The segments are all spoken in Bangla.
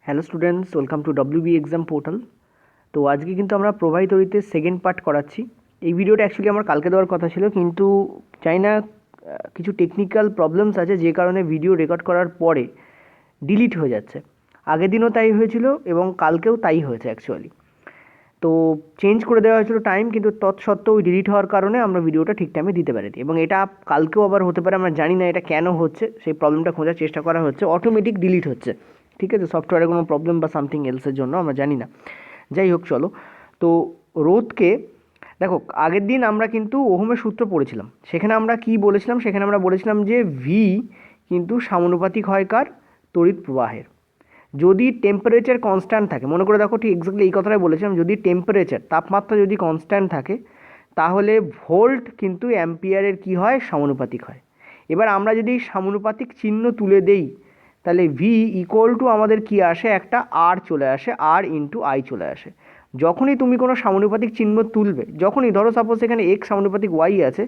Hello students, welcome to WB exam portal. তো আজকে কিন্তু আমরা প্রবাহী তড়িতে সেকেন্ড পার্ট করাচ্ছি। এই ভিডিওটা অ্যাকচুয়ালি আমার কালকে দেওয়ার কথা ছিল, কিন্তু চাই না কিছু টেকনিক্যাল প্রবলেমস আছে যে কারণে ভিডিও রেকর্ড করার পরে ডিলিট হয়ে যাচ্ছে। আগের দিনও তাই হয়েছিল এবং কালকেও তাই হয়েছে অ্যাকচুয়ালি। তো চেঞ্জ করে দেওয়া হয়েছিল টাইম, কিন্তু তৎসত্ত্বেও ওই ডিলিট হওয়ার কারণে আমরা ভিডিওটা ঠিক টাইমে দিতে পারিনি, এবং এটা কালকেও আবার হতে পারে। আমরা জানি না এটা কেন হচ্ছে, সেই প্রবলেমটা খোঁজার চেষ্টা করা হচ্ছে। অটোমেটিক ডিলিট হচ্ছে, ঠিক আছে, সফটওয়্যারের কোনো প্রবলেম বা সামথিং এলসের জন্য, আমরা জানি না। যাই হোক, চলো। তো রোধকে দেখো, আগের দিন আমরা কিন্তু ওহমের সূত্র পড়েছিলাম। সেখানে আমরা কি বলেছিলাম? সেখানে আমরা বলেছিলাম যে ভি কিন্তু সমানুপাতিক হয় কার? তড়িৎ প্রবাহের। যদি টেম্পারেচার কনস্ট্যান্ট থাকে, মনে করে দেখো, ঠিক এক্স্যাক্টলি এই কথাটাই বলেছিলাম, যদি টেম্পারেচার, তাপমাত্রা যদি কনস্ট্যান্ট থাকে, তাহলে ভোল্ট কিন্তু অ্যাম্পিয়ারের কি হয়? সমানুপাতিক হয়। এবার আমরা যদি সমানুপাতিক চিহ্ন তুলে দেই, তাহলে ভি ইকুয়াল টু আমাদের কি আসে? একটা আর চলে আসে, আর ইন্টু আই চলে আসে। যখনই তুমি কোনো সমানুপাতিক চিহ্ন তুলবে, যখনই ধরো সাপোজ এখানে এক্স সমানুপাতিক ওয়াই আছে,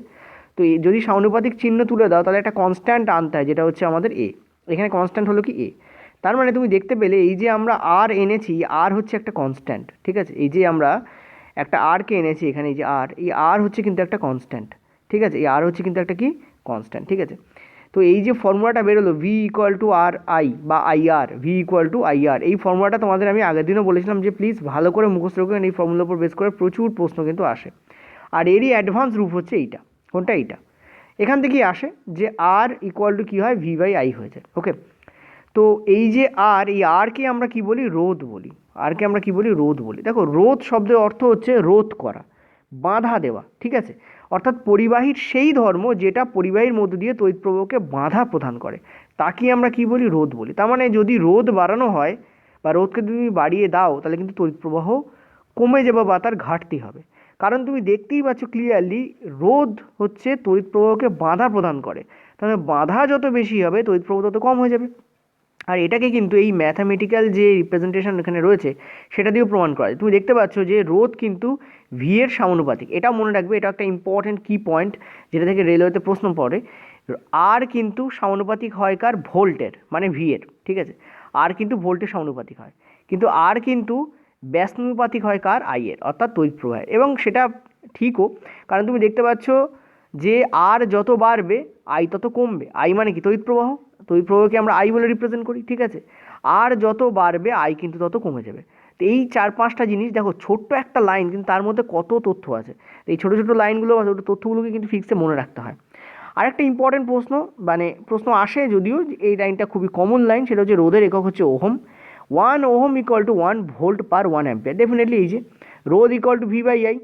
তো যদি সমানুপাতিক চিহ্ন তুলে দাও, তাহলে একটা কনস্ট্যান্ট আনতে হয়, যেটা হচ্ছে আমাদের এ। এখানে কনস্ট্যান্ট হলো কি? এ। তার মানে তুমি দেখতে পেলে এই যে আমরা আর এনেছি, আর হচ্ছে একটা কনস্ট্যান্ট, ঠিক আছে। এই যে আমরা একটা আরকে এনেছি এখানে, এই যে আর, এই আর হচ্ছে কিন্তু একটা কনস্ট্যান্ট, ঠিক আছে। এই আর হচ্ছে কিন্তু একটা কি? কনস্ট্যান্ট, ঠিক আছে। তো এই যে ফর্মুলাটা বেরোলো, V equal to R I বা I R, V equal to I R, এই ফর্মুলাটা তোমাদের আমি আগের দিনও বলেছিলাম যে প্লিজ ভালো করে মুখস্থ রাখবেন। এই ফর্মুলার উপর বেস করে প্রচুর প্রশ্ন কিন্তু আসে। আর এরই অ্যাডভান্স রূপ হচ্ছে এইটা। কোনটা? এইটা। এখান থেকেই আসে যে আর ইকুয়াল টু কী হয়? ভি বাই আই হয়ে যায়। ওকে। তো এই যে আর, এই আরকে আমরা কি বলি? রোধ বলি। আরকে আমরা কি বলি? রোধ বলি। দেখো, রোধ শব্দের অর্থ হচ্ছে রোধ করা, বাধা দেওয়া, ঠিক আছে। অর্থাৎ পরিবাহীর সেই ধর্ম যেটা পরিবাহীর মধ্য দিয়ে তড়িৎ প্রবাহকে বাধা প্রদান করে, তাকে আমরা কি বলি? রোধ বলি। তার মানে যদি রোধ বাড়ানো হয় বা রোধকে তুমি বাড়িয়ে দাও, তাহলে কিন্তু তড়িৎ প্রবাহ কমে যাবে বা তার ঘাটতি হবে। কারণ তুমি দেখতেই পাচ্ছ ক্লিয়ারলি, রোধ হচ্ছে তড়িৎ প্রবাহকে বাধা প্রদান করে। তাহলে বাধা যত বেশি হবে, তড়িৎ প্রবাহ তত কম হয়ে যাবে। আর এটাকে কিন্তু এই ম্যাথামেটিক্যাল যে রিপ্রেজেন্টেশন এখানে রয়েছে, সেটা দিয়েও প্রমাণ করা যায়। তুমি দেখতে পাচ্ছ যে রোধ কিন্তু ভি এর সমানুপাতিক। এটা মনে রাখবে, এটা একটা ইম্পর্টেন্ট কি পয়েন্ট, যেটা থেকে রেলওয়েতে প্রশ্ন পড়ে। আর কিন্তু সমানুপাতিক হয় কার? ভোল্টের, মানে ভি এর, ঠিক আছে। আর কিন্তু ভোল্টের সমানুপাতিক হয়, কিন্তু আর কিন্তু ব্যস্তানুপাতিক হয় কার? আই এর, অর্থাৎ তড়িৎ প্রবাহের। এবং সেটা ঠিকও, কারণ তুমি দেখতে পাচ্ছ যে আর যত বাড়বে আই তত কমবে। আই মানে কি? তড়িৎ প্রবাহ। তড়িৎ প্রবাহকে আমরা আই বলে রিপ্রেজেন্ট করি, ঠিক আছে। আর যত বাড়বে আই কিন্তু তত কমে যাবে। তো এই চার পাঁচটা জিনিস দেখো, ছোট্ট একটা লাইন, কিন্তু তার মধ্যে কত তথ্য আছে। তো এই ছোটো ছোটো লাইনগুলো বা ছোটো তথ্যগুলোকে কিন্তু ফিক্সে মনে রাখতে হয়। আরেকটা ইম্পর্টেন্ট প্রশ্ন, মানে প্রশ্ন আসে যদিও, এই লাইনটা খুবই কমন লাইন, সেটা হচ্ছে রোধের একক হচ্ছে ওহম। 1 ওহম ইকুয়াল টু 1 ভোল্ট/1 অ্যাম্পিয়ার। ডেফিনেটলি এই যে রোধ equal to V by I,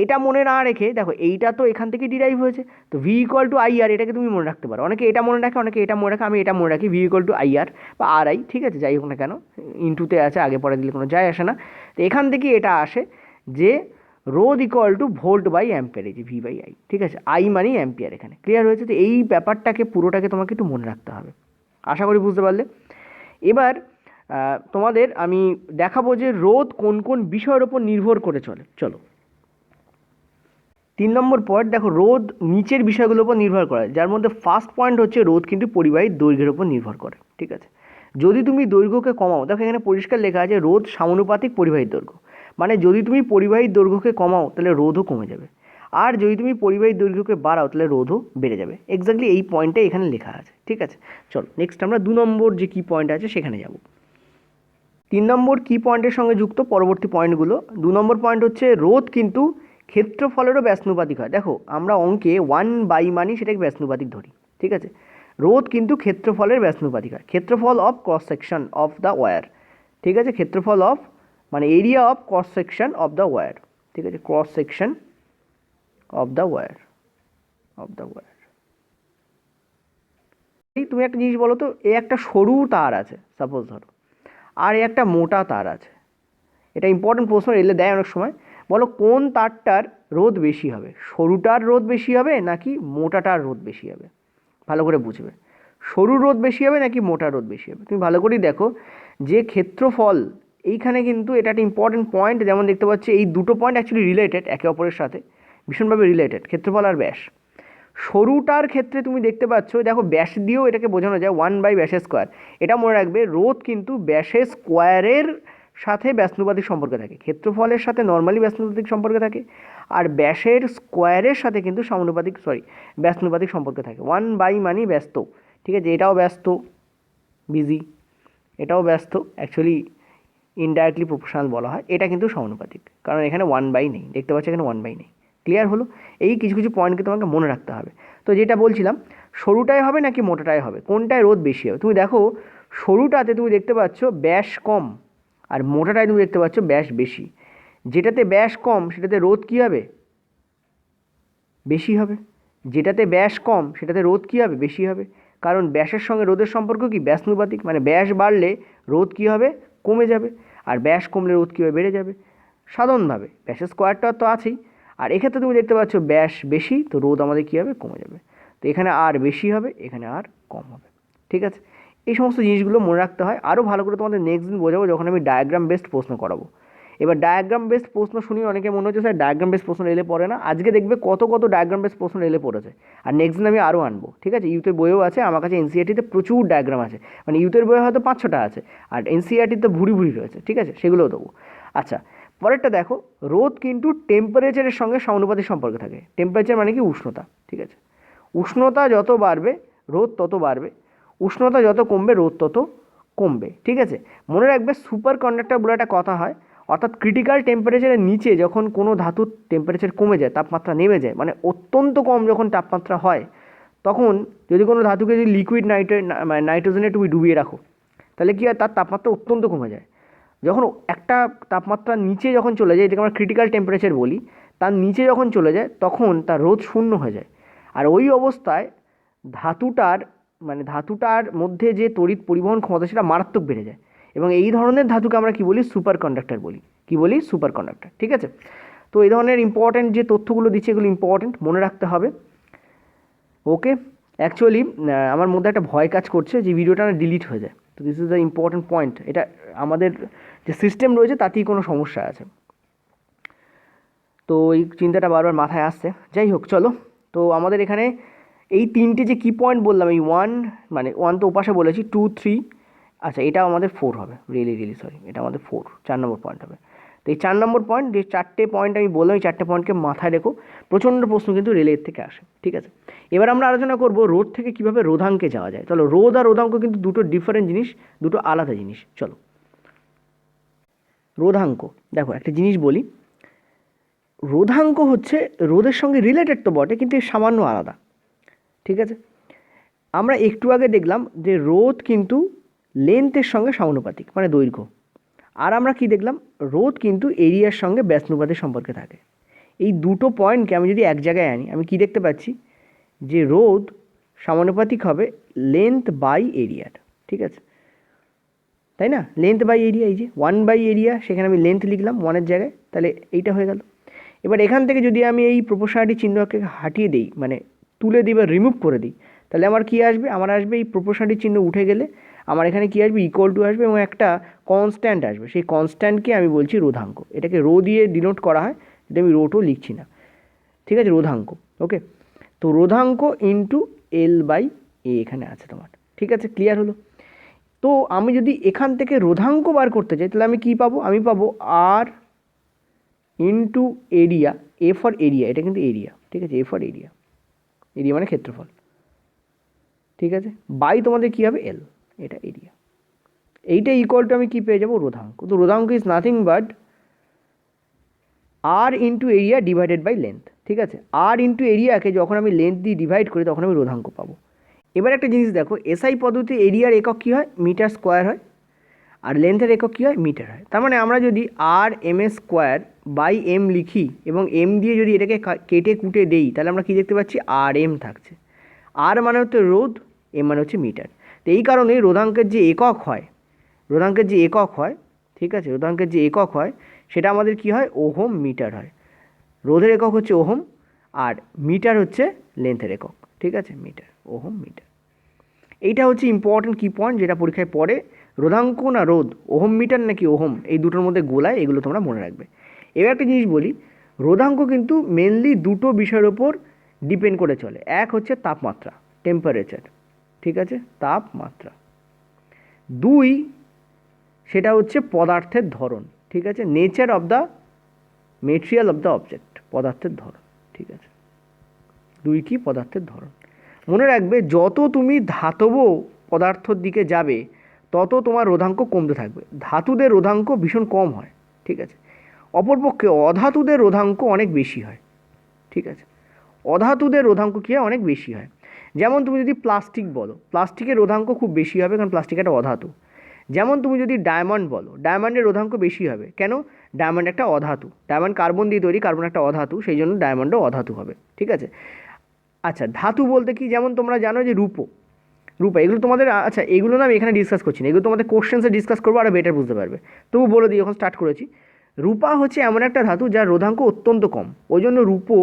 এটা মনে না রেখে দেখো, এইটা তো এখান থেকে ডিরাইভ হয়েছে, তো ভি ইকুয়াল টু আই আর, এটাকে তুমি মনে রাখতে পারো। অনেকে এটা মনে রাখে, অনেকে এটা মনে রাখে, আমি এটা মনে রাখি, ভি ইকুয়াল টু আই আর বা আর আই, ঠিক আছে। যাই হোক না কেন, ইনটুতে আছে, আগে পরে দিলে কোনো যায় আসে না। তো এখান থেকে এটা আসে যে রোধ equal to volt by ampere, এই যে ভি বাই আই, ঠিক আছে। আই মানেই অ্যাম্পিয়ার, এখানে ক্লিয়ার হয়েছে। তো এই ব্যাপারটাকে পুরোটাকে তোমাকে একটু মনে রাখতে হবে। আশা করি বুঝতে পারলে। এবার তোমাদের আমি দেখাবো যে রোধ কোন কোন বিষয়ের ওপর নির্ভর করে চলে। চলো, 3 নম্বর পয়েন্ট দেখো, রোধ নিচের বিষয়গুলোর উপর নির্ভর করে, যার মধ্যে ফার্স্ট পয়েন্ট হচ্ছে রোধ কিন্তু পরিবাহীর দৈর্ঘ্যের উপর নির্ভর করে, ঠিক আছে। যদি তুমি দৈর্ঘ্যকে কমাও, দেখো এখানে পরিষ্কার লেখা আছে রোধ সমানুপাতিক পরিবাহীর দৈর্ঘ্য, মানে যদি তুমি পরিবাহীর দৈর্ঘ্যকে কমাও, তাহলে রোধও কমে যাবে। আর যদি তুমি পরিবাহীর দৈর্ঘ্যকে বাড়াও, তাহলে রোধও বেড়ে যাবে। এক্স্যাক্টলি এই পয়েন্টটাই এখানে লেখা আছে, ঠিক আছে। চলো নেক্সট আমরা 2 নম্বর যে কি পয়েন্ট আছে সেখানে যাব। 3 নম্বর কি পয়েন্টের সঙ্গে যুক্ত পরবর্তী পয়েন্টগুলো। 2 নম্বর পয়েন্ট হচ্ছে রোধ কিন্তু ক্ষেত্রফলেরও ব্যস্তানুপাতিক হয়। দেখো আমরা অঙ্কে 1 বাই মানি সেটাকে ব্যস্তানুপাতিক ধরি, ঠিক আছে। রোধ কিন্তু ক্ষেত্রফলের ব্যস্তানুপাতিক হয়, ক্ষেত্রফল of cross section of the wire, ঠিক আছে। ক্ষেত্রফল অফ মানে area of cross section of the wire, ঠিক আছে। Cross section of the wire, of the wire. এই তুমি একটা জিনিস বলো তো, এ একটা সরু তার আছে সাপোজ ধরো, আর এ একটা মোটা তার আছে। এটা ইম্পর্টেন্ট প্রশ্ন, এলে দেয় অনেক সময়। বলো কোন তারটার রোধ বেশি হবে? সরুটার রোধ বেশি হবে নাকি মোটাটার রোধ বেশি হবে? ভালো করে বুঝবে, সরু রোধ বেশি হবে নাকি মোটা রোধ বেশি হবে। তুমি ভালো করেই দেখো যে ক্ষেত্রফল, এইখানে কিন্তু এটা একটা ইম্পর্টেন্ট পয়েন্ট। যেমন দেখতে পাচ্ছি এই দুটো পয়েন্ট অ্যাকচুয়ালি রিলেটেড একে অপরের সাথে, ভীষণভাবে রিলেটেড, ক্ষেত্রফল আর ব্যাস। সরুটার ক্ষেত্রে তুমি দেখতে পাচ্ছ, দেখো ব্যাস দিয়েও এটাকে বোঝানো যায় 1 বাই ব্যাসের স্কোয়ার। এটা মনে রাখবে, রোধ কিন্তু ব্যাসের স্কোয়ারের সাথে ব্যাসানুপাতিক সম্পর্কে থাকে, ক্ষেত্রফলের সাথে নর্মালি ব্যাসানুপাতিক সম্পর্কে থাকে, আর ব্যাসের স্কোয়ারের সাথে কিন্তু ব্যাসানুপাতিক সম্পর্কে থাকে। 1 বাই মানে ব্যস্ত, ঠিক আছে, এটাও ব্যস্ত বিজি, এটাও ব্যস্ত, অ্যাকচুয়ালি ইনডাইরেক্টলি প্রপোর্শনাল বলা হয়, এটা কিন্তু সমানুপাতিক, কারণ এখানে 1 বাই নেই, দেখতে পাচ্ছ এখানে 1 বাই নেই। ক্লিয়ার হলো? এই কিছু কিছু পয়েন্টকে তোমাকে মনে রাখতে হবে। তো যেটা বলছিলাম, সরুটাই হবে নাকি মোটাটাই হবে, কোনটায় রোধ বেশি হবে? তুমি দেখো সরুটাতে তুমি দেখতে পাচ্ছ ব্যাস কম, আর মোটাটায় তুমি দেখতে পাচ্ছ ব্যাস বেশি। যেটাতে ব্যাস কম সেটাতে রোধ কী হবে? বেশি হবে। যেটাতে ব্যাস কম সেটাতে রোধ কী হবে? বেশি হবে। কারণ ব্যাসের সঙ্গে রোধের সম্পর্ক কি? ব্যাসানুপাতিক, মানে ব্যাস বাড়লে রোধ কী হবে? কমে যাবে, আর ব্যাস কমলে রোধ কী হবে? বেড়ে যাবে। সাধারণভাবে ব্যাসের স্কোয়ারটা তো আছেই, আর এক্ষেত্রে তুমি দেখতে পাচ্ছ ব্যাস বেশি, তো রোধ আমাদের কী হবে? কমে যাবে। তো এখানে আর বেশি হবে, এখানে আর কম হবে। ঠিক আছে, এই সমস্ত জিনিসগুলো মনে রাখতে হয়। আরও ভালো করে তোমাদের নেক্সট দিন বোঝাবো যখন আমি ডায়াগ্রাম বেসড প্রশ্ন করাবো। এবার ডায়াগ্রাম বেসড প্রশ্ন শুনি অনেকে মনে হচ্ছে স্যার ডায়াগ্রাম বেসড প্রশ্ন এলে পড়ে না। আজকে দেখবে কত কত ডায়াগ্রাম বেসড প্রশ্ন এলে পড়েছে, আর নেক্সট দিন আমি আরও আনবো। ঠিক আছে, ইউথের বইও আছে, আমার কাছে এনসিইআরটিতে প্রচুর ডায়াগ্রাম আছে, মানে ইউথের বইয়ে হয়তো 5-6টা আছে, আর এনসিইআরটিতে ভুড়ি ভুড়ি রয়েছে। ঠিক আছে, সেগুলোও দেবো। আচ্ছা, পরেরটা দেখো, রোধ কিন্তু টেম্পারেচারের সঙ্গে সমানুপাতিক সম্পর্কে থাকে। টেম্পারেচার মানে কি? উষ্ণতা। ঠিক আছে, উষ্ণতা যত বাড়বে রোধ তত বাড়বে, উষ্ণতা যত কমবে রোধ তত কমবে। ঠিক আছে, মনে রাখবে সুপার কন্ডাক্টর বলে একটা কথা হয়, অর্থাৎ ক্রিটিক্যাল টেম্পারেচারের নিচে যখন কোনো ধাতুর টেম্পারেচার কমে যায়, তাপমাত্রা নেমে যায়, মানে অত্যন্ত কম যখন তাপমাত্রা হয়, তখন যদি কোনো ধাতুকে যদি লিকুইড নাইট্রোজেনে তুমি ডুবিয়ে রাখো, তাহলে কি হয়? তার তাপমাত্রা অত্যন্ত কমে যায়। যখন একটা তাপমাত্রার নিচে যখন চলে যায়, যেটাকে আমরা ক্রিটিক্যাল টেম্পারেচার বলি, তার নিচে যখন চলে যায় তখন তার রোধ শূন্য হয়ে যায়, আর ওই অবস্থায় ধাতুটার মধ্যে যে তড়িৎ পরিবহন ক্ষমতা সেটা মারাত্মক বেড়ে যায়, এবং এই ধরনের ধাতুকে আমরা কি বলি? সুপার কন্ডাক্টর বলি। কি বলি? Super conductor. ঠিক আছে, তো এই ধরনের ইম্পর্ট্যান্ট যে তথ্যগুলো দিচ্ছে এগুলো ইম্পর্ট্যান্ট, মনে রাখতে হবে। ওকে, অ্যাকচুয়ালি আমার মধ্যে একটা ভয় কাজ করছে যে ভিডিওটা না ডিলিট হয়ে যায়, তো this is the important point. এটা আমাদের যে সিস্টেম রয়েছে তাতেই কোনো সমস্যা আছে, তো এই চিন্তাটা বারবার মাথায় আসছে। যাই হোক, চলো, তো আমাদের এখানে এই তিনটে যে কি পয়েন্ট বললাম, এই ওয়ান তো ওপাশে বলেছি, 2, 3, আচ্ছা এটা আমাদের 4 হবে, রিয়েলি সরি, এটা আমাদের 4 নম্বর পয়েন্ট হবে। তো এই 4 নম্বর পয়েন্ট, যে 4টে পয়েন্ট আমি বললাম, এই 4টে পয়েন্টকে মাথায় রেখো, প্রচণ্ড প্রশ্ন কিন্তু রেলের থেকে আসে। ঠিক আছে, এবার আমরা আলোচনা করব রোধ থেকে কীভাবে রোধাঙ্কে যাওয়া যায়। চলো, রোধ আর রোধাঙ্ক কিন্তু দুটো ডিফারেন্ট জিনিস, দুটো আলাদা জিনিস। চলো, রোধাঙ্ক, দেখো একটা জিনিস বলি, রোধাঙ্ক হচ্ছে রোধের সঙ্গে রিলেটেড তো বটে, কিন্তু সামান্য আলাদা। ঠিক আছে, আমরা একটু আগে দেখলাম যে রোধ কিন্তু লেন্থের সঙ্গে সমানুপাতিক, মানে দৈর্ঘ্য, আর আমরা কি দেখলাম? রোধ কিন্তু এরিয়ার সঙ্গে ব্যাসানুপাতিক সম্পর্কে থাকে। এই দুটো পয়েন্টকে আমি যদি এক জায়গায় আনি, আমি কি দেখতে পাচ্ছি? যে রোধ সমানুপাতিক হবে লেন্থ বাই এরিয়ার। ঠিক আছে, তাই না? লেন্থ বাই এরিয়া, এই যে 1 বাই এরিয়া, সেখানে আমি লেন্থ লিখলাম 1-এর জায়গায়, তাহলে এইটা হয়ে গেল। এবার এখান থেকে যদি আমি এই প্রপোর্শনালিটি চিহ্নকে হাটিয়ে দিই, মানে তুলে দিই বা রিমুভ করে দিই, তাহলে আমার কী আসবে? আমার আসবে এই প্রপোর্শনালিটি চিহ্ন উঠে গেলে আমার এখানে কী আসবে? ইকুয়াল টু আসবে, এবং একটা কনস্ট্যান্ট আসবে। সেই কনস্ট্যান্টকে আমি বলছি রোধাঙ্ক। এটাকে রো দিয়ে ডিনোট করা হয়, যদি আমি রোটও লিখছি না। ঠিক আছে, রোধাঙ্ক। ওকে, তো রোধাঙ্ক ইন্টু এল বাই এ এখানে আছে তোমার। ঠিক আছে, ক্লিয়ার হলো? তো আমি যদি এখান থেকে রোধাঙ্ক বার করতে চাই, তাহলে আমি কী পাবো? আমি পাবো R into area, A for area, এটা কিন্তু এরিয়া। ঠিক আছে, এ ফর এরিয়া, এরিয়া মানে ক্ষেত্রফল। ঠিক আছে, বাই তোমাদের কী হবে? এল, এটা এরিয়া। এইটা ইকুয়াল টু আমি কী পেয়ে যাবো? রোধাঙ্ক। তো রোধাঙ্ক is nothing but R into area divided by length. ঠিক আছে, আর ইন্টু এরিয়াকে যখন আমি লেন্থ দিয়ে ডিভাইড করি তখন আমি রোধাঙ্ক পাবো। এবার একটা জিনিস দেখো, এসআই পদ্ধতি এরিয়ার একক কী হয়? মিটার স্কোয়ার হয়, আর লেন্থের একক কী হয়? মিটার হয়। তার মানে আমরা যদি আর M S square by M লিখি এবং এম দিয়ে যদি এটাকে কেটে কুটে দেই, তাহলে আমরা কী দেখতে পাচ্ছি? আর এম থাকছে। আর মানে হচ্ছে রোধ, এম মানে হচ্ছে মিটার। তো এই কারণেই রোধাঙ্কের যে একক হয়, ঠিক আছে, রোধাঙ্কের যে একক হয় সেটা আমাদের কি হয়? ওহম মিটার হয়। রোধের একক হচ্ছে ওহম, আর মিটার হচ্ছে লেন্থের একক। ঠিক আছে, মিটার, ওহম মিটার। এইটা হচ্ছে ইম্পর্টেন্ট কি পয়েন্ট, যেটা পরীক্ষায় পড়ে। রোধাঙ্ক না রোধ, ওহম মিটার নাকি ওহম, এই দুটোর মধ্যে গোলায়, এগুলো তোমরা মনে রাখবে। এবার একটা জিনিস বলি, রোধাঙ্ক কিন্তু মেনলি দুটো বিষয়ের ওপর ডিপেন্ড করে চলে। এক হচ্ছে তাপমাত্রা, টেম্পারেচার, ঠিক আছে, তাপমাত্রা। দুই, সেটা হচ্ছে পদার্থের ধরন, ঠিক আছে, nature of the material of the object, পদার্থের ধরন, ঠিক আছে। দুই কি? পদার্থের ধরন। মনে রাখবে যত তুমি ধাতব পদার্থর দিকে যাবে তত তোমার রোধাঙ্ক কমতে থাকবে। ধাতুদের রোধাঙ্ক ভীষণ কম হয়, ঠিক আছে। অপরপক্ষে অধাতুদের রোধাঙ্ক অনেক বেশি হয়, ঠিক আছে। অধাতুদের রোধাঙ্ক কী হয়? অনেক বেশি হয়। যেমন তুমি যদি প্লাস্টিক বলো, প্লাস্টিকের রোধাঙ্ক খুব বেশি হবে, কারণ প্লাস্টিক একটা অধাতু। যেমন তুমি যদি ডায়মন্ড বলো, ডায়মন্ডের রোধাঙ্ক বেশি হবে। কেন? ডায়মন্ড একটা অধাতু, ডায়মন্ড কার্বন দিয়ে তৈরি, কার্বন একটা অধাতু, সেই জন্য ডায়মন্ডও অধাতু হবে, ঠিক আছে। আচ্ছা, ধাতু বলতে কি? যেমন তোমরা জানো যে রূপো, রূপা, এগুলো তোমাদের, আচ্ছা এগুলো না আমি এখানে ডিসকাস করছি না, এগুলো তোমাদের কোশ্চেন্সে ডিসকাস করবো, আরও বেটার বুঝতে পারবে। তবু বলে দিই, যখন স্টার্ট করেছি, রূপা হচ্ছে এমন একটা ধাতু যার রোধাঙ্ক অত্যন্ত কম, ওই জন্য রূপো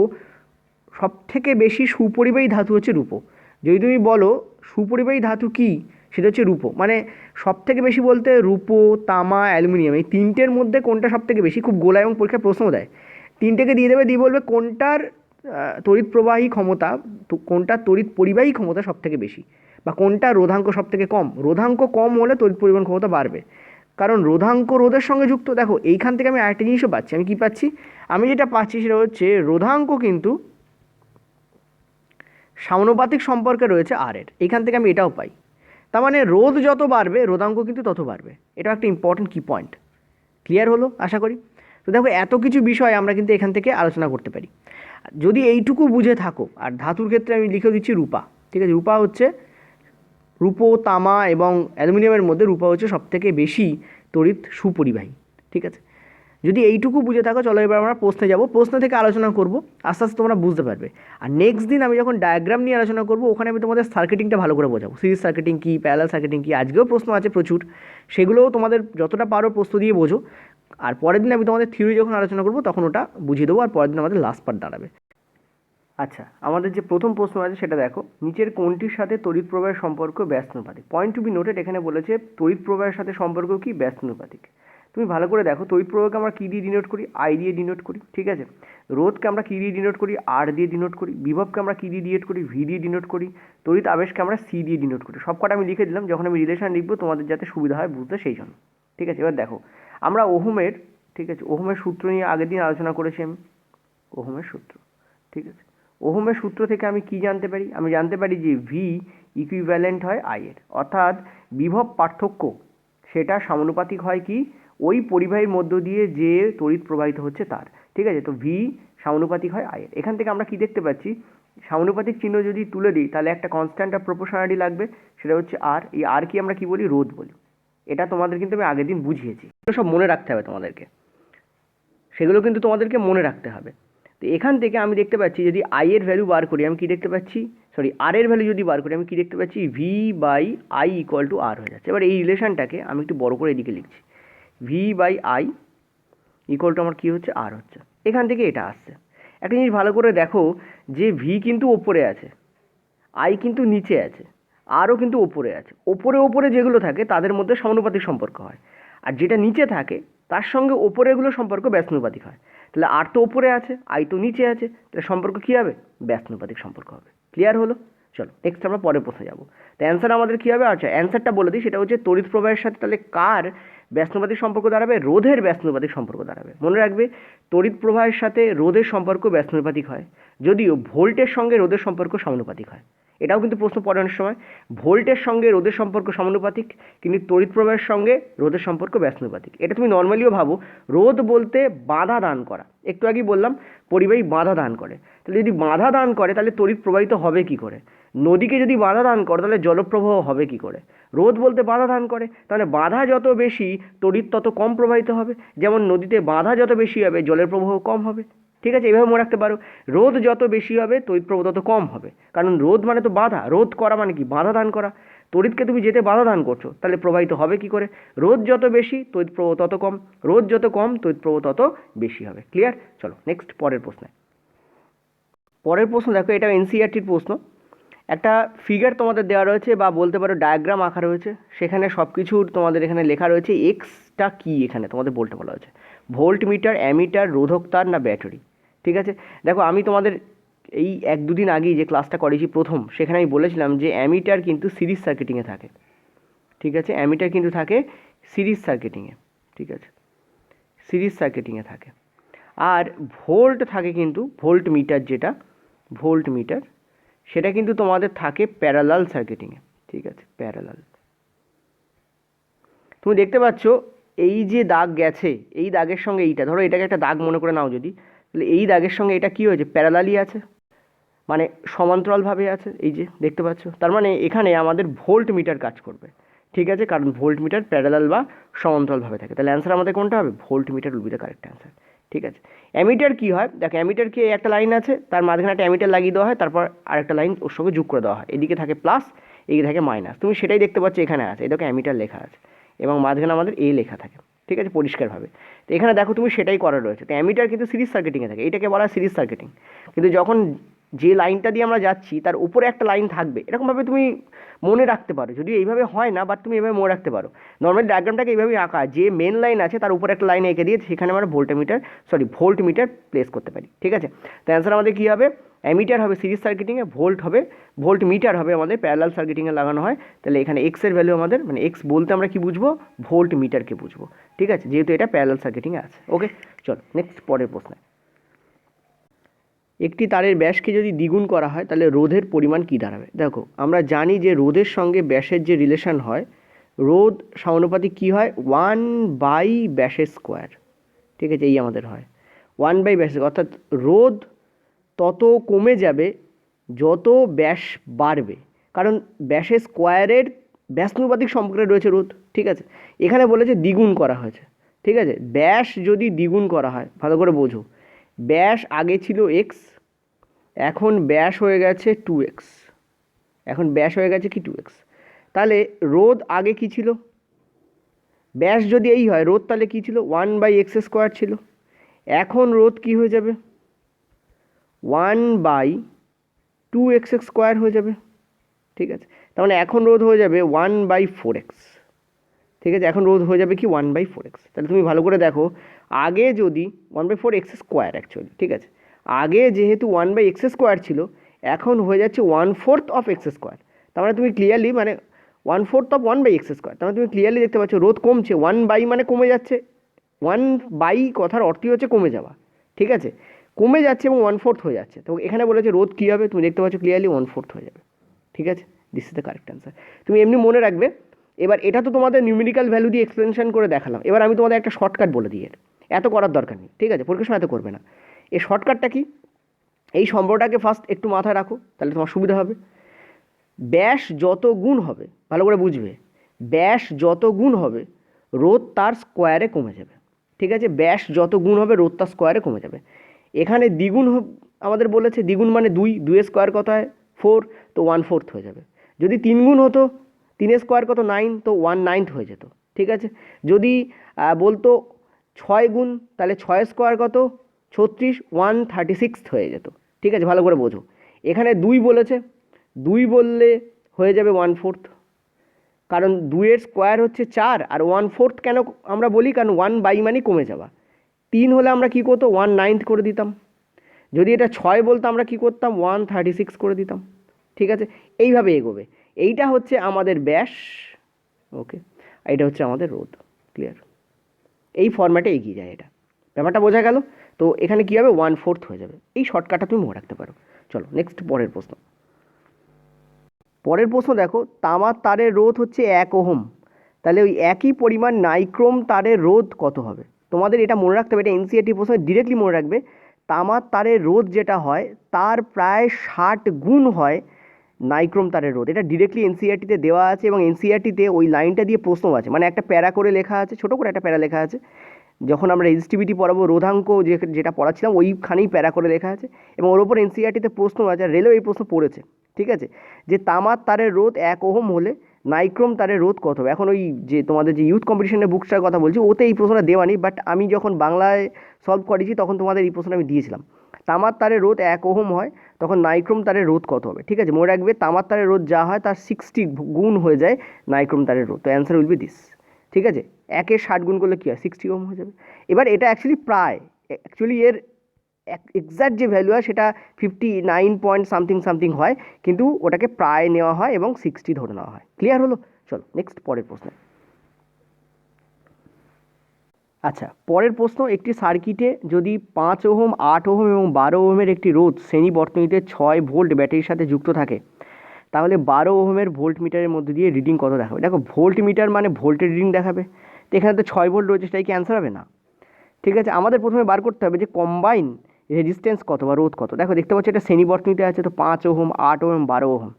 সব থেকে বেশি সুপরিবাহী ধাতু হচ্ছে রূপো। যদি তুমি বলো সুপরিবাহী ধাতু কি, সেটা হচ্ছে রূপো। মানে সব থেকে বেশি বলতে রূপো, তামা, অ্যালুমিনিয়াম, এই তিনটের মধ্যে কোনটা সব থেকে বেশি? খুব গোলা এবং পরীক্ষায় প্রশ্ন দেয়, তিনটেকে দিয়ে দেবে, দিয়ে বলবে কোনটার তড়িৎ প্রবাহী ক্ষমতা, কোনটার তড়িৎ পরিবাহী ক্ষমতা সব থেকে বেশি, বা কোনটা রোধাঙ্ক সব থেকে কম। রোধাঙ্ক কম হলে তড়িৎ পরিবহন ক্ষমতা বাড়বে, কারণ রোধাঙ্ক রোধের সঙ্গে যুক্ত। দেখো এইখান থেকে আমি আরেকটা জিনিসও পাচ্ছি, আমি কি পাচ্ছি? আমি যেটা পাচ্ছি সেটা হচ্ছে রোধাঙ্ক কিন্তু সমানুপাতিক সম্পর্কে রয়েছে আর এর, এখান থেকে আমি এটাও পাই। তার মানে রোধ যত বাড়বে রোধাঙ্ক কিন্তু তত বাড়বে। এটা একটা ইম্পর্টেন্ট কি পয়েন্ট। ক্লিয়ার হলো আশা করি? তো দেখো এত কিছু বিষয় আমরা কিন্তু এখান থেকে আলোচনা করতে পারি যদি এইটুকু বুঝে থাকো। আর ধাতুর ক্ষেত্রে আমি লিখে দিচ্ছি রূপা, ঠিক আছে। রূপা হচ্ছে, রূপো, তামা এবং অ্যালুমিনিয়ামের মধ্যে রূপা হচ্ছে সবথেকে বেশি তড়িৎ সুপরিবাহী, ঠিক আছে। যদি এইটুকু বুঝে থাকো, চলো এবার আমরা প্রশ্নে যাব, প্রশ্ন থেকে আলোচনা করব, আস্তে আস্তে তোমরা বুঝতে পারবে। আর নেক্সট দিন আমি যখন ডায়াগ্রাম নিয়ে আলোচনা করব, ওখানে আমি তোমাদের সার্কিটিংটা ভালো করে বোঝাবো, সিরিজ সার্কিটিং কী, প্যারালাল সার্কিটিং কী। আজকেও প্রশ্ন আছে প্রচুর, সেগুলোও তোমাদের যতটা পারো প্রশ্ন দিয়ে বোঝো। আর পরের দিন আমি তোমাদের থিওরি যখন আলোচনা করবো তখন ওটা বুঝিয়ে দেবো, আর পরের দিন আমাদের লাস্ট পার্ট দাঁড়াবে। আচ্ছা, আমাদের যে প্রথম প্রশ্ন আছে সেটা দেখো, নিচের কোনটির সাথে তড়িৎ প্রবাহের সম্পর্ক ব্যস্তানুপাতিক? পয়েন্ট টু বি নোটেড, এখানে বলেছে তড়িৎ প্রবাহের সাথে সম্পর্ক কি? ব্যস্তানুপাতিক। তুমি ভালো করে দেখো, তড়িৎ প্রবাহকে আমরা কী দিয়ে ডিনোট করি? আই দিয়ে ডিনোট করি, ঠিক আছে। রোধকে আমরা কী দিয়ে ডিনোট করি? আর দিয়ে ডিনোট করি। বিভবকে আমরা কী দিয়ে ডিনোট করি? ভি দিয়ে ডিনোট করি। তড়িৎ আবেশকে আমরা সি দিয়ে ডিনোট করি। সব কটা আমি লিখে দিলাম, যখন আমি রিলেশন লিখবো তোমাদের যাতে সুবিধা হয় বুঝতে, সেই জন্য, ঠিক আছে। এবার দেখো, আমরা ওহমের, ঠিক আছে, ওহমের সূত্র নিয়ে আগের দিন আলোচনা করেছি আমি, ওহমের সূত্র, ঠিক আছে। ওহমের সূত্র থেকে আমি কি জানতে পারি? আমি জানতে পারি যে ভি ইকুইভ্যালেন্ট হয় আই এর, অর্থাৎ বিভব পার্থক্য সেটা সমানুপাতিক হয় কি? ওই পরিবাহীর মধ্য দিয়ে যে তড়িৎ প্রবাহিত হচ্ছে তার, ঠিক আছে। তো ভি সমানুপাতিক হয় আই এর। এখান থেকে আমরা কি দেখতে পাচ্ছি? সমানুপাতিক চিহ্ন যদি তুলে দিই তাহলে একটা কনস্ট্যান্ট অফ প্রপোর্শনালিটি লাগবে, সেটা হচ্ছে আর। এই আর কি আমরা কি বলি? রোধ বলি। এটা তোমাদের কিন্তু আমি আগের দিন বুঝিয়েছি, এগুলো সব মনে রাখতে হবে তোমাদেরকে, সেগুলো কিন্তু তোমাদেরকে মনে রাখতে হবে। তো এখান থেকে আমি দেখতে পাচ্ছি যদি আই এর ভ্যালু বার করি, আমি কি দেখতে পাচ্ছি? সরি, আর এর ভ্যালু যদি বার করি আমি কি দেখতে পাচ্ছি? V by I equal to R হয়ে যাচ্ছে। এবার এই রিলেশনটাকে আমি একটু বড় করে এদিকে লিখছি, V by I equal to আমার কী হচ্ছে? আর হচ্ছে। এখান থেকে এটা আসছে। একটা জিনিস ভালো করে দেখো যে ভি কিন্তু ওপরে আছে, আই কিন্তু নিচে আছে, আরও কিন্তু ওপরে আছে। ওপরে ওপরে যেগুলো থাকে তাদের মধ্যে সমানুপাতিক সম্পর্ক হয়, আর যেটা নিচে থাকে তার সঙ্গে ওপরেগুলো সম্পর্ক ব্যস্তানুপাতিক হয়। তাহলে আর তো ওপরে আছে, আই তো নিচে আছে, তাহলে সম্পর্ক কী হবে? ব্যস্তানুপাতিক সম্পর্ক হবে। ক্লিয়ার হলো? চলো নেক্সট আমরা পরে প্রশ্নে যাবো। তো অ্যান্সার আমাদের কী হবে? আচ্ছা, অ্যান্সারটা বলে দিই, সেটা হচ্ছে তড়িৎ প্রবাহের সাথে তাহলে কার ব্যস্তানুপাতিক সম্পর্ক দাঁড়াবে? রোধের ব্যস্তানুপাতিক সম্পর্ক দাঁড়াবে। মনে রাখবে, তড়িৎ প্রবাহের সাথে রোধের সম্পর্ক ব্যস্তানুপাতিক হয়, যদিও ভোল্টের সঙ্গে রোধের সম্পর্ক সমানুপাতিক হয়। এটাও কিন্তু প্রশ্ন পড়ে অনেক সময়, ভোল্টের সঙ্গে রোধের সম্পর্ক সমানুপাতিক, কিন্তু তড়িৎ প্রবাহের সঙ্গে রোধের সম্পর্ক ব্যস্তানুপাতিক। এটা তুমি নর্মালিও ভাবো, রোধ বলতে বাধা দান করা। একটু আগেই বললাম পরিবাহী বাধা দান করে, তাহলে যদি বাধা দান করে তাহলে তড়িৎ প্রবাহিত হবে কি করে? নদীকে যদি বাধা দান করে তাহলে জলপ্রবাহ হবে কি করে? রোধ বলতে বাধা দান করে, তাহলে বাধা যত বেশি তড়িৎ তত কম প্রবাহিত হবে। যেমন নদীতে বাধা যত বেশি হবে জলের প্রবাহ কম হবে, ঠিক আছে। এভাবে মনে রাখতে পারো, রোধ যত বেশি হবে তড়িৎ প্রবাহ তত কম হবে, কারণ রোধ মানে তো বাধা, রোধ করা মানে কি? বাধা দান করা। তড়িৎকে তুমি যেতে বাধা দান করছো, তাহলে প্রবাহিত হবে কি করে? রোধ যত বেশি তড়িৎ প্রবাহ তত কম, রোধ যত কম তড়িৎ প্রবাহ তত বেশি হবে। ক্লিয়ার? চলো নেক্সট পরের প্রশ্নে। পরের প্রশ্ন দেখো, এটা এনসিইআরটির প্রশ্ন। একটা ফিগার তোমাদের দেওয়া রয়েছে, বা বলতে পারো ডায়াগ্রাম আঁকা রয়েছে, সেখানে সব কিছুর তোমাদের এখানে লেখা রয়েছে এক্সটা কি, এখানে তোমাদের বলতে বলা হয়েছে ভোল্ট মিটার, অ্যামিটার, রোধক তার না ব্যাটারি, ঠিক আছে। দেখো আমি তোমাদের এই 1-2 দিন আগেই যে ক্লাসটা করেছি প্রথম, সেখানে আমি বলেছিলাম যে অ্যামিটার কিন্তু সিরিজ সার্কিটিংয়ে থাকে, ঠিক আছে, অ্যামিটার কিন্তু থাকে সিরিজ সার্কিটিংয়ে, ঠিক আছে, সিরিজ সার্কিটিংয়ে থাকে। আর ভোল্ট থাকে কিন্তু ভোল্ট মিটার, যেটা ভোল্ট মিটার সেটা কিন্তু তোমাদের থাকে প্যারালাল সার্কিটিংয়ে, ঠিক আছে, প্যারালাল। তুমি দেখতে পাচ্ছ এই যে দাগ গেছে, এই দাগের সঙ্গে এইটা, ধরো এটাকে একটা দাগ মনে করে নাও যদি, তাহলে এই দাগের সঙ্গে এটা কী হয়েছে, প্যারালালই আছে, মানে সমান্তরালভাবে আছে, এই যে দেখতে পাচ্ছ। তার মানে এখানে আমাদের ভোল্ট মিটার কাজ করবে, ঠিক আছে, কারণ ভোল্ট মিটার প্যারালাল বা সমান্তরালভাবে থাকে। তাহলে অ্যান্সার আমাদের কোনটা হবে, volt metre will be the correct answer, ঠিক আছে। অ্যামিটার কী হয়, দেখো অ্যামিটার কি একটা লাইন আছে, তার মাঝখানে একটা অ্যামিটার লাগিয়ে দেওয়া হয়, তারপর আরেকটা লাইন ওর সঙ্গে যোগ করে দেওয়া হয়, এদিকে থাকে প্লাস, এদিকে থাকে মাইনাস, তুমি সেটাই দেখতে পাচ্ছ এখানে আছে, এটাকে অ্যামিটার লেখা আছে এবং মাঝখানে আমাদের এ লেখা থাকে, ঠিক আছে, পরিষ্কারভাবে। তো এখানে দেখো তুমি সেটাই করা রয়েছে। তো অ্যামিটার কিন্তু সিরিজ সার্কিটিংয়ে থাকে, এটাকে বলা হয় সিরিজ সার্কিটিং। কিন্তু যখন যে লাইনটা দিয়ে আমরা যাচ্ছি তার উপরে একটা লাইন থাকবে, এরকমভাবে তুমি মনে রাখতে পারো, যদি এইভাবে হয় না, বাট তুমি এইভাবে মনে রাখতে পারো। নর্মাল ডায়াগ্রামটাকে এইভাবেই আঁকা, যে মেন লাইন আছে তার উপরে একটা লাইন এঁকে দিয়ে সেখানে আমরা ভোল্ট মিটার প্লেস করতে পারি, ঠিক আছে। তো অ্যান্সার আমাদের কী হবে, অ্যামিটার হবে সিরিজ সার্কিটিংয়ে, ভোল্ট মিটার হবে আমাদের প্যারালাল সার্কিটিংয়ে লাগানো হয়। তাহলে এখানে এক্সের ভ্যালু আমাদের, মানে এক্স বলতে আমরা কি বুঝবো, ভোল্ট মিটারকে বুঝবো, ঠিক আছে, যেহেতু এটা প্যারালাল সার্কিটিংয়ে আছে। ওকে, চলো নেক্সট পরের প্রশ্ন। একটি তারের ব্যাসকে যদি দ্বিগুণ করা হয় তাহলে রোধের পরিমাণ কী দাঁড়াবে। দেখো আমরা জানি যে রোধের সঙ্গে ব্যাসের যে রিলেশন হয়, রোধ সমানুপাতিক কী হয়, 1 ব্যাসের স্কোয়ার, ঠিক আছে, এই আমাদের হয় 1 ব্যাসের, অর্থাৎ রোধ তত কমে যাবে যত ব্যাস বাড়বে, কারণ ব্যাসের স্কোয়ারের ব্যাসানুপাতিক সম্পর্কে রয়েছে রোধ, ঠিক আছে। এখানে বলেছে দ্বিগুণ করা হয়েছে, ঠিক আছে। ব্যাস যদি দ্বিগুণ করা হয়, ভালো করে বোঝো, ব্যাস আগে ছিল এক্স, এখন ব্যাস হয়ে গেছে 2x, এখন ব্যাস হয়ে গেছে কি 2x। তাহলে রোধ আগে কি ছিল, ব্যাস যদি এই হয়, রোধ তাহলে কি ছিল, 1/x² ছিল, এখন রোধ কি হয়ে যাবে, 1/2x² হয়ে যাবে, ঠিক আছে। তার মানে এখন রোধ হয়ে যাবে 1/4x, ঠিক আছে, এখন রোধ হয়ে যাবে কি 1/4x। তাহলে তুমি ভালো করে দেখো, আগে যদি 1/4x² অ্যাকচুয়ালি, ঠিক আছে, আগে যেহেতু 1/x² ছিল, এখন হয়ে যাচ্ছে 1/4 অফ x²। তার মানে তুমি ক্লিয়ারলি, মানে 1/4 অফ 1/x², তার মানে তুমি ক্লিয়ারলি দেখতে পাচ্ছ রোধ কমছে, 1 মানে কমে যাচ্ছে, 1 কথার অর্থই হচ্ছে কমে যাওয়া, ঠিক আছে, কমে যাচ্ছে এবং 1/4 হয়ে যাচ্ছে। তো এখানে বলেছে রোধ কী হবে, তুমি দেখতে পাচ্ছ ক্লিয়ারলি 1/4 হয়ে যাবে, ঠিক আছে, this is the correct answer. তুমি এমনি মনে রাখবে। এবার এটা তো তোমাদের নিউমেরিক্যাল ভ্যালু দিয়ে এক্সপ্লেনেশন করে দেখালাম, এবার আমি তোমাদের একটা শর্টকাট বলে দিই, এত করার দরকার নেই, ঠিক আছে, পরীক্ষার সময় এত করবে না। এই শর্টকাটটা কি, এই সম্পর্কটাকে ফার্স্ট একটু মাথায় রাখো, তাহলে তোমার সুবিধা হবে। ব্যাস যত গুণ হবে, ভালো করে বুঝবে, ব্যাস যত গুণ হবে রোধ তার স্কোয়ারে কমে যাবে, ঠিক আছে, ব্যাস যত গুণ হবে রোধ তার স্কোয়ারে কমে যাবে। এখানে দ্বিগুণ আমাদের বলেছে, দ্বিগুণ মানে 2 স্কোয়ার কত হয় 4, তো 1/4 হয়ে যাবে। যদি 3 গুণ হতো, 3 স্কোয়ার কত 9, তো 1/9 হয়ে যেত, ঠিক আছে। যদি বলতো 6 গুণ, তাহলে 6 স্কোয়ার কত 36, 136 হয়ে যেত, ঠিক আছে, ভালো করে বোঝো। এখানে 2 বলেছে, 2 বললে হয়ে যাবে 1/4, কারণ 2-এর স্কোয়ার হচ্ছে 4, আর 1/4 কেন আমরা বলি, কারণ 1 মানে কমে যাওয়া। 3 হলে আমরা কী করতো, 1/9 করে দিতাম। যদি এটা 6 বলতো আমরা কী করতাম, 136 করে দিতাম, ঠিক আছে। এইভাবে এগোবে, এইটা হচ্ছে আমাদের ব্যাস, ওকে, এইটা হচ্ছে আমাদের রোধ, ক্লিয়ার। এই ফরম্যাটে এগিয়ে যায়, এটা ব্যাপারটা বোঝা গেল। তো এখানে কী হবে, 1/4 হয়ে যাবে, এই শর্টকাটটা তুমি মনে রাখতে পারো। চলো নেক্সট পরের প্রশ্ন। পরের প্রশ্ন দেখো, তামার তারের রোধ হচ্ছে 1 ওহম, তাহলে ওই একই পরিমাণ নাইক্রোম তারের রোধ কত হবে। তোমাদের এটা মনে রাখতে হবে, এটা এনসিইআরটি প্রশ্ন, ডিরেক্টলি মনে রাখবে, তামার তারের রোধ যেটা হয় তার প্রায় 60 গুণ হয় নাইক্রোম তারের রোধ। এটা ডিরেক্টলি এনসিইআরটিতে দেওয়া আছে, এবং এনসিইআরটিতে ওই লাইনটা দিয়ে প্রশ্ন আছে, মানে একটা প্যারা করে লেখা আছে, ছোটো করে একটা প্যারা লেখা আছে। যখন আমরা রেজিস্টিভিটি পড়াবো, রোধাঙ্ক যেটা পড়াচ্ছিলাম ওইখানেই প্যারা করে লেখা আছে, এবং ওর ওপর এনসিইআরটিতে প্রশ্ন আছে, রেলেও এই প্রশ্ন পড়েছে, ঠিক আছে, যে তামার তারের রোধ 1 ওহম হলে নাইক্রোম তারের রোধ কত হবে। এখন ওই যে তোমাদের যে ইউথ কম্পিটিশনের বুকসটার কথা বলছি, ওতে এই প্রশ্নটা দেওয়া নেই, বাট আমি যখন বাংলায় সলভ করেছি তখন তোমাদের এই প্রশ্নটা আমি দিয়েছিলাম। তামার তারের রোধ 1 ওহম হয়, তখন নাইক্রোম তারের রোধ কত হবে, ঠিক আছে, মনে রাখবে তামার তারের রোধ যা হয় তার 60 গুণ হয়ে যায় নাইক্রোম তারের রোধ। তো অ্যান্সার উইল বি দিস, ঠিক আছে, 1-এর 60 গুণ করলে কী হয়, 60 ওহম হয়ে যাবে। এবার এটা অ্যাকচুয়ালি প্রায়, অ্যাকচুয়ালি এর এক্স্যাক্ট যে ভ্যালু হয় সেটা 59 পয়েন্ট সামথিং সামথিং হয়, কিন্তু ওটাকে প্রায় নেওয়া হয় এবং 60 ধরে নেওয়া হয়। ক্লিয়ার হলো? চলো নেক্সট পরের প্রশ্ন। আচ্ছা, পরের প্রশ্ন, একটি সার্কিটে যদি 5 ওহম, 8 ওহম এবং 12 ওহমের একটি রোধ শ্রেণী বর্তনীতে 6 ভোল্ট ব্যাটারির সাথে যুক্ত থাকে, তাহলে 12 ওহমের ভোল্ট মিটারের মধ্যে দিয়ে রিডিং কত দেখাবে? দেখো, ভোল্ট মিটার মানে ভোল্টের রিডিং দেখাবে, তো এখানে তো 6 ভোল্ট রয়েছে, সেটাই কি অ্যান্সার হবে? না। ঠিক আছে, আমাদের প্রথমে বার করতে হবে যে কম্বাইন রেজিস্ট্যান্স কত বা রোধ কত। দেখো, দেখতে পাচ্ছি এটা শ্রেণী বর্তনীতে আছে, তো 5 ওহম, 8 ওহম, 12 ওহম।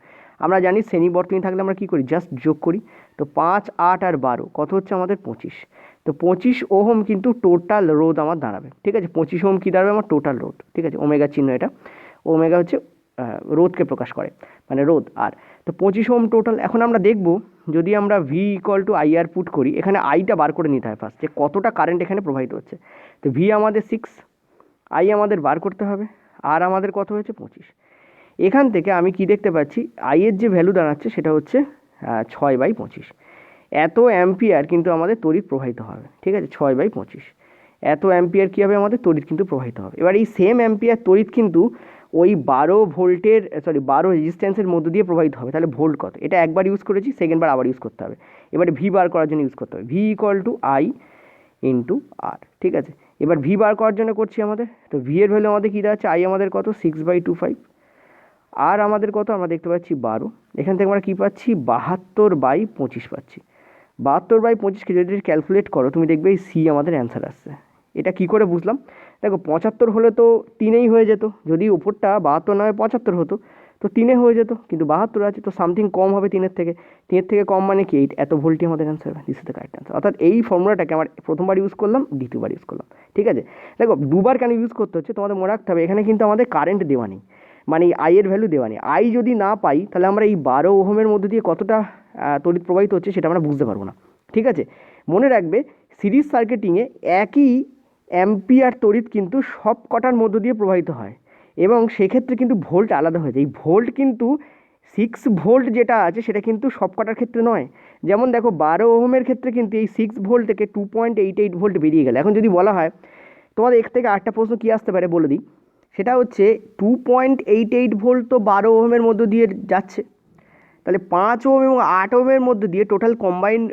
আমরা জানি শ্রেণী বর্তনী থাকলে আমরা কী করি, জাস্ট যোগ করি। তো 5, 8 আর 12 কত হচ্ছে আমাদের 25। তো 25 ওহম কিন্তু টোটাল রোধ আমার দাঁড়াবে। ঠিক আছে, 25 ওহম কী দাঁড়াবে আমার টোটাল রোধ। ঠিক আছে, ওমেগা চিহ্ন, এটা ওমেগা হচ্ছে রোধকে প্রকাশ করে, মানে রোধ। আর তো 25 ওহম টোটাল। এখন আমরা দেখব যদি আমরা V equal two IR put করি, এখানে আইটা বার করে নিতে হয় ফার্স্ট, যে কতটা কারেন্ট এখানে প্রবাহিত হচ্ছে। তো ভি আমাদের 6, আই আমাদের বার করতে হবে, আর আমাদের কত হয়েছে 25। এখান থেকে আমি কি দেখতে পাচ্ছি, আইয়ের যে ভ্যালু দাঁড়াচ্ছে সেটা হচ্ছে 6/25। এত অ্যাম্পিয়ার কিন্তু আমাদের তড়িৎ প্রবাহিত হবে। ঠিক আছে, 6/25 এত অ্যাম্পিয়ার কী হবে আমাদের তড়িৎ কিন্তু প্রবাহিত হবে। এবার এই সেম অ্যাম্পিয়ার তড়িৎ কিন্তু ওই 12 ভোল্টের 12 রেজিস্ট্যান্সের মধ্য দিয়ে প্রবাহিত হবে। তাহলে ভোল্ট কত, এটা একবার ইউজ করেছি, সেকেন্ডবার আবার ইউজ করতে হবে। এবারে ভি বার করার জন্য ইউজ করতে হবে, V equal to I into R. ঠিক আছে, এবার ভি বার করার জন্য করছি আমাদের, তো ভি এর ভ্যালু আমাদের কী দাঁড়াচ্ছে, আই আমাদের কত 6/25, আর আমাদের কত আমরা দেখতে পাচ্ছি 12। এখান থেকে আমরা কী পাচ্ছি 72/25 পাচ্ছি। 72/25কে যদি ক্যালকুলেট করো তুমি দেখবে এই সি আমাদের অ্যান্সার আসছে। এটা কি করে বুঝলাম, দেখো 75 হলে তো 3-এই হয়ে যেত, যদি উপরটা 72 নয় 75 হতো তো 3-এ হয়ে যেত, কিন্তু 72 আছে, তো সামথিং কম হবে 3-এর থেকে। 3-এর থেকে কম মানে কি, এত ভোল্টই আমাদের অ্যান্সার হবে। This is the correct answer. অর্থাৎ এই ফর্মুলাটাকে আমার প্রথমবার ইউজ করলাম, দ্বিতীয়বার ইউজ করলাম। ঠিক আছে, দেখো দুবার কেন ইউজ করতে হচ্ছে তোমাদের মনে রাখতে হবে, এখানে কিন্তু আমাদের কারেন্ট দেওয়া নেই, মানে আই এর ভ্যালু দেওয়া নেই। আই যদি না পাই তাহলে আমরা এই 12 ওহমের মধ্যে দিয়ে কতটা তড়িৎ প্রবাহিত হচ্ছে সেটা আমরা বুঝতে পারবো না। ঠিক আছে, মনে রাখবে সিরিজ সার্কিটিংয়ে একই অ্যাম্পিয়ার তড়িৎ কিন্তু সব কটার মধ্য দিয়ে প্রবাহিত হয়, এবং সেক্ষেত্রে কিন্তু ভোল্ট আলাদা হয়ে যায়। এই ভোল্ট কিন্তু 6 ভোল্ট যেটা আছে সেটা কিন্তু সব কটার ক্ষেত্রে নয়। যেমন দেখো 12 ওহমের ক্ষেত্রে কিন্তু এই 6 ভোল্ট থেকে 2.88 ভোল্ট বেরিয়ে গেল। এখন যদি বলা হয় তোমাদের এক থেকে 8টা প্রশ্ন কী আসতে পারে বলে দিই, সেটা হচ্ছে 2.88 ভোল্ট তো 12 ওহমের মধ্য দিয়ে যাচ্ছে, তাহলে 5 ওহম এবং 8 ওহমের মধ্য দিয়ে টোটাল কম্বাইন্ড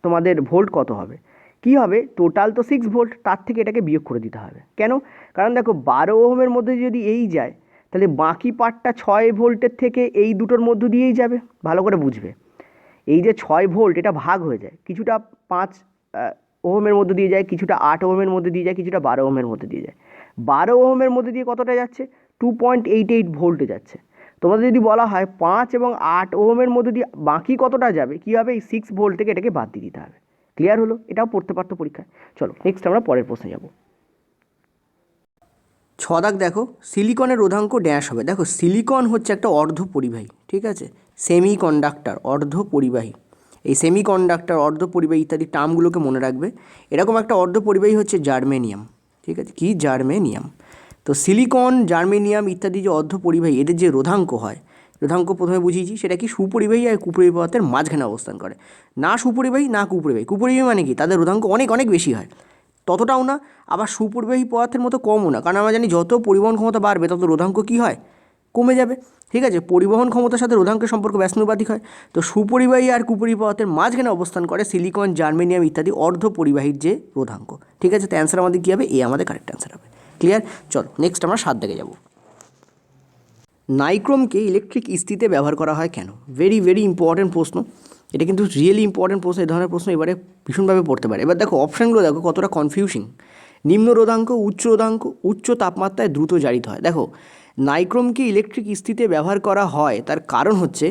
তোমাদের ভোল্ট কত হবে? কী হবে, টোটাল তো 6 ভোল্ট, তার থেকে এটাকে বিয়োগ করে দিতে হবে। কেন? কারণ দেখো 12 ওহমের মধ্যে যদি এই যায় তাহলে বাকি পার্টটা 6 ভোল্টের থেকে এই দুটোর মধ্য দিয়েই যাবে। ভালো করে বুঝবে, এই যে 6 ভোল্ট এটা ভাগ হয়ে যায়, কিছুটা 5 ওহমের মধ্যে দিয়ে যায়, কিছুটা 8 ওহমের মধ্যে দিয়ে যায়, কিছুটা 12 ওহমের মধ্যে দিয়ে যায়। 12 ওহমের মধ্যে দিয়ে কতটা যাচ্ছে, 2.88 ভোল্টে যাচ্ছে। তোমাদের যদি বলা হয় 5 এবং 8 ওহমের মধ্যে দিয়ে বাকি কতটা যাবে, কী হবে, এই 6 ভোল্ট থেকে এটাকে বাদ দিয়ে দিতে হবে। ক্লিয়ার হলো? এটাও পড়তে পারতো পরীক্ষায়। চলো নেক্সট আমরা পরের প্রশ্নে যাব। 6 দাগ দেখো, সিলিকনের রোধাঙ্ক ড্যাশ হবে। দেখো সিলিকন হচ্ছে একটা অর্ধ পরিবাহী, ঠিক আছে, সেমি কন্ডাক্টর, অর্ধ পরিবাহী। এই সেমি কন্ডাক্টর, অর্ধ পরিবাহী ইত্যাদি টার্মগুলোকে মনে রাখবে। এরকম একটা অর্ধ পরিবাহী হচ্ছে জার্মেনিয়াম। ঠিক আছে, কি জার্মেনিয়াম। তো সিলিকন, জার্মেনিয়াম ইত্যাদি যে অর্ধ পরিবাহী, এদের যে রোধাঙ্ক হয়, রোধাঙ্ক প্রথমে বুঝিয়েছি, সেটা কি সুপরিবাহী আর কুপরিবাহী পদার্থের মাঝখানে অবস্থান করে। না সুপরিবাহী না কুপরিবাহী। কুপরিবাহী মানে কি, তাদের রোধাঙ্ক অনেক অনেক বেশি হয়, ততটাও না, আবার সুপরিবাহী পদার্থের মতো কমও না, কারণ আমরা জানি যত পরিবহন ক্ষমতা বাড়বে তত রোধাঙ্ক কী হয়, কমে যাবে। ঠিক আছে, পরিবহন ক্ষমতার সাথে রোধাঙ্কের সম্পর্ক ব্যস্তানুপাতিক হয়। তো সুপরিবাহী আর কুপরিবাহী পদার্থের মাঝখানে অবস্থান করে সিলিকন, জার্মেনিয়াম ইত্যাদি অর্ধ পরিবাহীর যে রোধাঙ্ক। ঠিক আছে, তো অ্যান্সার আমাদের কী হবে, এ আমাদের কারেক্ট অ্যান্সার হবে। ক্লিয়ার? চলো নেক্সট আমরা 7 দিকে যাব। নাইক্রোমকে ইলেকট্রিক ইস্ত্রিতে ব্যবহার করা হয় কেন? ভেরি ভেরি ইম্পর্টেন্ট প্রশ্ন, এটা কিন্তু রিয়েলি ইম্পর্টেন্ট প্রশ্ন। এই ধরনের প্রশ্ন এবারে ভীষণভাবে পড়তে পারে। এবার দেখো অপশানগুলো দেখো কতটা কনফিউজিং। নিম্ন রোধাঙ্ক, উচ্চ রোধাঙ্ক, উচ্চ তাপমাত্রায় দ্রুত জারিত হয়। দেখো নাইক্রোমকে ইলেকট্রিক ইস্ত্রিতে ব্যবহার করা হয় তার কারণ হচ্ছে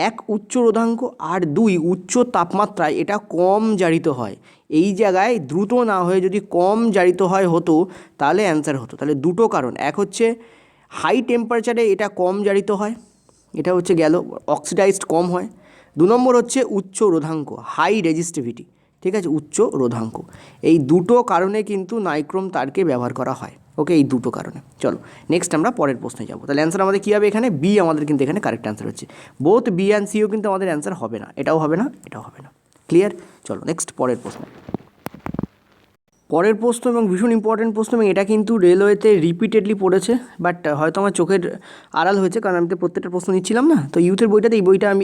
1 উচ্চ রোধাঙ্ক, আর 2 উচ্চ তাপমাত্রায় এটা কম জারিত হয়। এই জায়গায় দ্রুত না হয়ে যদি কম জারিত হয় হতো তাহলে অ্যান্সার হতো। তাহলে দুটো কারণ, এক হচ্ছে হাই টেম্পারেচারে এটা কম জারিত হয়, এটা হচ্ছে গেল, অক্সিডাইজড কম হয়। 2 নম্বর হচ্ছে উচ্চ রোধাঙ্ক, হাই রেজিস্টিভিটি। ঠিক আছে, উচ্চ রোধাঙ্ক, এই দুটো কারণে কিন্তু নাইক্রোম তারকে ব্যবহার করা হয়। ওকে, এই দুটো কারণে। চলো নেক্সট আমরা পরের প্রশ্নে যাব। তাহলে অ্যান্সার আমাদের কী হবে, এখানে বি আমাদের কিন্তু এখানে কারেক্ট অ্যান্সার হচ্ছে। বোথ বি অ্যান্ড সিও কিন্তু আমাদের অ্যান্সার হবে না, এটাও হবে না, এটাও হবে না। ক্লিয়ার? চলো নেক্সট পরের প্রশ্ন। পরের প্রশ্ন এবং ভীষণ ইম্পর্টেন্ট প্রশ্ন, এবং এটা কিন্তু রেলওয়েতে রিপিটেডলি পড়েছে, বাট হয়তো আমার চোখের আড়াল হয়েছে, কারণ আমি তো প্রত্যেকটা প্রশ্ন নিচ্ছিলাম না। তো ইউথের বইটাতে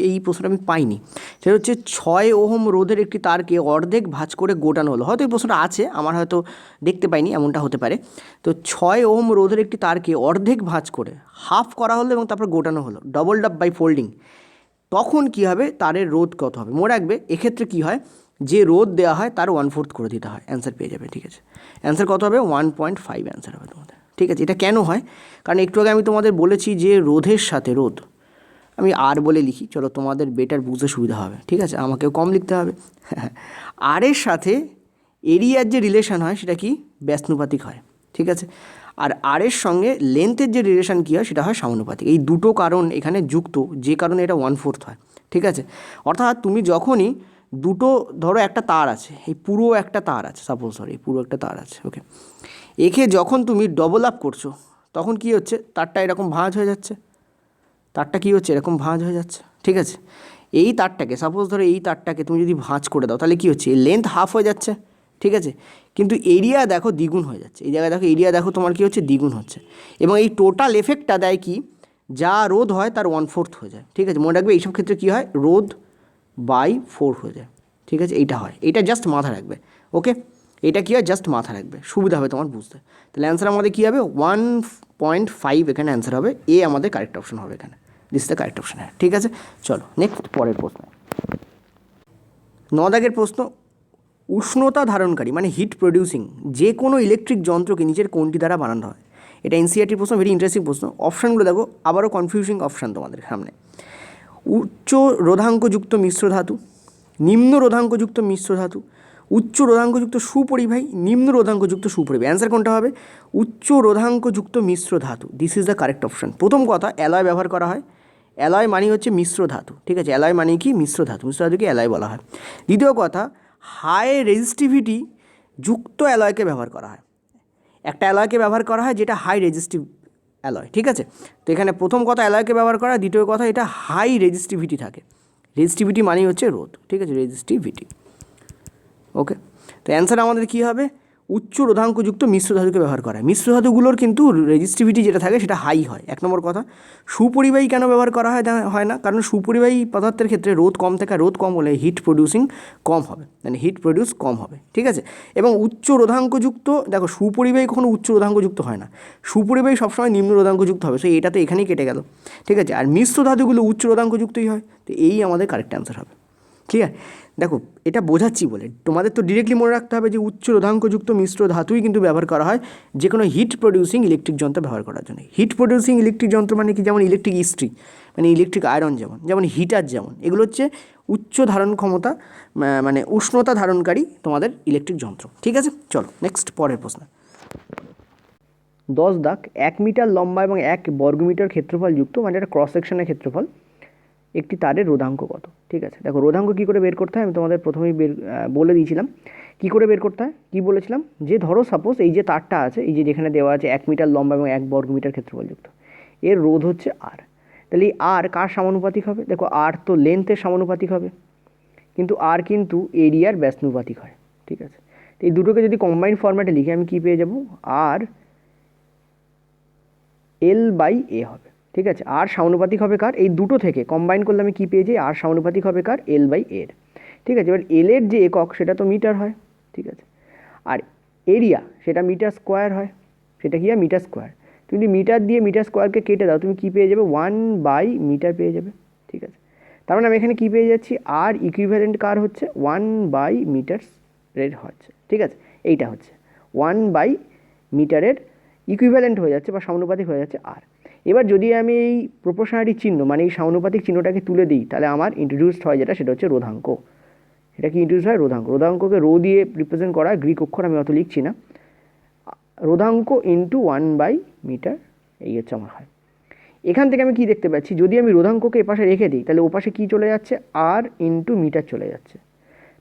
এই প্রশ্নটা আমি পাইনি। সেটা হচ্ছে 6 ওহম রোধের একটি তারকে অর্ধেক ভাঁজ করে গোটানো হলো। হয়তো এই প্রশ্নটা আছে, আমার হয়তো দেখতে পাইনি, এমনটা হতে পারে। তো 6 ওহম রোধের একটি তারকে অর্ধেক ভাঁজ করে হাফ করা হলো এবং তারপর গোটানো হলো ডবলড আপ বাই ফোল্ডিং, তখন কী হবে, তারের রোধ কত হবে? মনে রাখবে এক্ষেত্রে কী হয়, যে রোধ দেওয়া হয় তার 1/4 করে দিতে হয়, অ্যান্সার পেয়ে যাবে। ঠিক আছে, অ্যান্সার কত হবে? 1.5 অ্যান্সার হবে তোমাদের। ঠিক আছে, এটা কেন হয়? কারণ একটু আগে আমি তোমাদের বলেছি যে রোধের সাথে রোধ, আমি আর বলে লিখি, চলো তোমাদের বেটার বুঝতে সুবিধা হবে। ঠিক আছে, আমাকেও কম লিখতে হবে। আরের সাথে এরিয়ার যে রিলেশন হয় সেটা কি? ব্যস্তানুপাতিক হয়। ঠিক আছে, আর আরের সঙ্গে লেন্থের যে রিলেশন কী হয় সেটা হয় সমানুপাতিক। এই দুটো কারণ এখানে যুক্ত, যে কারণে এটা 1/4 হয়। ঠিক আছে, অর্থাৎ তুমি যখনই দুটো, ধরো একটা তার আছে, এই পুরো একটা তার আছে, সাপোজ ধরো এই পুরো একটা তার আছে, ওকে, একে যখন তুমি ডবল আপ করছো তখন কি হচ্ছে, তারটা এরকম ভাঁজ হয়ে যাচ্ছে, তারটা কী হচ্ছে, এরকম ভাঁজ হয়ে যাচ্ছে। ঠিক আছে, এই তারটাকে, সাপোজ ধরো এই তারটাকে তুমি যদি ভাঁজ করে দাও তাহলে কী হচ্ছে, লেন্থ হাফ হয়ে যাচ্ছে। ঠিক আছে, কিন্তু এরিয়া দেখো দ্বিগুণ হয়ে যাচ্ছে। এই জায়গায় দেখো এরিয়া দেখো তোমার কী হচ্ছে, দ্বিগুণ হচ্ছে। এবং এই টোটাল এফেক্টটা দেয় কি, যা রোধ হয় তার 1/4 হয়ে যায়। ঠিক আছে, মনে রাখবে এইসব ক্ষেত্রে কী হয়, রোধ বাই 4 হয়ে যায়। ঠিক আছে, এইটা হয়, এইটা জাস্ট মাথা রাখবে। ওকে, এটা কী হয়, জাস্ট মাথা রাখবে, সুবিধা হবে তোমার বুঝতে। তাহলে অ্যান্সার আমাদের কী হবে, 1.5 এখানে অ্যান্সার হবে। এ আমাদের কারেক্ট অপশন হবে এখানে, দিস দ্য কারেক্ট অপশন। হ্যাঁ, ঠিক আছে, চলো নেক্সট পরের প্রশ্ন। 9 দাগের প্রশ্ন, উষ্ণতা ধারণকারী মানে হিট প্রডিউসিং যে কোনো ইলেকট্রিক যন্ত্রকে নিচের কোনটি দ্বারা বানানো হয়? এটা এনসিইআরটি প্রশ্ন, ভেরি ইন্টারেস্টিং প্রশ্ন। অপশানগুলো দেখো, আবারও কনফিউজিং অপশান তোমাদের সামনে। উচ্চ রোধাঙ্কযুক্ত মিশ্র ধাতু, নিম্ন রোধাঙ্কযুক্ত মিশ্র ধাতু, উচ্চ রোধাঙ্কযুক্ত সুপরিবাহী, নিম্ন রোধাঙ্কযুক্ত সুপরিবাহী। অ্যান্সার কোনটা হবে? উচ্চ রোধাঙ্কযুক্ত মিশ্র ধাতু, this is the correct option. প্রথম কথা, অ্যালয় ব্যবহার করা হয়। অ্যালয় মানে হচ্ছে মিশ্র ধাতু। ঠিক আছে, অ্যালয় মানে কি? মিশ্র ধাতু, মিশ্র ধাতুকে অ্যালয় বলা হয়। দ্বিতীয় কথা, হাই রেজিস্টিভিটি যুক্ত অ্যালয়কে ব্যবহার করা হয়। একটা অ্যালয়কে ব্যবহার করা হয় যেটা হাই রেজিস্টিভ অ্যালয়। ঠিক আছে, তো এখানে প্রথম কথা অ্যালয়কে ব্যবহার করা, দ্বিতীয় কথা এটা হাই রেজিস্টিভিটি থাকে। রেজিস্টিভিটি মানেই হচ্ছে রোধ। ঠিক আছে, রেজিস্টিভিটি। ওকে, তো অ্যান্সার আমাদের কী হবে? উচ্চ রোধাঙ্কযুক্ত মিশ্র ধাতুকে ব্যবহার করা হয়। মিশ্র ধাতুগুলোর কিন্তু রেজিস্টিভিটি যেটা থাকে সেটা হাই হয়, এক নম্বর কথা। সুপরিবাহী কেন ব্যবহার করা হয় না? কারণ সুপরিবাহী পদার্থের ক্ষেত্রে রোধ কম থাকে, রোধ কম হলে হিট প্রডিউসিং কম হবে, মানে হিট প্রডিউস কম হবে। ঠিক আছে, এবং উচ্চ রোধাঙ্কযুক্ত, দেখো সুপরিবাহী কখনো উচ্চ রোধাঙ্কযুক্ত হয় না, সুপরিবাহী সবসময় নিম্ন রোধাঙ্কযুক্ত হবে। সো এটা তো এখানেই কেটে গেল। ঠিক আছে, আর মিশ্র ধাতুগুলো উচ্চ রোধাঙ্কযুক্তই হয়। তো এই আমাদের কারেক্ট অ্যান্সার হবে। ক্লিয়ার? দেখো, এটা বোঝাচ্ছি বলে তোমাদের তো ডিরেক্টলি মনে রাখতে হবে যে উচ্চ রোধাঙ্কযুক্ত মিশ্র ধাতুই কিন্তু ব্যবহার করা হয় যে কোনো হিট প্রডিউসিং ইলেকট্রিক যন্ত্র ব্যবহার করার জন্য। হিট প্রডিউসিং ইলেকট্রিক যন্ত্র মানে কি? যেমন ইলেকট্রিক ইস্ত্রি, মানে ইলেকট্রিক আয়রন, যেমন হিটার, যেমন এগুলো হচ্ছে উচ্চ ধারণ ক্ষমতা, মানে উষ্ণতা ধারণকারী তোমাদের ইলেকট্রিক যন্ত্র। ঠিক আছে, চলো নেক্সট পরের প্রশ্ন। 10 দাগ, 1 মিটার লম্বা এবং 1 বর্গমিটার ক্ষেত্রফল যুক্ত, মানে এটা ক্রস সেকশনের ক্ষেত্রফল, একটি তারের রোধাঙ্ক কত? ঠিক আছে, দেখো রোধাঙ্ক কী করে বের করতে হয় আমি তোমাদের প্রথমেই বলে দিয়েছিলাম। কী করে বের করতে হয়, কী বলেছিলাম? যে ধরো সাপোজ এই যে তারটা আছে, এই যে যেখানে দেওয়া আছে 1 মিটার লম্বা এবং 1 বর্গমিটার ক্ষেত্রফলযুক্ত, এর রোধ হচ্ছে আর। তাহলে এই আর কার সমানুপাতিক হবে? দেখো আর তো লেন্থের সমানুপাতিক হবে, কিন্তু আর কিন্তু এরিয়ার ব্যস্তানুপাতিক হয়। ঠিক আছে, তো এই দুটোকে যদি কম্বাইন্ড ফরম্যাটে লিখে আমি কী পেয়ে যাব? আর এল বাই এ হবে। ঠিক আছে, আর সমানুপাতিক হবে কার? এই দুটো থেকে কম্বাইন করলে আমি কী পেয়ে যাই? আর সমানুপাতিক হবে কার? এল বাই এর। ঠিক আছে, এবার এলের যে একক সেটা তো মিটার হয়। ঠিক আছে, আর এরিয়া সেটা মিটার স্কোয়ার হয়, সেটা কি হয়? Metre square. তুমি যদি মিটার দিয়ে মিটার স্কোয়ারকে কেটে দাও, তুমি কী পেয়ে যাবে? 1 বাই মিটার পেয়ে যাবে। ঠিক আছে, তার মানে আমি এখানে কী পেয়ে যাচ্ছি? আর ইকুইভ্যালেন্ট কার হচ্ছে? 1 বাই মিটার রেট হচ্ছে। ঠিক আছে, এইটা হচ্ছে 1 বাই মিটারের ইকুইভ্যালেন্ট হয়ে যাচ্ছে বা সমানুপাতিক হয়ে যাচ্ছে আর। এবার যদি আমি এই প্রপোর্শনালিটি চিহ্ন, মানে এই সমানুপাতিক চিহ্নটাকে তুলে দিই, তাহলে আমার ইন্ট্রোডিউসড হয় যেটা, সেটা হচ্ছে রোধাঙ্ক। এটা কি ইন্ট্রোডিউস হয়? রোধাঙ্ক। রোধাঙ্ককে রো দিয়ে রিপ্রেজেন্ট করা, গ্রিক অক্ষর আমি অত লিখছি না। রোধাঙ্ক ইন্টু 1 বাই মিটার, এই হচ্ছে আমার হয়। এখান থেকে আমি কি দেখতে পাচ্ছি? যদি আমি রোধাঙ্ককে এপাশে রেখে দিই তাহলে ওপাশে কী চলে যাচ্ছে? আর ইন্টু মিটার চলে যাচ্ছে।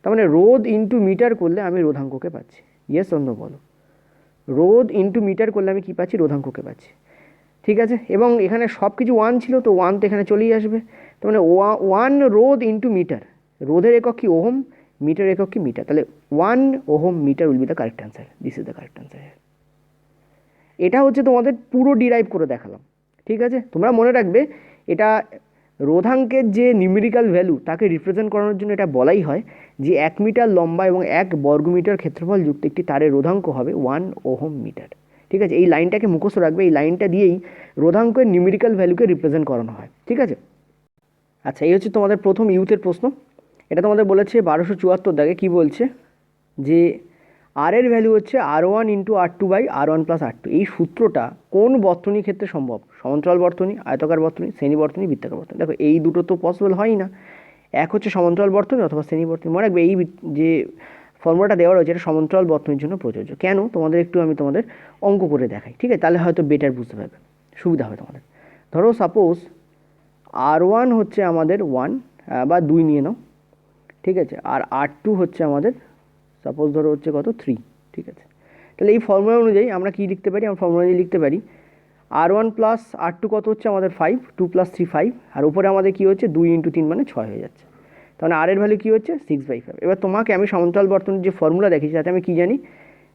তার মানে রোধ ইন্টু মিটার করলে আমি রোধাঙ্ককে পাচ্ছি। ইয়েস অন্য বলো, রোধ ইন্টু মিটার করলে আমি কী পাচ্ছি? রোধাঙ্ককে পাচ্ছি। ঠিক আছে, এবং এখানে সব কিছু 1 ছিল, তো 1 তো এখানে চলেই আসবে। তার মানে 1 রোধ ইন্টু মিটার, রোধের একক কি? ওহম, মিটার একক কি মিটার, তাহলে 1 ohm metre will be the correct answer. This is the correct answer. এটা হচ্ছে তোমাদের পুরো ডিরাইভ করে দেখালাম, ঠিক আছে। তোমরা মনে রাখবে এটা রোধাঙ্কের যে নিউমেরিক্যাল ভ্যালু তাকে রিপ্রেজেন্ট করানোর জন্য এটা বলাই হয় যে 1 মিটার লম্বা এবং 1 বর্গমিটার ক্ষেত্রফল যুক্ত একটি তারের রোধাঙ্ক হবে 1 ওহম মিটার, ঠিক আছে। এই লাইনটাকে মুখস্থ রাখবে, এই লাইনটা দিয়েই রোধাঙ্কের নিউমেরিক্যাল ভ্যালুকে রিপ্রেজেন্ট করানো হয়, ঠিক আছে। আচ্ছা, এই হচ্ছে তোমাদের প্রথম ইউথের প্রশ্ন। এটা তোমাদের বলেছে 1274 দাগে কী বলছে যে আর এর ভ্যালু হচ্ছে R1 into R2 by R1 plus R2। এই সূত্রটা কোন বর্তনীর ক্ষেত্রে সম্ভব? সমান্তরাল বর্তনী, আয়তাকার বর্তনী, শ্রেণী বর্তনী, বৃত্তাকার বর্তনী। দেখো এই দুটো তো পসিবল হয়ই না, এক হচ্ছে সমান্তরাল বর্তনী অথবা শ্রেণী বর্তনী। মনে রাখবে এই যে ফর্মুলাটা দেওয়া রয়েছে এটা সমান্তরাল বর্তনীর জন্য প্রযোজ্য। কেন? তোমাদের একটু আমি তোমাদের অঙ্ক করে দেখাই, ঠিক আছে, তাহলে হয়তো বেটার বুঝতে পারবে, সুবিধা হবে তোমাদের। ধরো সাপোজ R1 হচ্ছে আমাদের 1 বা 2 নিয়ে নাও, ঠিক আছে, আর R2 হচ্ছে আমাদের সাপোজ ধরো হচ্ছে কত 3, ঠিক আছে। তাহলে এই ফর্মুলা অনুযায়ী আমরা কী লিখতে পারি? আমরা ফর্মুলা অনুযায়ী লিখতে পারি R1 প্লাস R2 কত হচ্ছে আমাদের 5, 2 প্লাস 3 5, আর উপরে আমাদের কী হচ্ছে 2 ইন্টু 3 মানে 6 হয়ে যাচ্ছে। তাহলে আর এর ভ্যালু কী হচ্ছে 6/5। এবার তোমাকে আমি সমান্তরাল বর্তনীর যে ফর্মুলা দেখেছি তাতে আমি কী জানি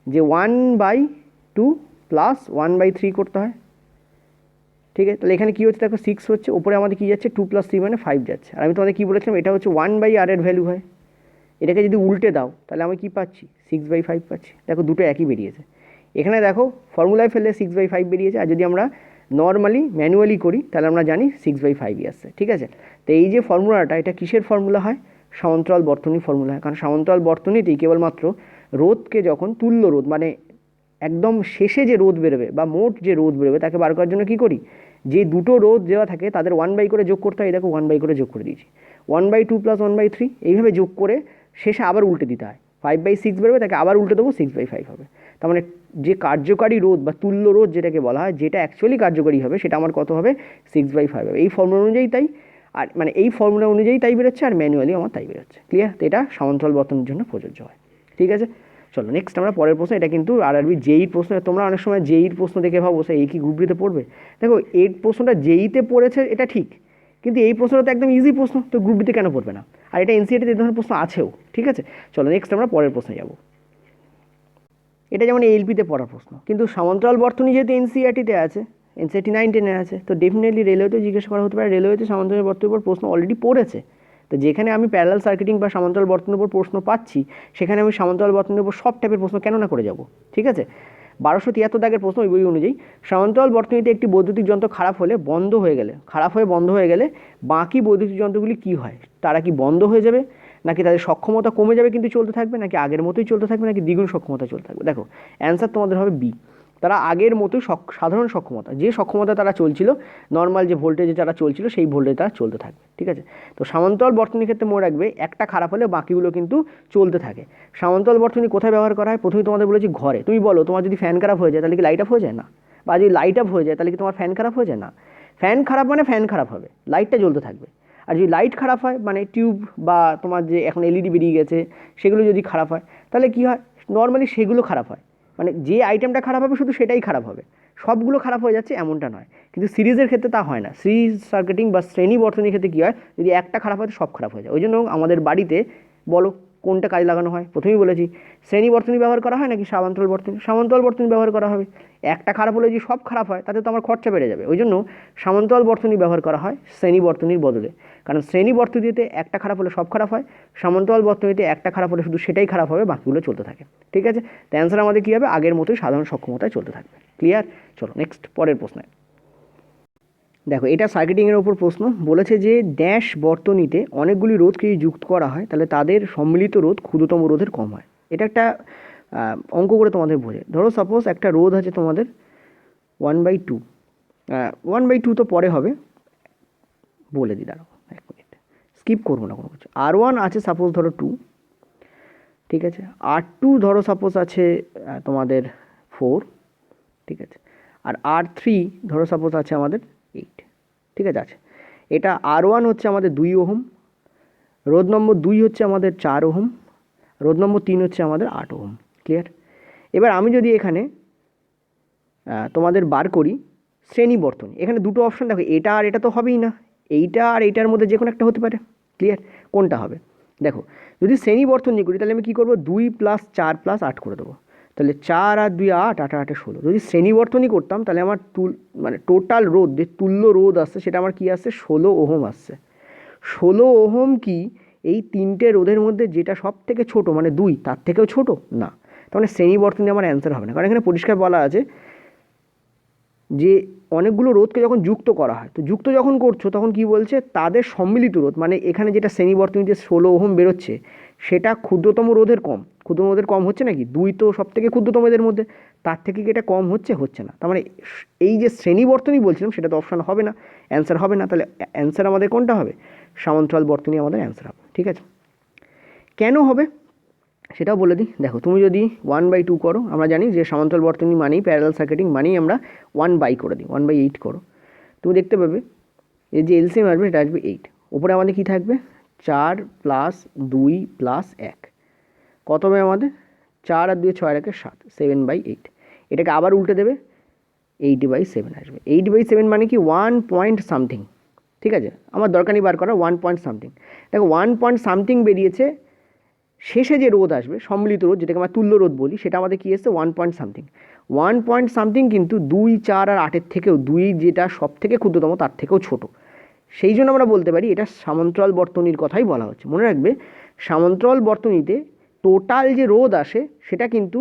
যে 1/2 প্লাস 1/3 করতে হয়, ঠিক আছে। তাহলে এখানে কী হচ্ছে দেখো 6 হচ্ছে, উপরে আমাদের কী যাচ্ছে 2 প্লাস 3 মানে 5 যাচ্ছে। আর আমি তোমাদের কী বলেছিলাম এটা হচ্ছে 1/r এর ভ্যালু হয়। এটাকে যদি উল্টে দাও তাহলে আমি কী পাচ্ছি 6/5 পাচ্ছি। দেখো দুটো একই বেরিয়েছে। এখানে দেখো ফর্মুলায় ফেললে 6/5 বেরিয়েছে, আর যদি আমরা নর্মালি ম্যানুয়ালি করি তাহলে আমরা জানি 6/5ই আসছে, ঠিক আছে। তো এই যে ফর্মুলাটা এটা কিসের ফর্মুলা হয়? সমান্তরাল বর্তনীর ফর্মুলা হয়। কারণ সমান্তরাল বর্তনীতেই কেবলমাত্র রোধকে যখন তুল্য রোধ মানে একদম শেষে যে রোধ বেরোবে বা মোট যে রোধ বেরোবে তাকে বার করার জন্য কী করি, যে দুটো রোধ দেওয়া থাকে তাদের 1/, করে যোগ করতে হয়। দেখো 1/, করে যোগ করে দিয়েছি, 1/2 প্লাস 1/3 এইভাবে যোগ করে শেষে আবার উল্টে দিতে হয়। 5/6 বেরোবে, তাকে আবার উল্টে দেবো 6/5 হবে। তার মানে যে কার্যকারী রোধ বা তুল্য রোধ যেটাকে বলা হয়, যেটা অ্যাকচুয়ালি কার্যকারী হবে সেটা আমার কত হবে 6/5 হবে। এই ফর্মুলা অনুযায়ী তাই, আর মানে এই ফর্মুলা অনুযায়ী তাই বেরোচ্ছে, আর ম্যানুয়ালি আমার তাই বেরোচ্ছে। ক্লিয়ার? তো এটা সমান্তরাল বর্তনীর জন্য প্রযোজ্য হয়, ঠিক আছে। চলো নেক্সট আমরা পরের প্রশ্ন। এটা কিন্তু আরআরবি জেইর প্রশ্ন। তোমরা অনেক সময় জেইর প্রশ্ন দেখে ভাবো স্যার এই কি গ্রুপ বিতে পড়বে। দেখো এই প্রশ্নটা জেইতে পড়েছে এটা ঠিক, কিন্তু এই প্রশ্নটা তো একদম ইজি প্রশ্ন, তো গ্রুপ বিতে কেন পড়বে না? আর এটা এনসিইআরটিতে এই ধরনের প্রশ্ন আছেও, ঠিক আছে। চলো নেক্সট আমরা পরের প্রশ্নে যাব। এটা যেমন এলপিতে পড়া প্রশ্ন, কিন্তু সমান্তরাল বর্তনী যেহেতু এনসিইআরটিতে আছে, এনসিইআরটি 9-10-এ আছে, তো ডেফিনেটলি রেলওয়েতেও জিজ্ঞেস করা হতে পারে। রেলওয়েতে সমান্তরাল বর্তনীর উপর প্রশ্ন অলরেডি পড়েছে, তো যেখানে আমি প্যারালাল সার্কিটিং বা সমান্তরাল বর্তনীর উপর প্রশ্ন পাচ্ছি সেখানে আমি সমান্তরাল বর্তনীর উপর সব টাইপের প্রশ্ন কেন না করে যাব, ঠিক আছে। 1273 দাগের প্রশ্ন ওই বই অনুযায়ী সমান্তরাল বর্তনীতে একটি বৈদ্যুতিক যন্ত্র খারাপ হয়ে বন্ধ হয়ে গেলে বাকি বৈদ্যুতিক যন্ত্রগুলি কি হয়? তারা কি বন্ধ হয়ে যাবে, নাকি তাদের সক্ষমতা কমে যাবে কিন্তু চলতে থাকবে, নাকি আগের মতোই চলতে থাকবে, নাকি দ্বিগুণ সক্ষমতা চলতে থাকবে? দেখো অ্যান্সার তোমাদের হবে বি। তারা আগের মতোই সাধারণ সক্ষমতা, যে সক্ষমতা তারা চলছিল, নর্মাল যে ভোল্টেজে তারা চলছিল সেই ভোল্টেজে তারা চলতে থাকবে, ঠিক আছে। তো সমান্তরাল বর্তনীর ক্ষেত্রে মনে রাখবে একটা খারাপ হলে বাকিগুলো কিন্তু চলতে থাকে। সমান্তরাল বর্তনী কোথায় ব্যবহার করা হয়? প্রথমে তোমাদের বলেছি ঘরে। তুমি বলো তোমার যদি ফ্যান খারাপ হয়ে যায় তাহলে কি লাইট অফ হয়ে যায়? না। বা যদি লাইট অফ হয়ে যায় তাহলে কি তোমার ফ্যান খারাপ হয়ে যায়? না। ফ্যান খারাপ মানে ফ্যান খারাপ হবে, লাইটটা জ্বলতে থাকবে। আর যদি লাইট খারাপ হয় মানে টিউব বা তোমার যে এখন এলইডি বেরিয়ে গেছে সেগুলো যদি খারাপ হয় তাহলে কি হয়, নর্মালি সেগুলো খারাপ হয়। মানে যে আইটেমটা খারাপ হবে শুধু সেটাই খারাপ হবে, সবগুলো খারাপ হয়ে যাচ্ছে এমনটা নয়। কিন্তু সিরিজের ক্ষেত্রে তা হয় না। সিরিজ সার্কিটিং বা শ্রেণী বর্তনীর ক্ষেত্রে কী হয়, যদি একটা খারাপ হয় তো সব খারাপ হয়ে যায়। ওই জন্য আমাদের বাড়িতে বলো কোনটা কাজে লাগানো হয়? প্রথমেই বলেছি শ্রেণী বর্তনী ব্যবহার করা হয় নাকি সমান্তরাল বর্তনী? সমান্তরাল বর্তনী ব্যবহার করা হবে। একটা খারাপ হলে যদি সব খারাপ হয় তাতে তো আমার খরচা বেড়ে যাবে। ওই জন্য সমান্তরাল বর্তনী ব্যবহার করা হয় শ্রেণী বর্তনীর বদলে। কারণ শ্রেণী বর্তনীতে একটা খারাপ হলে সব খারাপ হয়, সমান্তরাল বর্তনীতে একটা খারাপ হলে শুধু সেটাই খারাপ হবে, বাকিগুলো চলতে থাকে, ঠিক আছে। তো অ্যান্সার আমাদের কী হবে? আগের মতোই সাধারণ সক্ষমতায় চলতে থাকবে। ক্লিয়ার? চলো নেক্সট পরের প্রশ্নে। দেখো এটা সার্কিটিংয়ের ওপর প্রশ্ন। বলেছে যে ড্যাশ বর্তনীতে অনেকগুলি রোধকে যুক্ত করা হয় তাহলে তাদের সম্মিলিত রোধ ক্ষুদ্রতম রোধের কম হয়। এটা একটা অঙ্ক করে তোমাদের বোঝে। ধরো সাপোজ একটা রোধ আছে তোমাদের 1/2, 1/2 তো পরে হবে, বলে দিই, দাঁড়াও এক মিনিট, স্কিপ করবো না কোনো কিছু। R1 আছে সাপোজ ধরো 2, ঠিক আছে। R2 ধরো সাপোজ আছে তোমাদের 4, ঠিক আছে। আর R3 ধরো সাপোজ আছে আমাদের 8, ঠিক আছে। এটা R1 হচ্ছে আমাদের 2 ওহম, রোধ নম্বর 2 হচ্ছে আমাদের 4 ওহম, রোধ নম্বর 3 হচ্ছে আমাদের 8 ওহম। ক্লিয়ার? এবার আমি যদি এখানে তোমাদের বার করি শ্রেণী বর্তনী, এখানে দুটো অপশন দেখো, এটা আর এটা তো হবেই না, এইটা আর এইটার মধ্যে যে কোনো একটা হতে পারে। ক্লিয়ার? কোনটা হবে? দেখো যদি শ্রেণী বর্তনী করি তাহলে আমি কী করবো, 2 + 4 + 8 করে দেবো, তাহলে 4 আর 2 8, 8 8 16। যদি শ্রেণী বর্তনী করতাম তাহলে আমার মানে টোটাল রোধ, যে তুল্য রোধ আসছে সেটা আমার কী আসছে, 16 ওহম আসছে। 16 ওহম কি এই তিনটে রোধের মধ্যে যেটা সব থেকে ছোটো, মানে 2, তার থেকেও ছোটো না, তার মানে শ্রেণী বর্তনী আমার অ্যান্সার হবে না। কারণ এখানে পরিষ্কার বলা আছে যে অনেকগুলো রোধকে যখন যুক্ত করা হয়, তো যুক্ত যখন করছো তখন কি বলছে, তাদের সম্মিলিত রোধ, মানে এখানে যেটা শ্রেণী বর্তনীতে 16 ওহম বেরোচ্ছে সেটা ক্ষুদ্রতম রোধের কম। ক্ষুদ্রতম রোধের কম হচ্ছে নাকি, 2 তো সব থেকে ক্ষুদ্রতম এদের মধ্যে, তার থেকে কি এটা কম হচ্ছে, হচ্ছে না। তার মানে এই যে শ্রেণী বর্তনী বলছিলাম সেটা তো অপশান হবে না, অ্যান্সার হবে না। তাহলে অ্যান্সার আমাদের কোনটা হবে, সমান্তরাল বর্তনী আমাদের অ্যান্সার হবে। ঠিক আছে, কেন হবে সেটাও বলে দিই। দেখো তুমি যদি 1/2 করো, আমরা জানি যে সমান্তরাল বর্তনী মানেই, প্যারালাল সার্কিটিং মানেই আমরা 1/, করে দিই, 1/8 করো, তুমি দেখতে পাবে এর যে এলসিএম আসবে এটা আসবে 8। উপরে আমাদের কী থাকবে, 4 + 2 + 1, কত হবে আমাদের, 4 আর 2 6 আর 1 7, 7/8। এটাকে আবার উল্টে দেবে, 8/7 আসবে। 8/7 মানে কি 1 পয়েন্ট সামথিং, ঠিক আছে, আমার দরকার নেই বার করা, 1 পয়েন্ট সামথিং। দেখো 1 পয়েন্ট সামথিং বেরিয়েছে, শেষে যে রোধ আসবে সম্মিলিত রোধ, যেটাকে আমরা তুল্য রোধ বলি, সেটা আমাদের কী এসছে, 1 পয়েন্ট সামথিং। 1 পয়েন্ট সামথিং কিন্তু 2 4 আর 8-এর থেকেও, 2 যেটা সব থেকে ক্ষুদ্রতম তার থেকেও ছোট। সেই জন্য আমরা বলতে পারি এটা সমান্তরাল বর্তনীর কথাই বলা হচ্ছে। মনে রাখবে সমান্তরাল বর্তনীতে টোটাল যে রোধ আসে সেটা কিন্তু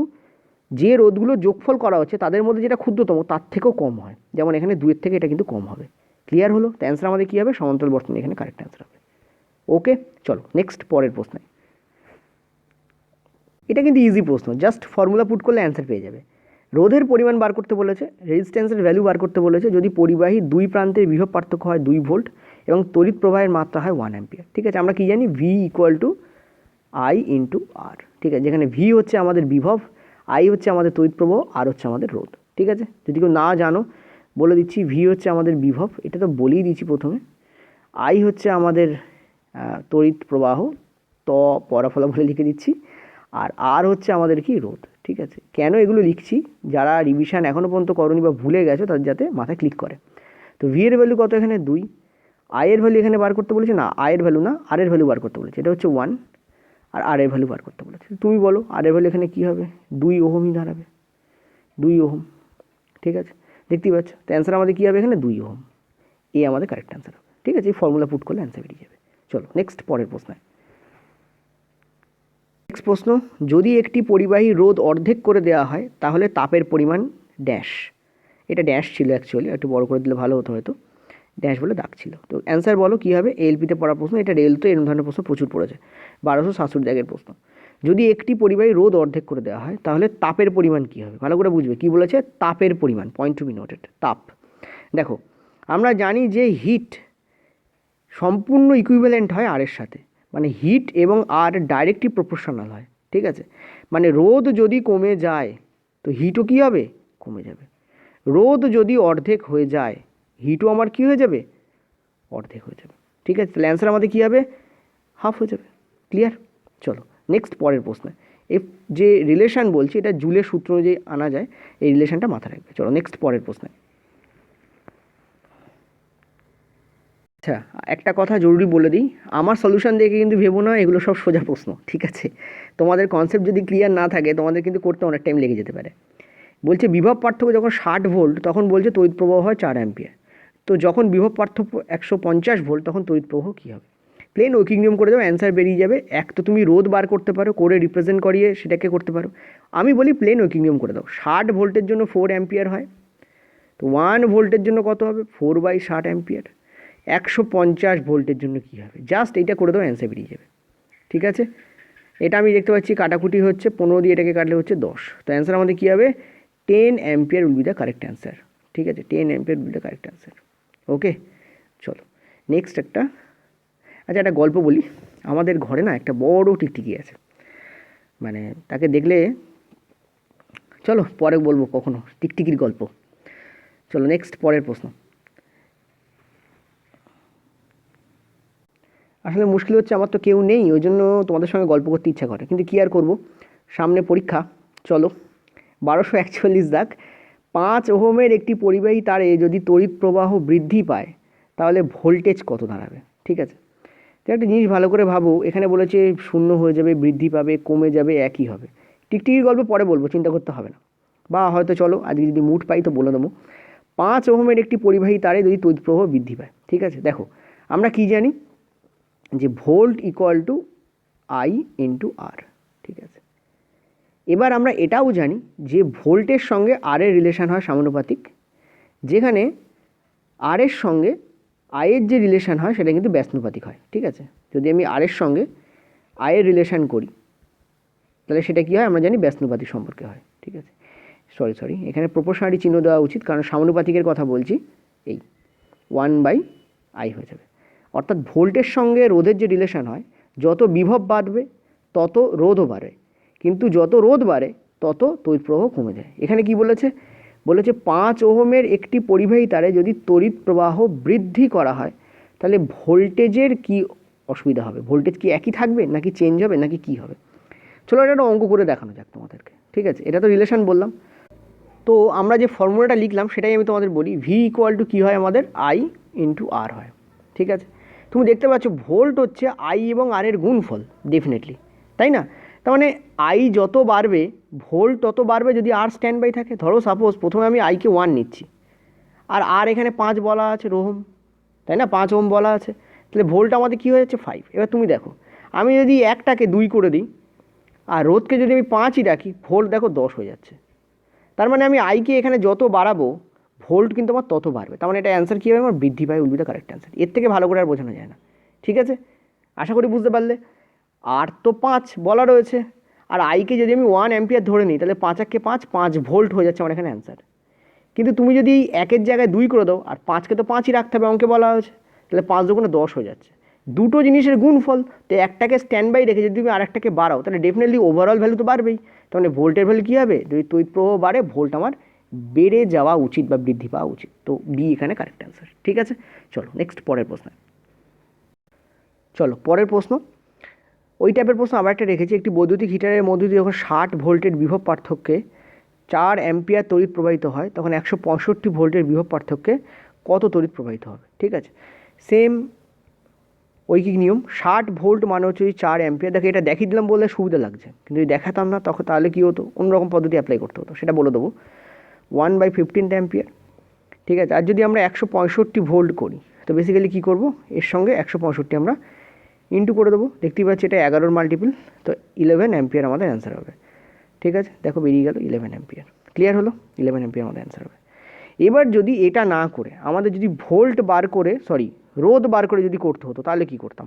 যে রোধগুলো যোগফল করা হচ্ছে তাদের মধ্যে যেটা ক্ষুদ্রতম তার থেকেও কম হয়, যেমন এখানে 2-এর থেকে এটা কিন্তু কম হবে। ক্লিয়ার হলো? তো অ্যান্সার আমাদের কী হবে, সমান্তরাল বর্তনী এখানে কারেক্ট অ্যান্সার হবে। ওকে, চলো নেক্সট পরের প্রশ্নে। এটা কিন্তু ইজি প্রশ্ন, জাস্ট ফর্মুলা পুট করলে অ্যান্সার পেয়ে যাবে। রোধের পরিমাণ বার করতে বলেছে, রেজিস্ট্যান্সের ভ্যালু বার করতে বলেছে যদি পরিবাহী 2 প্রান্তের বিভব পার্থক্য হয় 2 ভোল্ট এবং তড়িৎ প্রবাহের মাত্রা হয় 1 অ্যাম্পিয়ার। ঠিক আছে, আমরা কি জানি, V = I × R। ঠিক আছে, যেখানে V হচ্ছে আমাদের বিভব, I হচ্ছে আমাদের তড়িৎ প্রবাহ, আর হচ্ছে আমাদের রোধ। ঠিক আছে, যদি কেউ না জানো বলে দিচ্ছি, V হচ্ছে আমাদের বিভব, এটা তো বলেই দিচ্ছি প্রথমে। I হচ্ছে আমাদের তড়িৎ প্রবাহ, পরাফলা বলে লিখে দিচ্ছি, আর আর হচ্ছে আমাদের কি, রোধ। ঠিক আছে, কেন এগুলো লিখছি, যারা রিভিশন এখনও পর্যন্ত করনি বা ভুলে গেছো তাদের যাতে মাথায় ক্লিক করে। তো ভি এর ভ্যালু কত, এখানে 2, আই এর ভ্যালু এখানে বার করতে বলেছে, না আই এর ভ্যালু না, আর এর ভ্যালু বার করতে বলেছে, এটা হচ্ছে 1, আর আর এর ভ্যালু বার করতে বলেছে। তুমি বলো আর এর ভ্যালু এখানে কী হবে, 2 ওহমই দাঁড়াবে, 2 ওহম। ঠিক আছে, দেখতেই পাচ্ছ, তো অ্যান্সার আমাদের কী হবে এখানে, 2 ওহম। এ আমাদের কারেক্ট অ্যান্সার হবে। ঠিক আছে, এই ফর্মুলা পুট করলে অ্যান্সার বেরিয়ে যাবে। চলো নেক্সট পরের প্রশ্নে। নেক্সট প্রশ্ন, যদি একটি পরিবাহী রোধ অর্ধেক করে দেওয়া হয় তাহলে তাপের পরিমাণ ড্যাশ। এটা ড্যাশ ছিল অ্যাকচুয়ালি, একটু বড় করে দিলে ভালো হতো হয়তো, ড্যাশ বলে দাগ ছিল। তো অ্যান্সার বলো কী হবে, এলপিতে পড়া প্রশ্ন, এটা রেল তো এরকম ধরনের প্রশ্ন প্রচুর পড়েছে, 1267 দাগের প্রশ্ন। যদি একটি পরিবাহী রোধ অর্ধেক করে দেওয়া হয় তাহলে তাপের পরিমাণ কী হবে, ভালো করে বুঝবে কী বলেছে, তাপের পরিমাণ, পয়েন্ট টু বি নোটেড, তাপ। দেখো আমরা জানি যে হিট সম্পূর্ণ ইকুইভ্যালেন্ট হয় আর এর সাথে, মানে হিট এবং আর ডাইরেক্টলি প্রপোর্শনাল হয়। ঠিক আছে, মানে রোধ যদি কমে যায় তো হিটও কী হবে, কমে যাবে। রোধ যদি অর্ধেক হয়ে যায় হিটও আমার কী হয়ে যাবে, অর্ধেক হয়ে যাবে। ঠিক আছে, তাহলে অ্যান্সার আমাদের কী হবে, হাফ হয়ে যাবে। ক্লিয়ার? চলো নেক্সট পরের প্রশ্নে। এই যে রিলেশান বলছি এটা জুলের সূত্র অনুযায়ী আনা যায়, এই রিলেশানটা মাথায় রাখবে। চলো নেক্সট পরের প্রশ্নে। আচ্ছা, একটা কথা জরুরি বলে দিই, আমার সলিউশন দেখে কিন্তু ভেবো না এগুলো সব সোজা প্রশ্ন। ঠিক আছে, তোমাদের কনসেপ্ট যদি ক্লিয়ার না থাকে তোমাদের কিন্তু করতে অনেক টাইম লেগে যেতে পারে। বলছে বিভব পার্থক্য যখন 60 ভোল্ট তখন বলছে তড়িৎ প্রবাহ হয় 4 অ্যাম্পিয়ার। তো যখন বিভব পার্থক্য 150 ভোল্ট তখন তড়িৎ প্রবাহ কী হবে। প্লেন ঐকিক নিয়ম করে দাও, অ্যান্সার বেরিয়ে যাবে। এক তো তুমি রোধ বার করতে পারো, করে রিপ্রেজেন্ট করিয়ে সেটাকে করতে পারো। আমি বলি প্লেন ঐকিক নিয়ম করে দাও, 60 ভোল্টের জন্য 4 অ্যাম্পিয়ার হয়, তো 1 ভোল্টের জন্য কত হবে, 4/60 অ্যাম্পিয়ার। 150 ভোল্টের জন্য কী হবে, জাস্ট এইটা করে দাও, অ্যান্সার বেরিয়ে যাবে। ঠিক আছে, এটা আমি দেখতে পাচ্ছি কাটাকুটি হচ্ছে, 15 দিয়ে এটাকে কাটলে হচ্ছে 10, তো অ্যান্সার আমাদের কী হবে, 10 ampere will be the correct answer. ঠিক আছে, 10 ampere will be the correct answer. Okay, চলো নেক্সট একটা, আচ্ছা একটা গল্প বলি। আমাদের ঘরে না একটা বড় টিকটিকি আছে, মানে তাকে দেখলে, চলো পরে বলবো কখনো টিকটিকির গল্প। চলো নেক্সট পরের প্রশ্ন। আসলে মুশকিল হচ্ছে আমার তো কেউ নেই, ওই জন্য তোমাদের সঙ্গে গল্প করতে ইচ্ছা করে, কিন্তু কী আর করবো, সামনে পরীক্ষা। চলো 1241 দাগ, 5 ওহমের একটি পরিবাহী তারে যদি তড়িৎ প্রবাহ বৃদ্ধি পায় তাহলে ভোল্টেজ কত দাঁড়াবে। ঠিক আছে, তো একটা জিনিস ভালো করে ভাবো, এখানে বলেছে শূন্য হয়ে যাবে, বৃদ্ধি পাবে, কমে যাবে, একই হবে। টিকটিকির গল্প পরে বলবো, চিন্তা করতে হবে না, বা হয়তো চলো আজকে যদি মুড পাই তো বলে দেবো। 5 ওহমের একটি পরিবাহী তারে যদি তড়িৎ প্রবাহ বৃদ্ধি পায়, ঠিক আছে। দেখো আমরা কি জানি যে volt equal to I into R, ঠিক আছে। এবার আমরা এটাও জানি যে ভোল্টের সঙ্গে আর এর রিলেশান হয় সমানুপাতিক, যেখানে আর এর সঙ্গে আয়ের যে রিলেশান হয় সেটা কিন্তু ব্যস্তানুপাতিক হয়, ঠিক আছে। যদি আমি আর এর সঙ্গে আয়ের রিলেশান করি তাহলে সেটা কী হয় আমরা জানি ব্যস্তানুপাতিক সম্পর্কে হয়, ঠিক আছে। সরি এখানে প্রপোর্শনালিটি চিহ্ন দেওয়া উচিত, কারণ সমানুপাতিকের কথা বলছি। এই 1/I হয়ে যাবে। অর্থাৎ ভোল্টের সঙ্গে রোধের যে রিলেশান হয়, যত বিভব বাড়বে তত রোধও বাড়ে, কিন্তু যত রোধ বাড়ে তত তড়িৎ প্রবাহ কমে যায়। এখানে কি বলেছে, 5 ওহমের একটি পরিবাহী তারে যদি তড়িৎ প্রবাহ বৃদ্ধি করা হয় তাহলে ভোল্টেজের কি অসুবিধা হবে, ভোল্টেজ কি একই থাকবে নাকি চেঞ্জ হবে নাকি কি হবে। চলো এটা একটা অঙ্ক করে দেখানো যাক তোমাদেরকে, ঠিক আছে। এটা তো রিলেশান বললাম, তো আমরা যে ফর্মুলাটা লিখলাম সেটাই আমি তোমাদের বলি। ভি ইকুয়াল টু কী হয় আমাদের, আই ইন্টু আর হয়, ঠিক আছে। তুমি দেখতে পাচ্ছ ভোল্ট হচ্ছে আই এবং আর এর গুণফল, ডেফিনেটলি, তাই না। তার মানে আই যত বাড়বে ভোল্ট তত বাড়বে যদি আর স্ট্যান্ড বাই থাকে। ধরো সাপোজ প্রথমে আমি আইকে 1 নিচ্ছি, আর এখানে 5 বলা আছে ওহম, তাই না, 5 ওহম বলা আছে, তাহলে ভোল্ট আমাদের কী হয়ে যাচ্ছে 5। এবার তুমি দেখো আমি যদি একটাকে 2 করে দিই আর রোধকে যদি আমি 5ই রাখি, ভোল্ট দেখো 10 হয়ে যাচ্ছে। তার মানে আমি আইকে এখানে যত বাড়াবো ভোল্ট কিন্তু আমার তত বাড়বে। তার মানে এটা অ্যান্সার কী হবে, আমার বৃদ্ধি পায়, will be the correct answer. এর থেকে ভালো করে আর বোঝানো যায় না, ঠিক আছে। আশা করি বুঝতে পারলে। আর তো 5 বলা রয়েছে, আর আইকে যদি আমি 1 অ্যাম্পিয়ার ধরে নিই তাহলে 5 একে 5 ভোল্ট হয়ে যাচ্ছে আমার এখানে অ্যান্সার। কিন্তু তুমি যদি 1-এর জায়গায় 2 করে দাও, আর 5কে তো 5ই রাখতে হবে, অঙ্কে বলা হয়েছে, তাহলে 5 দুগুণে 10 হয়ে যাচ্ছে। দুটো জিনিসের গুণফল, তো একটাকে স্ট্যান্ড বাই রেখে যদি তুমি আরেকটাকে বাড়াও তাহলে ডেফিনেটলি ওভারঅল ভ্যালু তো বাড়বেই। তাহলে ভোল্টের ভ্যালু কী হবে, যদি তড়িৎ প্রবাহ বাড়ে ভোল্ট আমার বেড়ে যাওয়া উচিত বা বৃদ্ধি পাওয়া উচিত। তো বি এখানে কারেক্ট অ্যান্সার, ঠিক আছে। চলো নেক্সট পরের প্রশ্ন। চলো পরের প্রশ্ন, ওই টাইপের প্রশ্ন আবার একটা রেখেছি। একটি বৈদ্যুতিক হিটারের মধ্যে দিয়ে যখন 60 ভোল্টের বিভব পার্থক্যে 4 অ্যাম্পিয়ার তড়িৎ প্রবাহিত হয় তখন 165 ভোল্টের বিভব পার্থক্যে কত তড়িৎ প্রবাহিত হবে, ঠিক আছে। সেম ঐকিক নিয়ম, 60 ভোল্ট মানে হচ্ছে 4 অ্যাম্পিয়ার। দেখো এটা দেখিয়ে দিলাম বলে সুবিধা লাগছে, কিন্তু যদি দেখাতাম না তখন তাহলে কী হতো, অন্যরকম পদ্ধতি অ্যাপ্লাই করতে হতো, সেটা বলে দেবো। 1/15 অ্যাম্পিয়ার, ঠিক আছে। আর যদি আমরা 165 ভোল্ট করি তো বেসিক্যালি কী করবো, এর সঙ্গে 165 আমরা ইন্টু করে দেবো। দেখতেই পাচ্ছি এটা 11-র মাল্টিপল, তো 11 অ্যাম্পিয়ার আমাদের অ্যান্সার হবে, ঠিক আছে। দেখো বেরিয়ে গেল 11 অ্যাম্পিয়ার, ক্লিয়ার হলো, 11 অ্যাম্পিয়ার আমাদের অ্যান্সার হবে। এবার যদি এটা না করে আমাদের যদি ভোল্ট বার করে রোধ বার করে যদি করতে হতো তাহলে কী করতাম,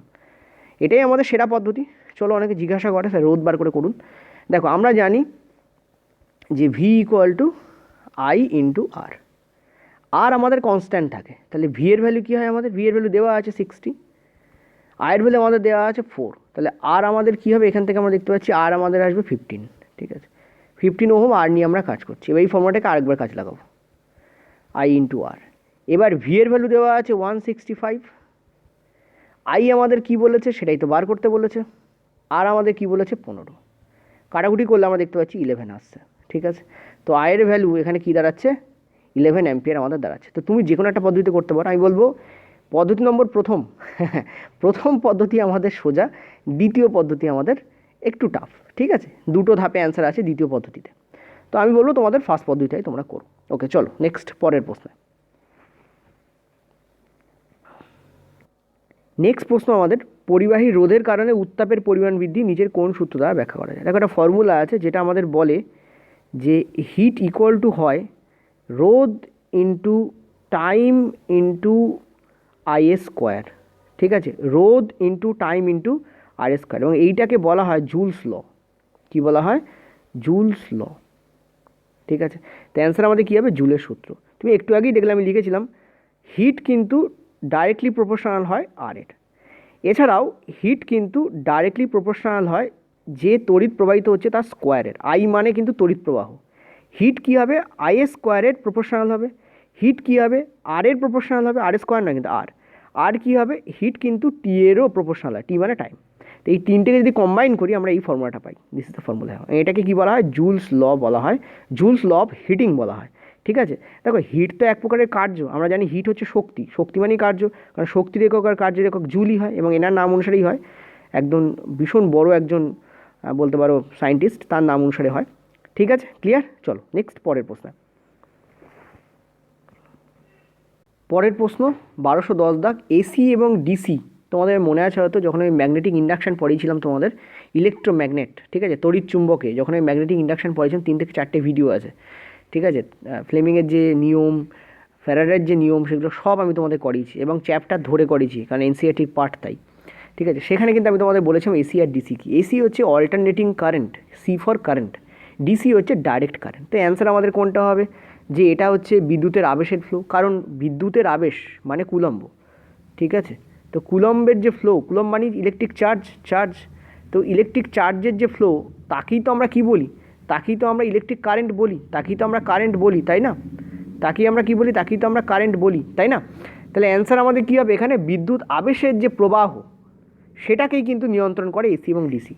এটাই আমাদের সেরা পদ্ধতি। চলো অনেকে জিজ্ঞাসা করে স্যার রোধ বার করে করুন। দেখো আমরা জানি যে V equal to I into R, আর আমাদের কনস্ট্যান্ট থাকে, তাহলে ভি এর ভ্যালু কী হয়, আমাদের ভি এর ভ্যালু দেওয়া আছে 60, আয়ের ভ্যালু আমাদের দেওয়া আছে 4, তাহলে আর আমাদের কী হবে, এখান থেকে আমরা দেখতে পাচ্ছি আর আমাদের আসবে 15, ঠিক আছে। 15 ওহম আর নিয়ে আমরা কাজ করছি। এবার এই ফর্মুলাটাকে আরেকবার কাজ লাগাবো, আই ইন্টু আর। এবার ভি এর ভ্যালু দেওয়া আছে 165, আই আমাদের কি বলেছে সেটাই তো বার করতে বলেছে, আর আমাদের কি বলেছে 15, কাটাকুটি করলে আমরা দেখতে পাচ্ছি 11 আসছে, ঠিক আছে। তো আয়ের ভ্যালু এখানে কি দাঁড়াচ্ছে, 11 অ্যাম্পিয়ার আমাদের দাঁড়াচ্ছে। তো তুমি যে কোনো একটা পদ্ধতিতে করতে পারো, আমি বলবো পদ্ধতি নম্বর প্রথম পদ্ধতি আমাদের সোজা, দ্বিতীয় পদ্ধতি আমাদের একটু টাফ, ঠিক আছে। দুটো ধাপে অ্যান্সার আছে দ্বিতীয় পদ্ধতিতে, তো আমি বলবো তোমাদের ফার্স্ট পদ্ধতিটাই তোমরা করো। ওকে চলো নেক্সট পরের প্রশ্ন। নেক্সট প্রশ্ন আমাদের, পরিবাহী রোধের কারণে উত্তাপের পরিমাণ বৃদ্ধি নিচের কোন সূত্র দ্বারা ব্যাখ্যা করা যায়। দেখো একটা ফর্মুলা আছে যেটা আমাদের বলে যে হিট ইকুয়াল টু হয় রোধ into time into is square, ঠিক আছে। রোধ into time into RS square, এবং এইটাকে বলা হয় জুলস ল। কী বলা হয়, জুলস ল, ঠিক আছে। তো অ্যান্সার আমাদের কী হবে, জুলের সূত্র। তুমি একটু আগেই দেখলে আমি লিখেছিলাম হিট কিন্তু ডাইরেক্টলি প্রপোর্শনাল হয় আর এর। এছাড়াও হিট কিন্তু ডাইরেক্টলি প্রপোর্শনাল হয় যে তড়িৎ প্রবাহিত হচ্ছে তার স্কোয়ারের, আই মানে কিন্তু তড়িৎ প্রবাহ। হিট কী হবে, আই এর স্কোয়ারের প্রপোর্শনাল হবে। হিট কী হবে, আর এর প্রপোর্শনাল হবে, আর স্কোয়ার না কিন্তু আর কী হবে, হিট কিন্তু টি এরও প্রপোর্শনাল হয়, টি মানে টাইম। তো এই তিনটেকে যদি কম্বাইন করি আমরা এই ফর্মুলাটা পাই, দিস ইজ দ্য ফর্মুলা। এটাকে কী বলা হয়, জুলস ল বলা হয়, জুলস ল অফ হিটিং বলা হয়, ঠিক আছে, দেখো হিট তো এক প্রকারের কার্য, আমরা জানি হিট হচ্ছে শক্তি, শক্তি মানেই কার্য, কারণ শক্তির একক আর কার্যের একক জুলই হয়, এবং এনার নাম অনুসারেই হয়। একদম ভীষণ বড় একজন বলতে পারো সায়েন্টিস্ট, তার নাম অনুসারে হয়। ঠিক আছে, ক্লিয়ার? চলো নেক্সট পরের প্রশ্ন। পরের প্রশ্ন 1210 দাগ, এসি এবং ডিসি। তোমাদের মনে আছে হয়তো যখন আমি ম্যাগনেটিক ইন্ডাকশান পড়িয়েছিলাম তোমাদের, ইলেকট্রোম্যাগনেট, ঠিক আছে, তড়িৎ চুম্বকে যখন আমি ম্যাগনেটিক ইন্ডাকশান পড়িয়েছিলাম 3 থেকে 4টে ভিডিও আছে, ঠিক আছে, ফ্লেমিংয়ের যে নিয়ম, ফ্যারাডের যে নিয়ম, সেগুলো সব আমি তোমাদের করিয়েছি এবং চ্যাপ্টার ধরে করিয়েছি, কারণ এনসিইআরটির পার্ট তাই। ঠিক আছে, সেখানে কিন্তু আমি তোমাদের বলেছিলাম এসি আর ডিসি কি। এসি হচ্ছে alternating current, C for current, DC হচ্ছে ডাইরেক্ট কারেন্ট। তো অ্যান্সার আমাদের কোনটা হবে, যে এটা হচ্ছে বিদ্যুতের আবেশের ফ্লো, কারণ বিদ্যুতের আবেশ মানে কুলম্ব। ঠিক আছে, তো কুলম্বের যে ফ্লো, কুলম্ব মানে ইলেকট্রিক চার্জ, তো ইলেকট্রিক চার্জের যে ফ্লো, তাকেই তো আমরা কী বলি, তাকেই তো আমরা ইলেকট্রিক কারেন্ট বলি, তাকেই তো আমরা কারেন্ট বলি, তাই না? তাকেই আমরা কী বলি, তাকেই তো আমরা কারেন্ট বলি, তাই না? তাহলে অ্যান্সার আমাদের কী হবে এখানে, বিদ্যুৎ আবেশের যে প্রবাহ সেটাকেই কিন্তু নিয়ন্ত্রণ করে এসি এবং ডিসি।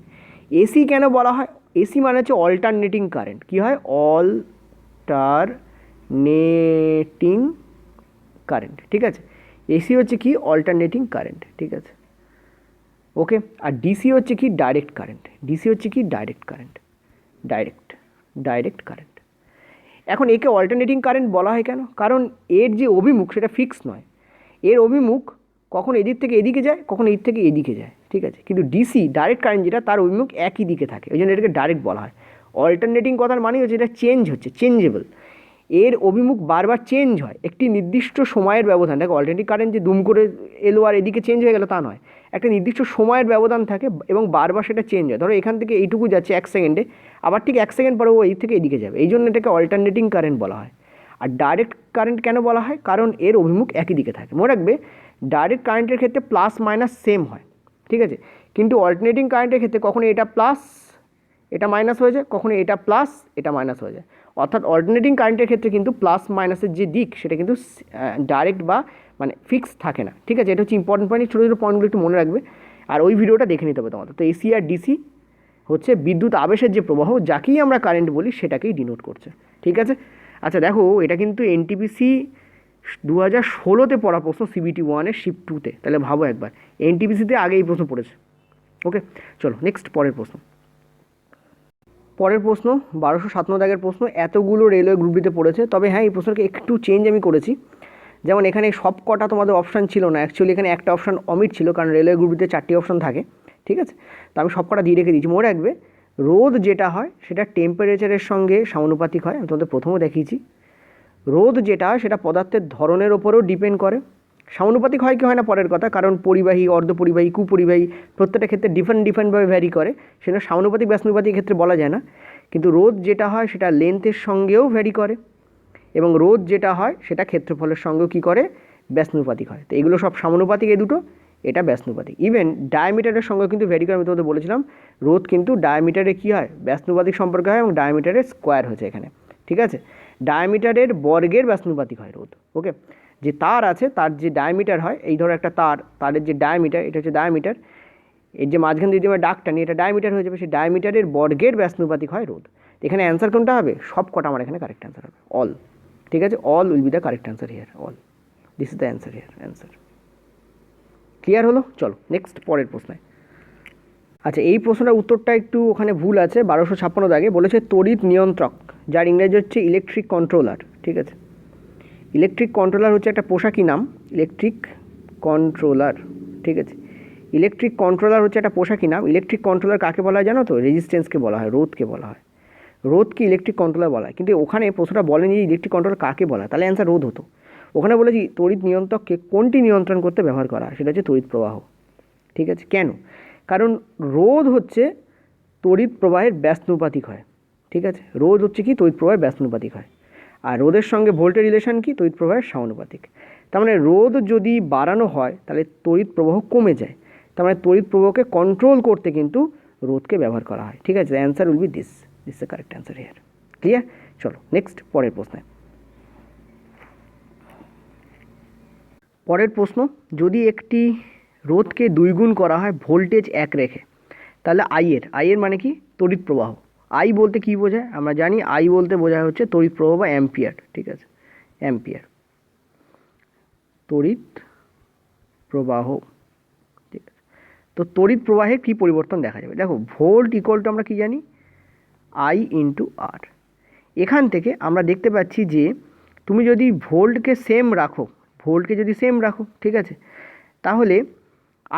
এসি কেন বলা হয়, এসি মানে হচ্ছে অল্টারনেটিং কারেন্ট, কী হয়, অল্টারনেটিং কারেন্ট। ঠিক আছে, এসি হচ্ছে কি, অল্টারনেটিং কারেন্ট। ঠিক আছে, ওকে। আর ডিসি হচ্ছে কি, ডাইরেক্ট কারেন্ট। ডিসি হচ্ছে কি, ডাইরেক্ট কারেন্ট, ডাইরেক্ট কারেন্ট। এখন একে অল্টারনেটিং কারেন্ট বলা হয় কেন, কারণ এর যে অভিমুখ সেটা ফিক্স নয়, এর অভিমুখ কখন এদিক থেকে এদিকে যায়, কখন এদিক থেকে এদিকে যায়। ঠিক আছে, কিন্তু ডিসি ডাইরেক্ট কারেন্ট যেটা, তার অভিমুখ একই দিকে থাকে, ওই জন্য এটাকে ডাইরেক্ট বলা হয়। অল্টারনেটিং কথার মানে হচ্ছে এটা চেঞ্জ হচ্ছে, চেঞ্জেবল, এর অভিমুখ বারবার চেঞ্জ হয় একটি নির্দিষ্ট সময়ের ব্যবধান। দেখো অল্টারনেটিং কারেন্ট যে দুম করে এলো আর এদিকে চেঞ্জ হয়ে গেল তা নয়, একটা নির্দিষ্ট সময়ের ব্যবধান থাকে এবং বারবার সেটা চেঞ্জ হয়। ধরো এখান থেকে এইটুকু যাচ্ছে 1 সেকেন্ডে, আবার ঠিক 1 সেকেন্ড পরে ও এই থেকে এদিকে যাবে, এই জন্য এটাকে অল্টারনেটিং কারেন্ট বলা হয়। আর ডাইরেক্ট কারেন্ট কেন বলা হয়, কারণ এর অভিমুখ একই দিকে থাকে। মনে রাখবে ডাইরেক্ট কারেন্টের ক্ষেত্রে প্লাস মাইনাস সেম হয়, ঠিক আছে, কিন্তু অল্টারনেটিং কারেন্টের ক্ষেত্রে কখনো এটা প্লাস এটা মাইনাস হয়ে যায়, কখনো এটা প্লাস এটা মাইনাস হয়ে যায়। অর্থাৎ অল্টারনেটিং কারেন্টের ক্ষেত্রে কিন্তু প্লাস মাইনাসের যে দিক সেটা কিন্তু ডাইরেক্ট বা মানে ফিক্স থাকে না। ঠিক আছে, এটা হচ্ছে ইম্পর্টেন্ট পয়েন্ট, ছোটো ছোটো পয়েন্টগুলো একটু মনে রাখবে, আর ওই ভিডিওটা দেখে নিতে হবে তোমাদের। তো এসি আর ডিসি হচ্ছে বিদ্যুৎ আবেশের যে প্রবাহ, যাকেই আমরা কারেন্ট বলি সেটাকেই ডিনোট করছে। ঠিক আছে, আচ্ছা দেখো এটা কিন্তু এনটিপিসি 2016-তে পড়া প্রশ্ন, সিবিটি 1-এর শিফট 2-তে, তাহলে ভাবো একবার এনটিপিসিতে আগে এই প্রশ্ন পড়েছে। ওকে, চলো নেক্সট পরের প্রশ্ন। পরের প্রশ্ন 1257 দাগের প্রশ্ন, এতগুলো রেলওয়ে গ্রুপ ডিতে পড়েছে, তবে হ্যাঁ এই প্রশ্নকে একটু চেঞ্জ আমি করেছি। যেমন এখানে সব কটা তোমাদের অপশান ছিল না, অ্যাকচুয়ালি এখানে একটা অপশান অমিট ছিল, কারণ রেলওয়ে গ্রুপ ডিতে 4টি অপশান থাকে। ঠিক আছে, তো আমি সব কটা দিয়ে রেখে দিয়েছি। মনে রাখবে রোদ যেটা হয় সেটা টেম্পারেচারের সঙ্গে সমানুপাতিক হয়, আমি তোমাদের প্রথমেও দেখিয়েছি। রোদ যেটা হয় সেটা পদার্থের ধরনের ওপরেও ডিপেন্ড করে। সমানুপাতিক হয় কি হয় না পরের কথা, কারণ পরিবাহী, অর্ধপরিবাহী, কুপরিবাহী প্রত্যেকটা ক্ষেত্রে ডিফারেন্টভাবে ভ্যারি করে, সেটা সমানুপাতিক ব্যাসানুপাতিক ক্ষেত্রে বলা যায় না। কিন্তু রোদ যেটা হয় সেটা লেন্থের সঙ্গেও ভ্যারি করে, এবং রোদ যেটা হয় সেটা ক্ষেত্রফলের সঙ্গেও কী করে, ব্যাসানুপাতিক হয়। তো এগুলো সব সমানুপাতিক, এই দুটো, এটা ব্যাসানুপাতিক। ইভেন ডায়ামিটারের সঙ্গেও কিন্তু ভ্যারি করে, আমি তোমাদের বলেছিলাম রোদ কিন্তু ডায়ামিটারে কী হয়, ব্যাসানুপাতিক সম্পর্কে হয়, এবং ডায়ামিটারের স্কোয়ার হয়েছে এখানে। ঠিক আছে, ডায়ামিটারের বর্গের ব্যাসানুপাতিক হয় রোদ। ওকে, যে তার আছে তার যে ডায়ামিটার হয়, এই ধরো একটা তারের যে ডায়ামিটার, এটা হচ্ছে ডায়ামিটার, এর যে মাঝখান দিয়ে আমরা ডাকটা নিই, এটা ডায়ামিটার হয়ে যাবে, সেই ডায়ামিটারের বর্গের ব্যাসানুপাতিক হয় রোদ। এখানে অ্যান্সার কোনটা হবে, সব কটা আমার এখানে কারেক্ট অ্যান্সার হবে, অল। ঠিক আছে, all will be the correct answer here, all, this is the answer here, answer clear হলো। চলো নেক্সট পরের প্রশ্নে। আচ্ছা এই প্রশ্নটার উত্তরটা একটু ওখানে ভুল আছে, 1256 দাগে বলেছে তড়িৎ নিয়ন্ত্রক, যার ইংরেজি হচ্ছে ইলেকট্রিক কন্ট্রোলার। ঠিক আছে, ইলেকট্রিক কন্ট্রোলার হচ্ছে একটা পোশাকি নাম, ইলেকট্রিক কন্ট্রোলার। ঠিক আছে, ইলেকট্রিক কন্ট্রোলার হচ্ছে একটা পোশাকি নাম। ইলেকট্রিক কন্ট্রোলার কাকে বলা হয় জানো তো, রেজিস্ট্যান্সকে বলা হয়, রোধকে বলা হয়, রোধকে ইলেকট্রিক কন্ট্রোলার বলা হয়। কিন্তু ওখানে প্রশ্নটা বলেনি যে ইলেকট্রিক কন্ট্রোলার কাকে বলা হয়, তাহলে অ্যান্সার রোধ হতো। ওখানে বলেছি তড়িৎ নিয়ন্ত্রককে কোনটি নিয়ন্ত্রণ করতে ব্যবহার করা হয়, সেটা হচ্ছে তড়িৎ প্রবাহ। ঠিক আছে, কেন, কারণ রোধ হচ্ছে তড়িৎ প্রবাহের ব্যাসানুপাতিক হয়। ঠিক আছে, রোধ হচ্ছে কি, তড়িৎ প্রবাহের ব্যাসানুপাতিক হয়, আর রোধের সঙ্গে ভোল্টের রিলেশন কি, তড়িৎ প্রবাহের সমানুপাতিক। তার মানে রোধ যদি বাড়ানো হয় তাহলে তড়িৎ প্রবাহ কমে যায়, তার মানে তড়িৎ প্রবাহকে কন্ট্রোল করতে কিন্তু রোধকে ব্যবহার করা হয়। ঠিক আছে, answer will be this is the correct answer here, clear. চলো নেক্সট পরের প্রশ্নে। পরের প্রশ্ন, যদি একটি রোধকে 2 গুণ করা হয় ভোল্টেজ 1 রেখে, তাহলে আইয়ের মানে কি, তড়িৎ প্রবাহ, আই বলতে কী বোঝায়? আমরা জানি আই বলতে বোঝায় হচ্ছে তড়িৎ প্রবাহ বা অ্যাম্পিয়ার, ঠিক আছে, অ্যাম্পিয়ার, তড়িৎ প্রবাহ, ঠিক আছে। তো তড়িৎ প্রবাহের কী পরিবর্তন দেখা যাবে? দেখো ভোল্ট ইকুয়াল টু আমরা কী জানি? আই ইন্টু আর। এখান থেকে আমরা দেখতে পাচ্ছি যে তুমি যদি ভোল্টকে সেম রাখো, ঠিক আছে, তাহলে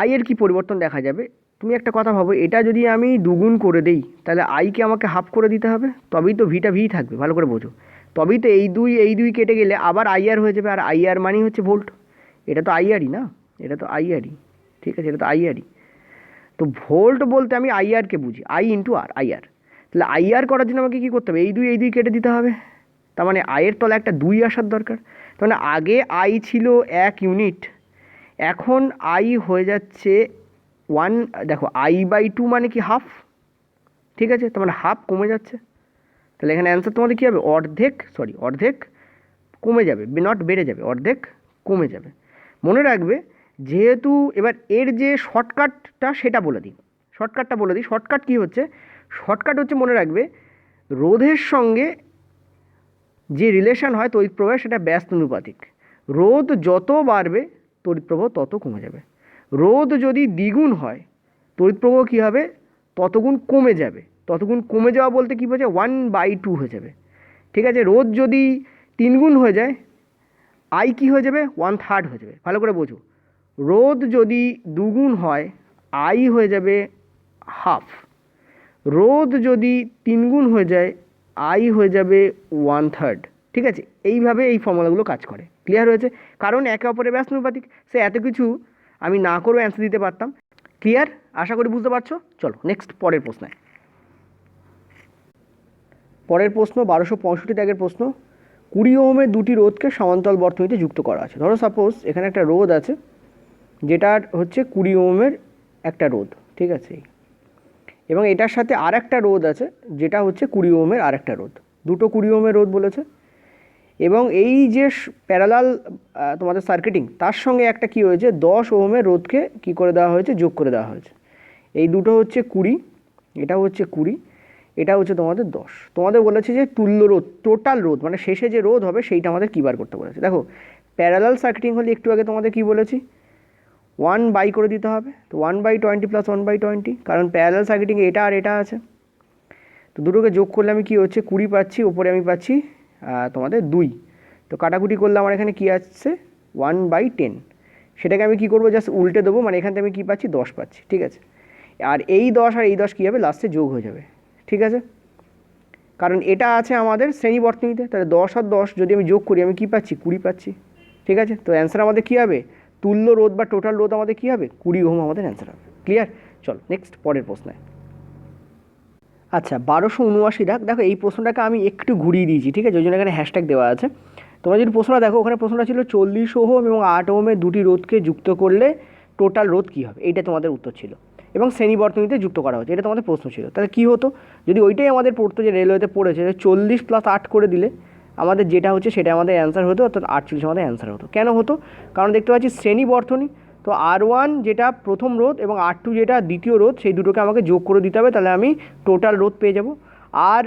আই এর কী পরিবর্তন দেখা যাবে? তুমি একটা কথা ভাবো, এটা যদি আমি দুগুণ করে দেই তাহলে আইকে আমাকে হাফ করে দিতে হবে, তবেই তো ভিটা ভি থাকবে, ভালো করে বোঝো। তবেই তো এই দুই কেটে গেলে আবার আইআর হয়ে যাবে, আর আইআর মানেই হচ্ছে ভোল্ট। এটা তো আইআরই না, এটা তো আইআরই, ঠিক আছে, এটা তো আইআরই। তো ভোল্ট বলতে আমি আইআরকে বুঝি, আই ইন্টু আর, আইআর। তাহলে আইআর করার জন্য আমাকে কী করতে হবে? এই দুই কেটে দিতে হবে। তার মানে আয়ের তলা একটা 2 আসার দরকার। তার মানে আগে আই ছিল 1 ইউনিট, এখন আই হয়ে যাচ্ছে 1। দেখো I/2 মানে কি? হাফ, ঠিক আছে, তার মানে হাফ কমে যাচ্ছে। তাহলে এখানে অ্যান্সার তোমাদের কী হবে? অর্ধেক কমে যাবে, নট বেড়ে যাবে, অর্ধেক কমে যাবে। মনে রাখবে, যেহেতু এবার এর যে শর্টকাটটা সেটা বলে দিই, শর্টকাট কী হচ্ছে? শর্টকাট হচ্ছে, মনে রাখবে, রোধের সঙ্গে যে রিলেশন হয় তড়িৎ প্রবাহের, সেটা ব্যস্তানুপাতিক। রোধ যত বাড়বে তড়িৎ প্রবাহ তত কমে যাবে। রোধ যদি দ্বিগুণ হয় তড়িৎ প্রবাহ কী হবে? ততগুণ কমে যাবে। ততগুণ কমে যাওয়া বলতে কী বোঝায়? 1/2 হয়ে যাবে, ঠিক আছে। রোধ যদি 3 গুণ হয়ে যায়, আই কী হয়ে যাবে? 1/3 হয়ে যাবে, ভালো করে বোঝো। রোধ যদি 2 গুণ হয়, আই হয়ে যাবে হাফ। রোধ যদি 3 গুণ হয়ে যায়, আই হয়ে যাবে 1/3, ঠিক আছে। এইভাবে এই ফর্মুলাগুলো কাজ করে। ক্লিয়ার হয়েছে? কারণ একে অপরের ব্যস্তানুপাতিক। সে এত কিছু আমি না করেও অ্যান্সার দিতে পারতাম। ক্লিয়ার? আশা করি বুঝতে পারছো। চলো নেক্সট পরের প্রশ্নে। পরের প্রশ্ন 1265 দাগের প্রশ্ন। 20 ওহমের দুটি রোধকে সমান্তরাল বর্তনীতে যুক্ত করা আছে। ধরো সাপোজ এখানে একটা রোধ আছে, যেটার হচ্ছে 20 ওহমের একটা রোধ, ঠিক আছে, এবং এটার সাথে আর একটা রোধ আছে, যেটা হচ্ছে 20 ওহমের আর একটা রোধ। দুটো 20 ওহমের রোধ বলেছে, এবং এই যে প্যারালাল তোমাদের সার্কিটিং, তার সঙ্গে একটা কি হয়েছে? 10 ওহমের রোধকে কি করে দেওয়া হয়েছে? যোগ করে দেওয়া হয়েছে। এই দুটো হচ্ছে 20, এটা হচ্ছে 20, এটা হচ্ছে তোমাদের 10। তোমাদের বলেছে যে তুল্য রোধ, টোটাল রোধ, মানে শেষে যে রোধ হবে সেইটা আমাদের কী বার করতে বলেছে। দেখো প্যারালাল সার্কিটিং হলে একটু আগে তোমাদের কি বলেছি? 1 করে দিতে হবে। তো 1/20 প্লাস 1/20, কারণ প্যারালাল সার্কিটিং এটা আর এটা আছে। তো দুটোকে যোগ করলে আমি কী হচ্ছে? 20 পাচ্ছি, ওপরে আমি পাচ্ছি তোমাদের 2। তো কাটাকুটি করলে আমার এখানে কী আসছে? 1/10। সেটাকে আমি কী করবো? জাস্ট উল্টে দেবো, মানে এখান থেকে আমি কী পাচ্ছি? 10 পাচ্ছি, ঠিক আছে। আর এই 10 আর এই 10 কী হবে? লাস্টে যোগ হয়ে যাবে, ঠিক আছে। কারণ এটা আছে আমাদের শ্রেণী বর্তনীতে, তাহলে 10 আর 10 যদি আমি যোগ করি, আমি কী পাচ্ছি? 20 পাচ্ছি, ঠিক আছে। তো অ্যান্সার আমাদের কী হবে? তুল্য রোধ বা টোটাল রোধ আমাদের কী হবে? 20 ওহম আমাদের অ্যান্সার হবে। ক্লিয়ার? চলো নেক্সট পরের প্রশ্নে। আচ্ছা 1279 দাগ। দেখো এই প্রশ্নটাকে আমি একটু ঘুরিয়ে দিয়েছি, ঠিক আছে, ওই জন্য এখানে হ্যাশট্যাগ দেওয়া আছে। তোমরা যদি প্রশ্নটা দেখো, ওখানে প্রশ্নটা ছিল 40 ওহম এবং 8 ওহমের দুটি রোধকে যুক্ত করলে টোটাল রোধ কী হবে? এইটা তোমাদের উত্তর ছিল, এবং শ্রেণী বর্তনীতে যুক্ত করা হচ্ছে, এটা তোমাদের প্রশ্ন ছিল। তাহলে কী হতো যদি ওইটাই আমাদের পড়তো, যে রেলওয়েতে পড়েছে 40 প্লাস 8 করে দিলে আমাদের যেটা হচ্ছে সেটা আমাদের অ্যান্সার হতো, অর্থাৎ 48 আমাদের অ্যান্সার হতো। কেন হতো? কারণ দেখতে পাচ্ছি শ্রেণী বর্তনী, তো R1 যেটা প্রথম রোধ এবং R2 যেটা দ্বিতীয় রোধ, সেই দুটোকে আমাকে যোগ করে দিতে হবে, তাহলে আমি টোটাল রোধ পেয়ে যাব। আর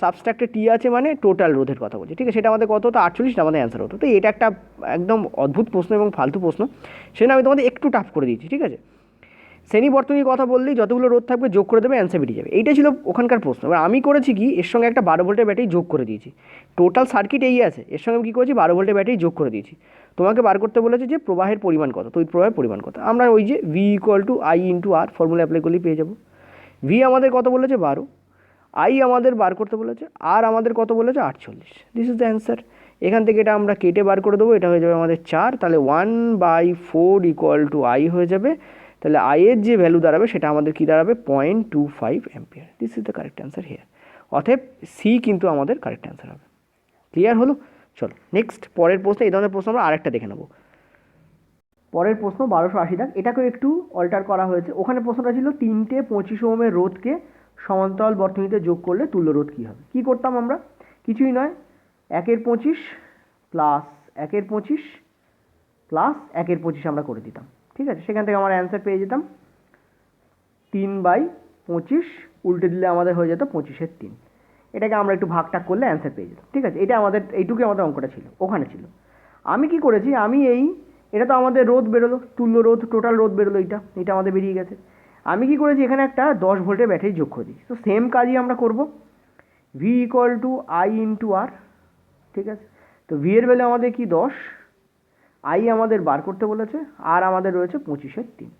সাবস্ট্রাক্টে টি আছে, মানে টোটাল রোধের কথা বলছি, ঠিক আছে। সেটা আমাদের কত হতো? 48, আমাদের অ্যান্সার হতো। তো এটা একটা একদম অদ্ভুত প্রশ্ন এবং ফালতু প্রশ্ন, সেটা আমি তোমাদের একটু টাফ করে দিয়েছি, ঠিক আছে। শ্রেণী বর্তনীর কথা বললেই যতগুলো রোধ থাকবে যোগ করে দেবে, অ্যান্সার বেরিয়ে যাবে। এইটা ছিল ওখানকার প্রশ্ন। এবার আমি করেছি কি, এর সঙ্গে একটা 12 ভোল্টের ব্যাটারি যোগ করে দিয়েছি। টোটাল সার্কিট এই আছে, এর সঙ্গে আমি কী করেছি? 12 ভোল্টের ব্যাটারি যোগ করে দিয়েছি। তোমাকে বার করতে বলেছে যে প্রবাহের পরিমাণ কত, তড়িৎ প্রবাহের পরিমাণ কত। আমরা ওই যে V = I × R formula apply করলেই পেয়ে যাবো। V আমাদের কত বলেছে? 12। I আমাদের বার করতে বলেছে, আর আমাদের কত বলেছে? 48। This is the answer. এখান থেকে এটা আমরা কেটে বার করে দেবো, এটা হয়ে যাবে আমাদের 4। তাহলে 1/4 = I হয়ে যাবে। তাহলে I এর যে ভ্যালু দাঁড়াবে সেটা আমাদের কী দাঁড়াবে? 0.25 ampere. This is the correct answer here. অতএব সি কিন্তু আমাদের কারেক্ট অ্যান্সার হবে। ক্লিয়ার হলো? চলো নেক্সট পরের প্রশ্ন। এই ধরনের প্রশ্ন আমরা আরেকটা দেখে নেব। পরের প্রশ্ন 1280 দাগ। এটাকেও একটু অল্টার করা হয়েছে। ওখানে প্রশ্নটা ছিল 3টে 25 ওহমের রোধকে সমান্তরাল বর্তনীতে যোগ করলে তুল্য রোধ কী হবে? কী করতাম আমরা? কিছুই নয়, 1/25 প্লাস 1/25 প্লাস 1/25 আমরা করে দিতাম, ঠিক আছে। সেখান থেকে আমার অ্যান্সার পেয়ে যেতাম 3/25 উল্টে দিলে আমাদের হয়ে যেত 25/3। এটাকে আমরা একটু ভাগটাগ করলে অ্যান্সার পেয়ে যেতাম। ঠিক আছে, এটা আমাদের এইটুকুই আমাদের অঙ্কটা ছিল, ওখানে ছিল। আমি কি করেছি, আমি এটা তো আমাদের রোধ বেরোলো, তুল্য রোধ, টোটাল রোধ বেরোলো, এটা আমাদের বেরিয়ে গেছে। আমি কি করেছি, এখানে একটা 10 ভোল্টের ব্যাটারি যোগ করে দিই। তো সেম কাজই আমরা করব, V equal to I into R. ঠিক আছে, তো ভি এর ভ্যালু আমাদের কি 10, আই আমাদের বার করতে বলেছে, আর আমাদের রয়েছে 25/3।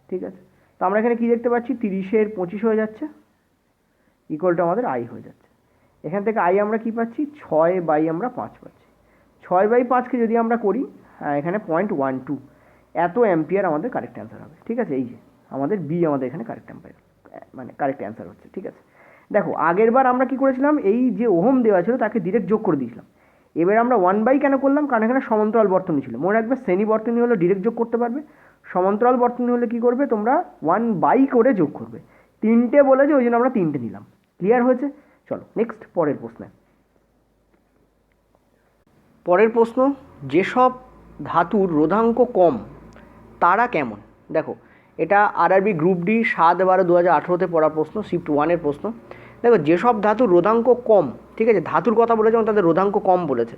ঠিক আছে, তো আমরা এখানে কি দেখতে পাচ্ছি, 30/25 হয়ে যাচ্ছে, ইকুয়াল টু আমাদের আই হয়ে যাচ্ছে। এখান থেকে আই আমরা কি পাচ্ছি, 6/5 পাচ্ছি। 6/5কে যদি আমরা করি, এখানে 0.12 এত অ্যাম্পিয়ার আমাদের কারেক্ট অ্যান্সার হবে। ঠিক আছে, এই যে আমাদের বি আমাদের এখানে কারেক্ট অ্যাম্পিয়ার, মানে কারেক্ট অ্যান্সার হচ্ছে। ঠিক আছে, দেখো আগের বার আমরা কি করেছিলাম, এই যে ওহম দেওয়া ছিল তাকে ডিরেক্ট যোগ করে দিয়েছিলাম। এবার আমরা 1/, কেন করলাম, কারণ এখানে সমান্তরাল বর্তনী ছিল। মনে রাখবে, শ্রেণী বর্তনী হলে ডিরেক্ট যোগ করতে পারবে, সমান্তরাল বর্তনী হলে কি করবে তোমরা, 1/, করে যোগ করবে। 3টে বলেছে, ওই জন্য আমরা 3টে নিলাম। ক্লিয়ার হয়েছে? চলো নেক্সট, পরের প্রশ্নে। পরের প্রশ্ন, যেসব ধাতুর রোধাঙ্ক কম তারা কেমন? দেখো, এটা আরআরবি গ্রুপ ডি 7/12/2018-তে পড়া প্রশ্ন, শিফট 1-এর প্রশ্ন। দেখো, যেসব ধাতুর রোধাঙ্ক কম, ঠিক আছে, ধাতুর কথা বলেছে এবং তাদের রোধাঙ্ক কম বলেছে,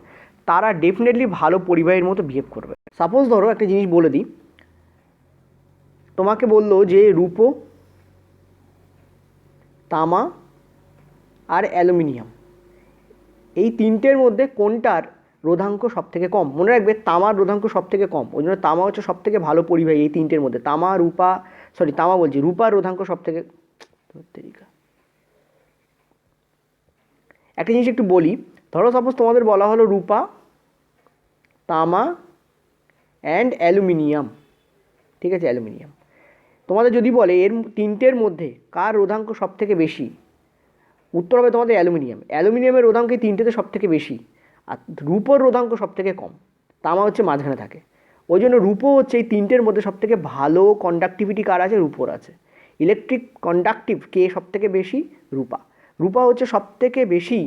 তারা ডেফিনেটলি ভালো পরিবাহীর মতো বিহেভ করবে। সাপোজ ধরো একটা জিনিস বলে দিই, তোমাকে বললো যে রূপো, তামা আর অ্যালুমিনিয়াম, এই তিনটের মধ্যে কোনটার রোধাঙ্ক সব থেকে কম? মনে রাখবে, তামার রোধাঙ্ক সব থেকে কম, ওই জন্য তামা হচ্ছে সব থেকে ভালো পরিবাহী এই তিনটের মধ্যে। রূপার রোধাঙ্ক সব থেকে, একটা জিনিস একটু বলি, ধরো সাপোজ তোমাদের বলা হলো রূপা, তামা অ্যান্ড অ্যালুমিনিয়াম। ঠিক আছে, অ্যালুমিনিয়াম, তোমাদের যদি বলে এর তিনটের মধ্যে কার রোধাঙ্ক সব থেকে বেশি, উত্তর হবে তোমাদের অ্যালুমিনিয়াম। অ্যালুমিনিয়ামের রোধাঙ্ক এই তিনটেতে সব থেকে বেশি, আর রূপোর রোধাঙ্ক সব থেকে কম, তামা হচ্ছে মাঝখানে থাকে। ওই জন্য রূপো হচ্ছে এই তিনটের মধ্যে সব থেকে ভালো কন্ডাক্টিভিটি কার আছে, রূপোর আছে। ইলেকট্রিক কন্ডাক্টিভ কে সব থেকে বেশি, রূপা। রূপা হচ্ছে সব থেকে বেশি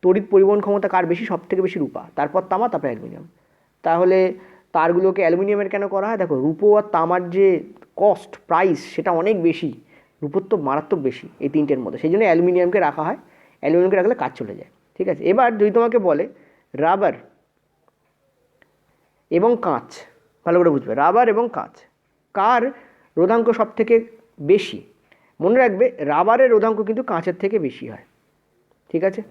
তড়িৎ পরিবহন ক্ষমতা কার বেশি, সব থেকে বেশি রূপা, তারপর তামা, তারপর অ্যালুমিনিয়াম। তাহলে তারগুলোকে অ্যালুমিনিয়ামের কেন করা হয়, দেখো রূপো আর তামার যে কস্ট, প্রাইস, সেটা অনেক বেশি, রূপোর তো মারাত্মক বেশি এই তিনটের মধ্যে, সেই জন্য অ্যালুমিনিয়ামকে রাখা হয়। অ্যালুমিনিয়ামকে রাখলে কাজ চলে যায়। ঠিক আছে, এবার যদি তোমাকে বলে রাবার এবং কাঁচ, ভালো করে বুঝবে, রাবার এবং কাঁচ কার রোধাঙ্ক সব থেকে বেশি? মনে রাখবে, রাবারের রোধাঙ্ক কিন্তু কাঁচের থেকে বেশি হয়। ঠিক আছে,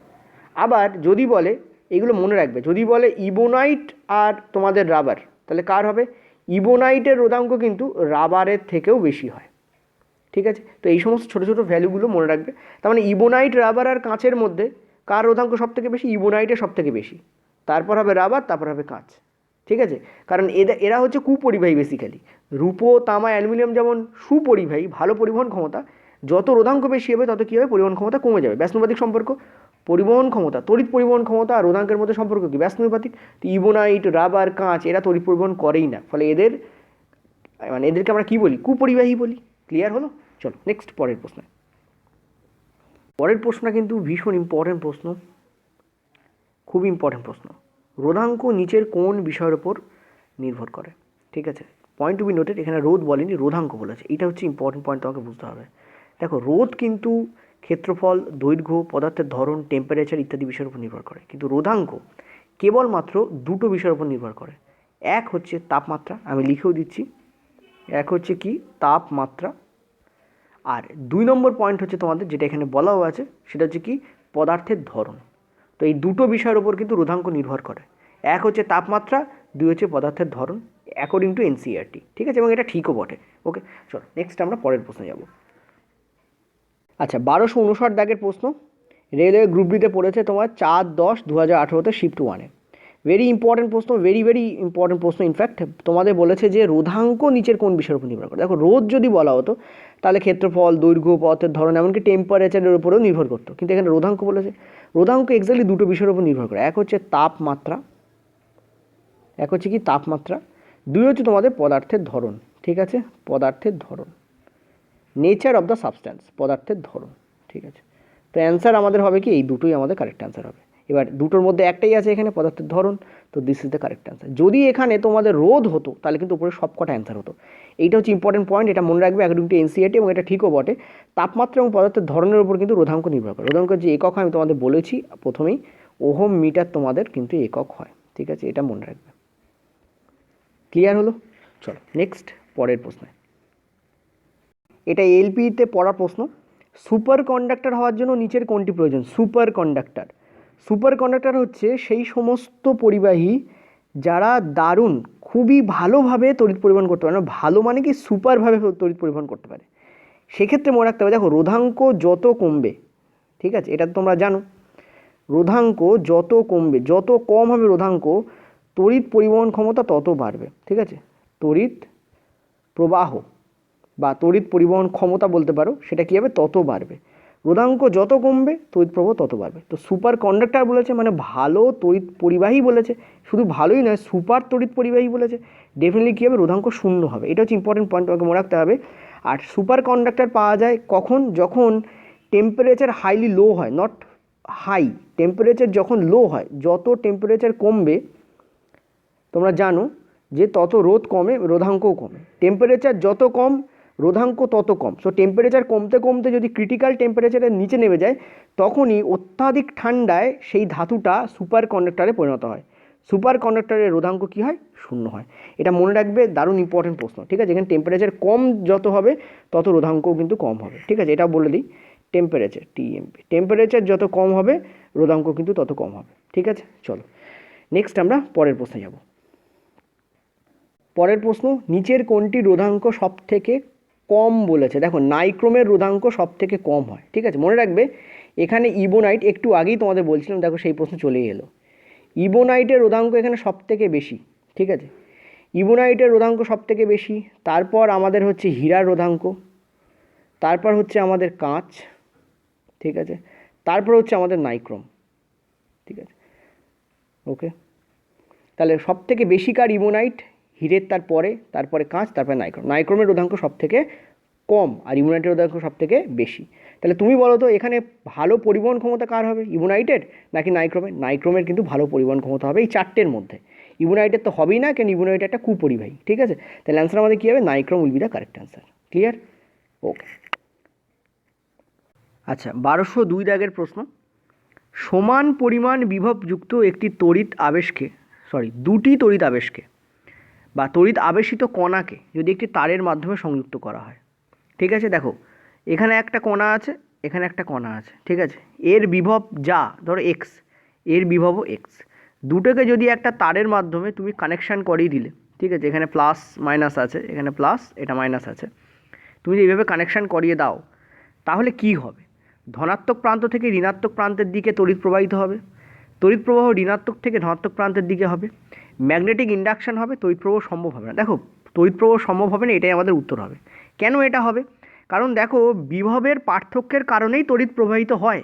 আবার যদি বলে, এগুলো মনে রাখবে, যদি বলে ইবোনাইট আর তোমাদের রাবার, তাহলে কার হবে? ইবোনাইটের রোধাঙ্ক কিন্তু রাবারের থেকেও বেশি হয়। ঠিক আছে, তো এই সমস্ত ছোটো ছোটো ভ্যালুগুলো মনে রাখবে। তার মানে ইবোনাইট, রাবার আর কাঁচের মধ্যে কার রোধাঙ্ক সব থেকে বেশি? ইবোনাইটের সব থেকে বেশি, তারপর হবে রাবার, তারপর হবে কাঁচ। ঠিক আছে, কারণ এরা হচ্ছে কুপরিবাহী বেসিক্যালি। রূপো, তামা, অ্যালুমিনিয়াম যেমন সুপরিবাহী, ভালো পরিবহন ক্ষমতা, যত রোধাঙ্ক বেশি হবে তত কী হবে, পরিবহন ক্ষমতা কমে যাবে। ব্যস্তানুপাতিক সম্পর্ক, পরিবহন ক্ষমতা, তড়িৎ পরিবহন ক্ষমতা আর রোধাঙ্কের মধ্যে সম্পর্ক কি? ব্যস্তানুপাতিক। তো ইবোনাইট, রাবার, কাঁচ এরা তড়িৎ পরিবহন করেই না, ফলে এদেরকে আমরা কী বলি? কুপরিবাহী বলি। ক্লিয়ার হলো? চলো নেক্সট, পরের প্রশ্ন। পরের প্রশ্নটা কিন্তু ভীষণ ইম্পর্টেন্ট প্রশ্ন, খুব ইম্পর্টেন্ট প্রশ্ন। রোধাঙ্ক নিচের কোন বিষয়ের ওপর নির্ভর করে? ঠিক আছে, পয়েন্ট টু বি নোটেড, এখানে রোধ বলেনি, রোধাঙ্ক বলেছে। এটা হচ্ছে ইম্পর্টেন্ট পয়েন্ট, তোমাকে বুঝতে হবে। দেখো, রোধ কিন্তু ক্ষেত্রফল, দৈর্ঘ্য, পদার্থের ধরন, টেম্পারেচার ইত্যাদি বিষয়ের উপর নির্ভর করে, কিন্তু রোধাঙ্ক কেবলমাত্র দুটো বিষয়ের উপর নির্ভর করে। এক হচ্ছে তাপমাত্রা, আমি লিখেও দিচ্ছি, এক হচ্ছে কি, তাপমাত্রা। আর 2 নম্বর পয়েন্ট হচ্ছে তোমাদের, যেটা এখানে বলাও আছে, সেটা হচ্ছে কি, পদার্থের ধরন। তো এই দুটো বিষয়ের ওপর কিন্তু রোধাঙ্ক নির্ভর করে। এক হচ্ছে তাপমাত্রা, 2 হচ্ছে পদার্থের ধরন, অ্যাকর্ডিং টু এনসিইআরটি। ঠিক আছে, এবং এটা ঠিকও বটে। ওকে, চলো নেক্সট আমরা পরের প্রশ্নে যাব। আচ্ছা, 1259 দাগের প্রশ্ন, রেলওয়ে গ্রুপ ডিতে পড়েছে তোমার 4/10/2018-তে শিফট 1-এ। ভেরি ইম্পর্টেন্ট প্রশ্ন, ভেরি ইম্পর্টেন্ট প্রশ্ন। ইনফ্যাক্ট তোমাদের বলেছে যে রোধাঙ্ক নিচের কোন বিষয়ের উপর নির্ভর করে। দেখো, রোধ যদি বলা হতো তাহলে ক্ষেত্রফল, দৈর্ঘ্য, পথের ধরন, এমনকি টেম্পারেচারের উপরেও নির্ভর করতো, কিন্তু এখানে রোধাঙ্ক বলেছে। রোধাঙ্ক এক্স্যাক্টলি দুটো বিষয়ের উপর নির্ভর করে, এক হচ্ছে তাপমাত্রা, এক হচ্ছে কি, তাপমাত্রা, 2 হচ্ছে তোমাদের পদার্থের ধরন। ঠিক আছে, পদার্থের ধরন, নেচার অফ দ্য সাবস্ট্যান্স, পদার্থের ধরন। ঠিক আছে, তো অ্যান্সার আমাদের হবে কি, এই দুটোই আমাদের কারেক্ট অ্যান্সার হবে। এবার দুটোর মধ্যে একটাই আছে এখানে পদার্থের ধরন, তো this is the correct answer. যদি এখানে তোমাদের রোধ হতো তাহলে কিন্তু উপরে সব কটা অ্যান্সার হতো। এইটা হচ্ছে ইম্পর্টেন্ট পয়েন্ট, এটা মনে রাখবে অ্যাকর্ডিং টু এনসিইআরটি, এবং এটা ঠিকও বটে। তাপমাত্রা এবং পদার্থের ধরনের উপর কিন্তু রোধাঙ্ক নির্ভর করে। রোধাঙ্কের যে একক হয় আমি তোমাদের বলেছি প্রথমেই, ওহম মিটার তোমাদের কিন্তু একক হয়, ঠিক আছে, এটা মনে রাখবে। ক্লিয়ার হলো? চলো নেক্সট পরের প্রশ্নে। এটা এলপিতে পড়া প্রশ্ন। সুপার কন্ডাক্টর হওয়ার জন্য নিচের কোনটি প্রয়োজন? সুপার কন্ডাক্টর, সুপার কন্ডাক্টর হচ্ছে সেই সমস্ত পরিবাহী যারা দারুণ খুবই ভালোভাবে তড়িৎ পরিবহন করতে পারে, ভালো মানে কি সুপারভাবে তড়িৎ পরিবহন করতে পারে। সেক্ষেত্রে মনে রাখতে হবে, দেখো রোধাঙ্ক যত কমবে, ঠিক আছে, এটা তোমরা জানো, রোধাঙ্ক যত কমবে, যত কম হবে রোধাঙ্ক, তড়িৎ পরিবহন ক্ষমতা তত বাড়বে, ঠিক আছে। তড়িৎ প্রবাহ বা তড়িৎ পরিবহন ক্ষমতা বলতে পারো, সেটা কী হবে? তত বাড়বে। রোধাঙ্ক যত কমবে তড়িৎ প্রবাহ তত বাড়বে। তো সুপার কন্ডাক্টর বলেছে মানে ভালো তড়িৎ পরিবাহী বলেছে, শুধু ভালোই নয় সুপার তড়িৎ পরিবাহী বলেছে, ডেফিনেটলি কী হবে? রোধাঙ্ক শূন্য হবে। এটা হচ্ছে ইম্পর্টেন্ট পয়েন্ট, তোমাকে মনে রাখতে হবে। আর সুপার কন্ডাক্টর পাওয়া যায় কখন? যখন টেম্পারেচার হাইলি লো হয়, নট হাই, টেম্পারেচার যখন লো হয়, যত টেম্পারেচার কমবে তোমরা জানো যে তত রোধ কমে, রোধাঙ্কও কমে। টেম্পারেচার যত কম রোধাঙ্ক তত কম। সো টেম্পারেচার কমতে কমতে যদি ক্রিটিক্যাল টেম্পারেচারের নিচে নেমে যায়, তখনই অত্যাধিক ঠান্ডায় সেই ধাতুটা সুপার কন্ডাক্টরে পরিণত হয়। সুপার কন্ডাক্টরের রোধাঙ্ক কী হয়? শূন্য হয়। এটা মনে রাখবে, দারুণ ইম্পর্টেন্ট প্রশ্ন, ঠিক আছে। এখানে টেম্পারেচার কম যত হবে তত রোধাঙ্কও কিন্তু কম হবে, ঠিক আছে, এটা বলে দিই। টেম্পারেচার টিএমপি, টেম্পারেচার যত কম হবে রোধাঙ্ক কিন্তু তত কম হবে, ঠিক আছে। চলো নেক্সট আমরা পরের প্রশ্নে যাব। পরের প্রশ্ন, নিচের কোনটি রোধাঙ্ক সব থেকে কম বলেছে? দেখো নাইক্রোমের রোধাঙ্ক সব থেকে কম হয়, ঠিক আছে, মনে রাখবে। এখানে ইবোনাইট, একটু আগেই তোমাদের বলছিলাম, দেখো সেই প্রশ্ন চলেই এলো। ইবোনাইটের রোধাঙ্ক এখানে সব থেকে বেশি, ঠিক আছে, ইবোনাইটের রোধাঙ্ক সব থেকে বেশি। তারপর আমাদের হচ্ছে হীরার রোধাঙ্ক, তারপর হচ্ছে আমাদের কাঁচ, ঠিক আছে, তারপর হচ্ছে আমাদের নাইক্রোম, ঠিক আছে, ওকে। তাহলে সব থেকে বেশি কার? ইবোনাইট, হীরের তারপরে কাঁচ, তারপরে নাইক্রোম। নাইক্রোমের রোধাঙ্ক সব থেকে কম আর ইবোনাইটের রোধাঙ্ক সব থেকে বেশি। তাহলে তুমি বলো তো এখানে ভালো পরিবহন ক্ষমতা কার হবে? ইবোনাইটের নাকি নাইক্রোমের? নাইক্রোমের কিন্তু ভালো পরিবহন ক্ষমতা হবে এই চারটের মধ্যে। ইবোনাইটের তো হবেই না, কেন ইবোনাইট একটা কুপরিবাহী, ঠিক আছে। তাহলে অ্যান্সার আমাদের কী হবে? Nichrome will be the correct answer. Clear? Okay. আচ্ছা 1202 দাগের প্রশ্ন, সমান পরিমাণ বিভবযুক্ত একটি তড়িৎ আবেশকে, দুটি তড়িৎ আবেশকে বা তড়িৎ আবেশিত কণাকে যদি একটি তারের মাধ্যমে সংযুক্ত করা হয়, ঠিক আছে। দেখো এখানে একটা কণা আছে, এখানে একটা কণা আছে, ঠিক আছে, এর বিভব যা, ধরো এক্স, এর বিভবও এক্স, দুটোকে যদি একটা তারের মাধ্যমে তুমি কানেকশান করিয়ে দিলে, ঠিক আছে, এখানে প্লাস মাইনাস আছে, এখানে প্লাস, এটা মাইনাস আছে, তুমি যদি এইভাবে কানেকশান করিয়ে দাও, তাহলে কি হবে? ধনাত্মক প্রান্ত থেকে ঋণাত্মক প্রান্তের দিকে তড়িৎ প্রবাহিত হবে, তড়িৎ প্রবাহ ঋণাত্মক থেকে ধনাত্মক প্রান্তের দিকে হবে, ম্যাগনেটিক ইন্ডাকশান হবে, তড়িৎ প্রবাহ সম্ভব হবে না। দেখো তড়িৎ প্রবাহ সম্ভব হবে না, এটাই আমাদের উত্তর হবে। কেন এটা হবে? কারণ দেখো বিভবের পার্থক্যের কারণেই তড়িৎ প্রবাহিত হয়,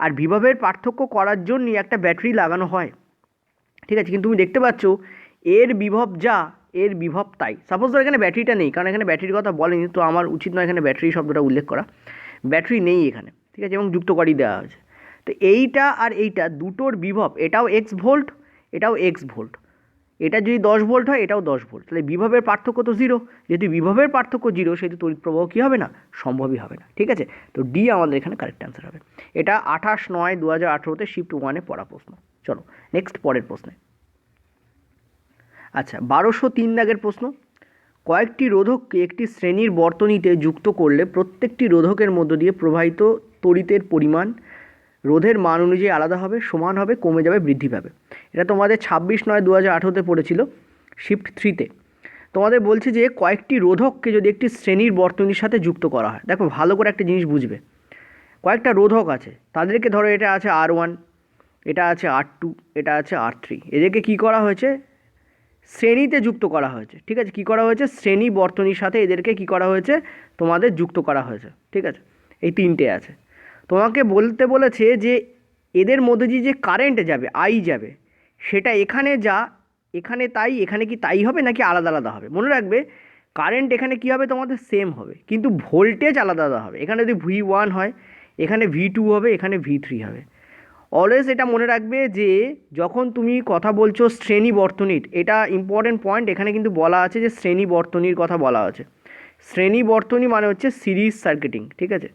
আর বিভবের পার্থক্য করার জন্যই একটা ব্যাটারি লাগানো হয়, ঠিক আছে। কিন্তু তুমি দেখতে পাচ্ছ এর বিভব যা, এর বিভব তাই। সাপোজ ধর এখানে ব্যাটারিটা নেই, কারণ এখানে ব্যাটারির কথা বলেনি, তো আমার উচিত নয় এখানে ব্যাটারি শব্দটা উল্লেখ করা। ব্যাটারি নেই এখানে, ঠিক আছে, এবং যুক্ত করেই দেওয়া হয়েছে। তো এইটা আর এইটা দুটোর বিভব, এটাও এক্স ভোল্ট, এটাও এক্স ভোল্ট, এটা যদি 10 ভোল্ট হয় এটাও 10 ভোল্ট, তাহলে বিভবের পার্থক্য তো জিরো। যেহেতু বিভবের পার্থক্য জিরো, সেহেতু তড়িৎ প্রবাহ কী হবে না? সম্ভবই হবে না, ঠিক আছে। তো ডি আমাদের এখানে কারেক্ট অ্যান্সার হবে। এটা 28/9/2018 শিফট 1-এ পড়া প্রশ্ন। চলো নেক্সট পরের প্রশ্নে। আচ্ছা 1203 দাগের প্রশ্ন, কয়েকটি রোধককে একটি শ্রেণীর বর্তনীতে যুক্ত করলে প্রত্যেকটি রোধকের মধ্য দিয়ে প্রবাহিত তড়িতের পরিমাণ রোধের মান অনুযায়ী আলাদা হবে, সমান হবে, কমে যাবে, বৃদ্ধি পাবে। এটা তোমাদের 26/9/2018 পড়েছিল শিফট 3-তে। তোমাদের বলছে যে কয়েকটি রোধককে যদি একটি শ্রেণীর বর্তনীর সাথে যুক্ত করা হয়, দেখো ভালো করে একটা জিনিস বুঝবে, কয়েকটা রোধক আছে, তাদেরকে ধরো এটা আছে R1, এটা আছে R2, এটা আছে R3, এদেরকে কি করা হয়েছে? শ্রেণীতে যুক্ত করা হয়েছে, ঠিক আছে। কি করা হয়েছে? শ্রেণী বর্তনীর সাথে এদেরকে কি করা হয়েছে? তোমাদের যুক্ত করা হয়েছে, ঠিক আছে। এই তিনটে আছে, তোমাকে বলতে বলেছে যে এদের মধ্যে দিয়ে যে কারেন্ট যাবে, আই যাবে, সেটা এখানে যা এখানে তাই, এখানে কি তাই হবে নাকি আলাদা আলাদা হবে? মনে রাখবে কারেন্ট এখানে কি হবে? তোমাদের সেম হবে, কিন্তু ভোল্টেজ আলাদা আলাদা হবে। এখানে যদি V1 হয়, এখানে V2 হবে, এখানে V3 হবে। অলওয়েজ এটা মনে রাখবে যে যখন তুমি কথা বলছো শ্রেণী বর্তনীর, এটা ইম্পর্টেন্ট পয়েন্ট, এখানে কিন্তু বলা আছে যে শ্রেণী বর্তনীর কথা বলা আছে। শ্রেণী বর্তনী মানে হচ্ছে সিরিজ সার্কিটিং, ঠিক আছে,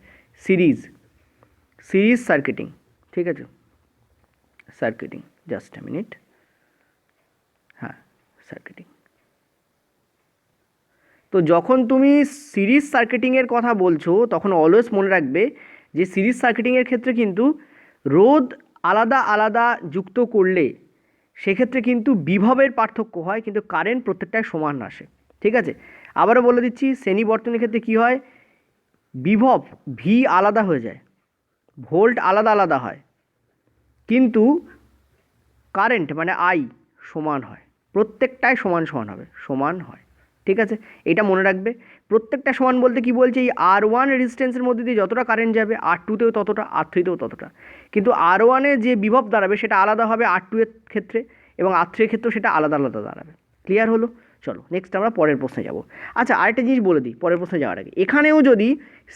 সিরিজ সার্কিটিং, ঠিক আছে, সার্কিটিং, জাস্ট এ মিনিট, হ্যাঁ সার্কিটিং। তো যখন তুমি সিরিজ সার্কিটিংয়ের কথা বলছো তখন অলওয়েজ মনে রাখবে যে সিরিজ সার্কিটিংয়ের ক্ষেত্রে কিন্তু রোধ আলাদা আলাদা যুক্ত করলে সেক্ষেত্রে কিন্তু বিভবের পার্থক্য হয়, কিন্তু কারেন্ট প্রত্যেকটাই সমান আসে, ঠিক আছে। আবারও বলে দিচ্ছি, শ্রেণী বর্তনীর ক্ষেত্রে কী হয়, বিভব ভি আলাদা হয়ে যায়, ভোল্ট আলাদা আলাদা হয়, কিন্তু কারেন্ট মানে আই সমান হয়, প্রত্যেকটাই সমান সমান হবে, সমান হয়, ঠিক আছে। এটা মনে রাখবে। প্রত্যেকটা সমান বলতে কি বলছে, এই R1 রেজিস্ট্যান্সের মধ্যে দিয়ে যতটা কারেন্ট যাবে R2তেও ততটা, R3তেও ততটা, কিন্তু R1-এ যে বিভব দাঁড়াবে সেটা আলাদা হবে R2 এর ক্ষেত্রে, এবং R3 এর ক্ষেত্রেও সেটা আলাদা আলাদা দাঁড়াবে। ক্লিয়ার হলো? চলো নেক্সট আমরা পরের প্রশ্নে যাব। আচ্ছা আরেকটা জিনিস বলে দিই পরের প্রশ্নে যাওয়ার আগে, এখানেও যদি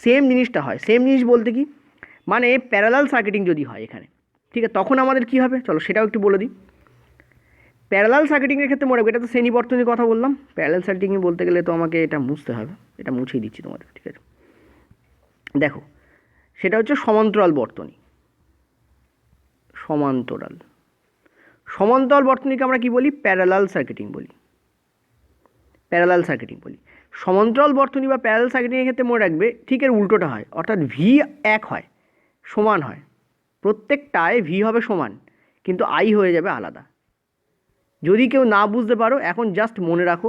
সেম জিনিসটা হয়, সেম জিনিস বলতে কি মানে প্যারালাল সার্কিটিং যদি হয় এখানে, ঠিক আছে, তখন আমাদের কী হবে চলো সেটাও একটু বলে দিই। প্যারালাল সার্কিটিংয়ের ক্ষেত্রে মনে রাখবে, এটা তো শ্রেণী বর্তনীর কথা বললাম, প্যারালাল সার্কিটিং বলতে গেলে তো আমাকে এটা মুছতে হবে, এটা মুছেই দিচ্ছি তোমাদের, ঠিক আছে। দেখো সেটা হচ্ছে সমান্তরাল বর্তনী, সমান্তরাল বর্তনীকে আমরা কি বলি, প্যারালাল সার্কিটিং বলি, প্যারালাল সার্কিটিং বলি। সমান্তরাল বর্তনী বা প্যারালাল সার্কিটিংয়ের ক্ষেত্রে মনে রাখবে ঠিক এর উল্টোটা হয়, অর্থাৎ ভি এক হয়, সমান হয়, প্রত্যেকটায় ভি হবে সমান, কিন্তু আই হয়ে যাবে আলাদা। যদি কেউ না বুঝতে পারো এখন জাস্ট মনে রাখো,